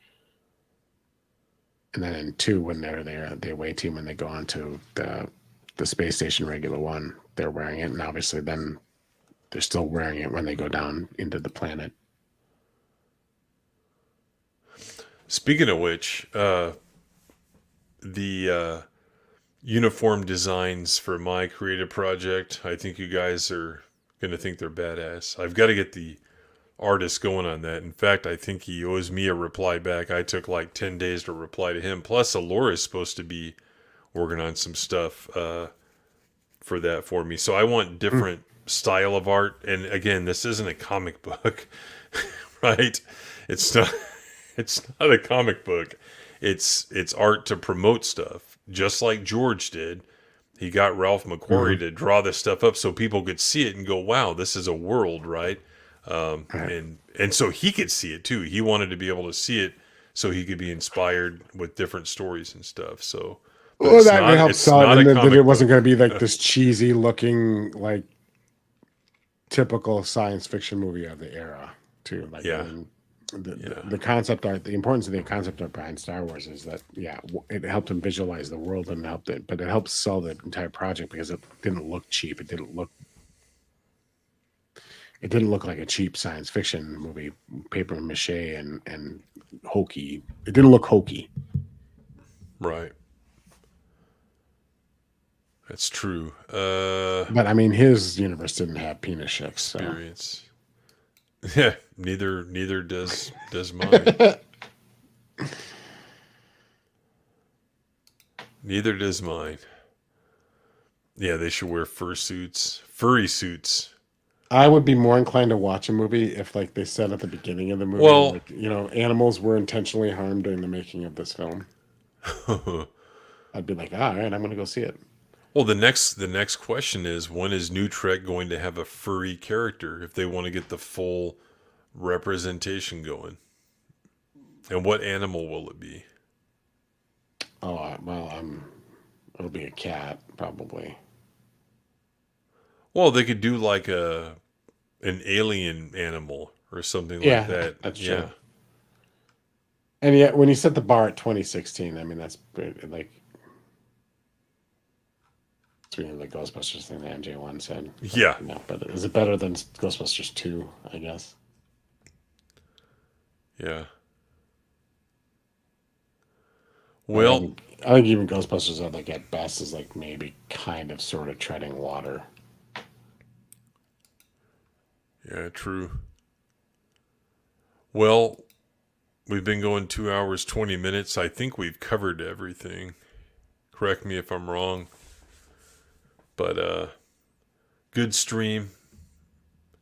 And then in 2, when they're there, the away team, when they go on to the space station Regular One, they're wearing it, and obviously then they're still wearing it when they go down into the planet. Speaking of which, the uniform designs for my creative project, I think you guys are going to think they're badass. I've got to get the artist going on that. In fact, I think he owes me a reply back. I took like 10 days to reply to him. Plus, Alora is supposed to be working on some stuff for that for me. So I want different style of art. And again, this isn't a comic book, right? It's not a comic book. It's art to promote stuff, just like George did. He got Ralph McQuarrie to draw this stuff up so people could see it and go, "Wow, this is a world," right? And so he could see it too. He wanted to be able to see it so he could be inspired with different stories and stuff. So, Well, that helps sell it, and that it wasn't book. going to be like this cheesy looking, like typical science fiction movie of the era, too. Like, Yeah. I mean, the concept art, the importance of the concept art behind Star Wars is that, it helped him visualize the world and but it helped sell the entire project because it didn't look cheap. It didn't look like a cheap science fiction movie, paper mache and hokey. It didn't look hokey. Right. That's true. But I mean, his universe didn't have penis ships. So. Experience. Yeah, neither does mine. Neither does mine. Yeah, they should wear furry suits. I would be more inclined to watch a movie if, like, they said at the beginning of the movie, Well, like, animals were intentionally harmed during the making of this film. I'd be like, all right, I'm gonna go see it. well, the next question is, when is NuTrek going to have a furry character if they want to get the full representation going? And what animal will it be? Oh, well, it'll be a cat probably. Well, they could do like an alien animal or something Yeah, like that. that's Yeah. true. And yet, when you set the bar at 2016, I mean, that's like it's really the Ghostbusters thing that MJ1 said. Yeah. No, but is it better than Ghostbusters 2? I guess. Yeah. Well, I think even Ghostbusters at best is like maybe kind of sort of treading water. yeah, true. Well, we've been going 2 hours, 20 minutes. I think we've covered everything. Correct me if I'm wrong. But good stream.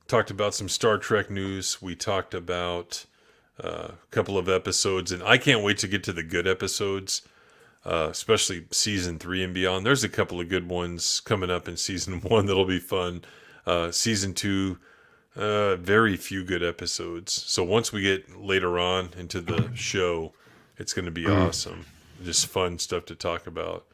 Talked about some Star Trek news. We talked about a couple of episodes, and I can't wait to get to the good episodes, especially season 3 and beyond. There's a couple of good ones coming up in season 1 that'll be fun. Season 2, very few good episodes. So once we get later on into the show, it's going to be awesome. Just fun stuff to talk about.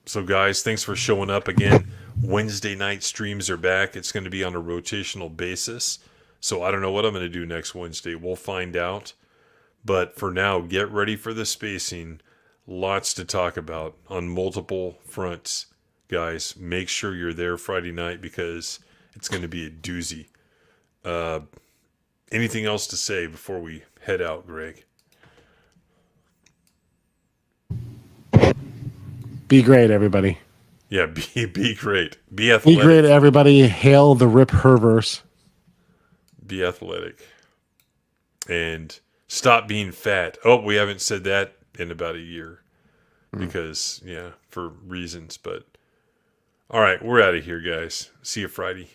So guys, thanks for showing up again. Wednesday night streams are back. It's going to be on a rotational basis. So I don't know what I'm going to do next Wednesday. We'll find out. But for now, get ready for the spacing. Lots to talk about on multiple fronts. Guys, make sure you're there Friday night because it's going to be a doozy. Anything else to say before we head out, Greg? Be great, everybody. Yeah, be great. Be Be athletic. great, everybody. Hail the Rip Herverse. Be athletic. And stop being fat. Oh, we haven't said that in about a year. Because, yeah, for reasons. But, all right, we're out of here, guys. See you Friday.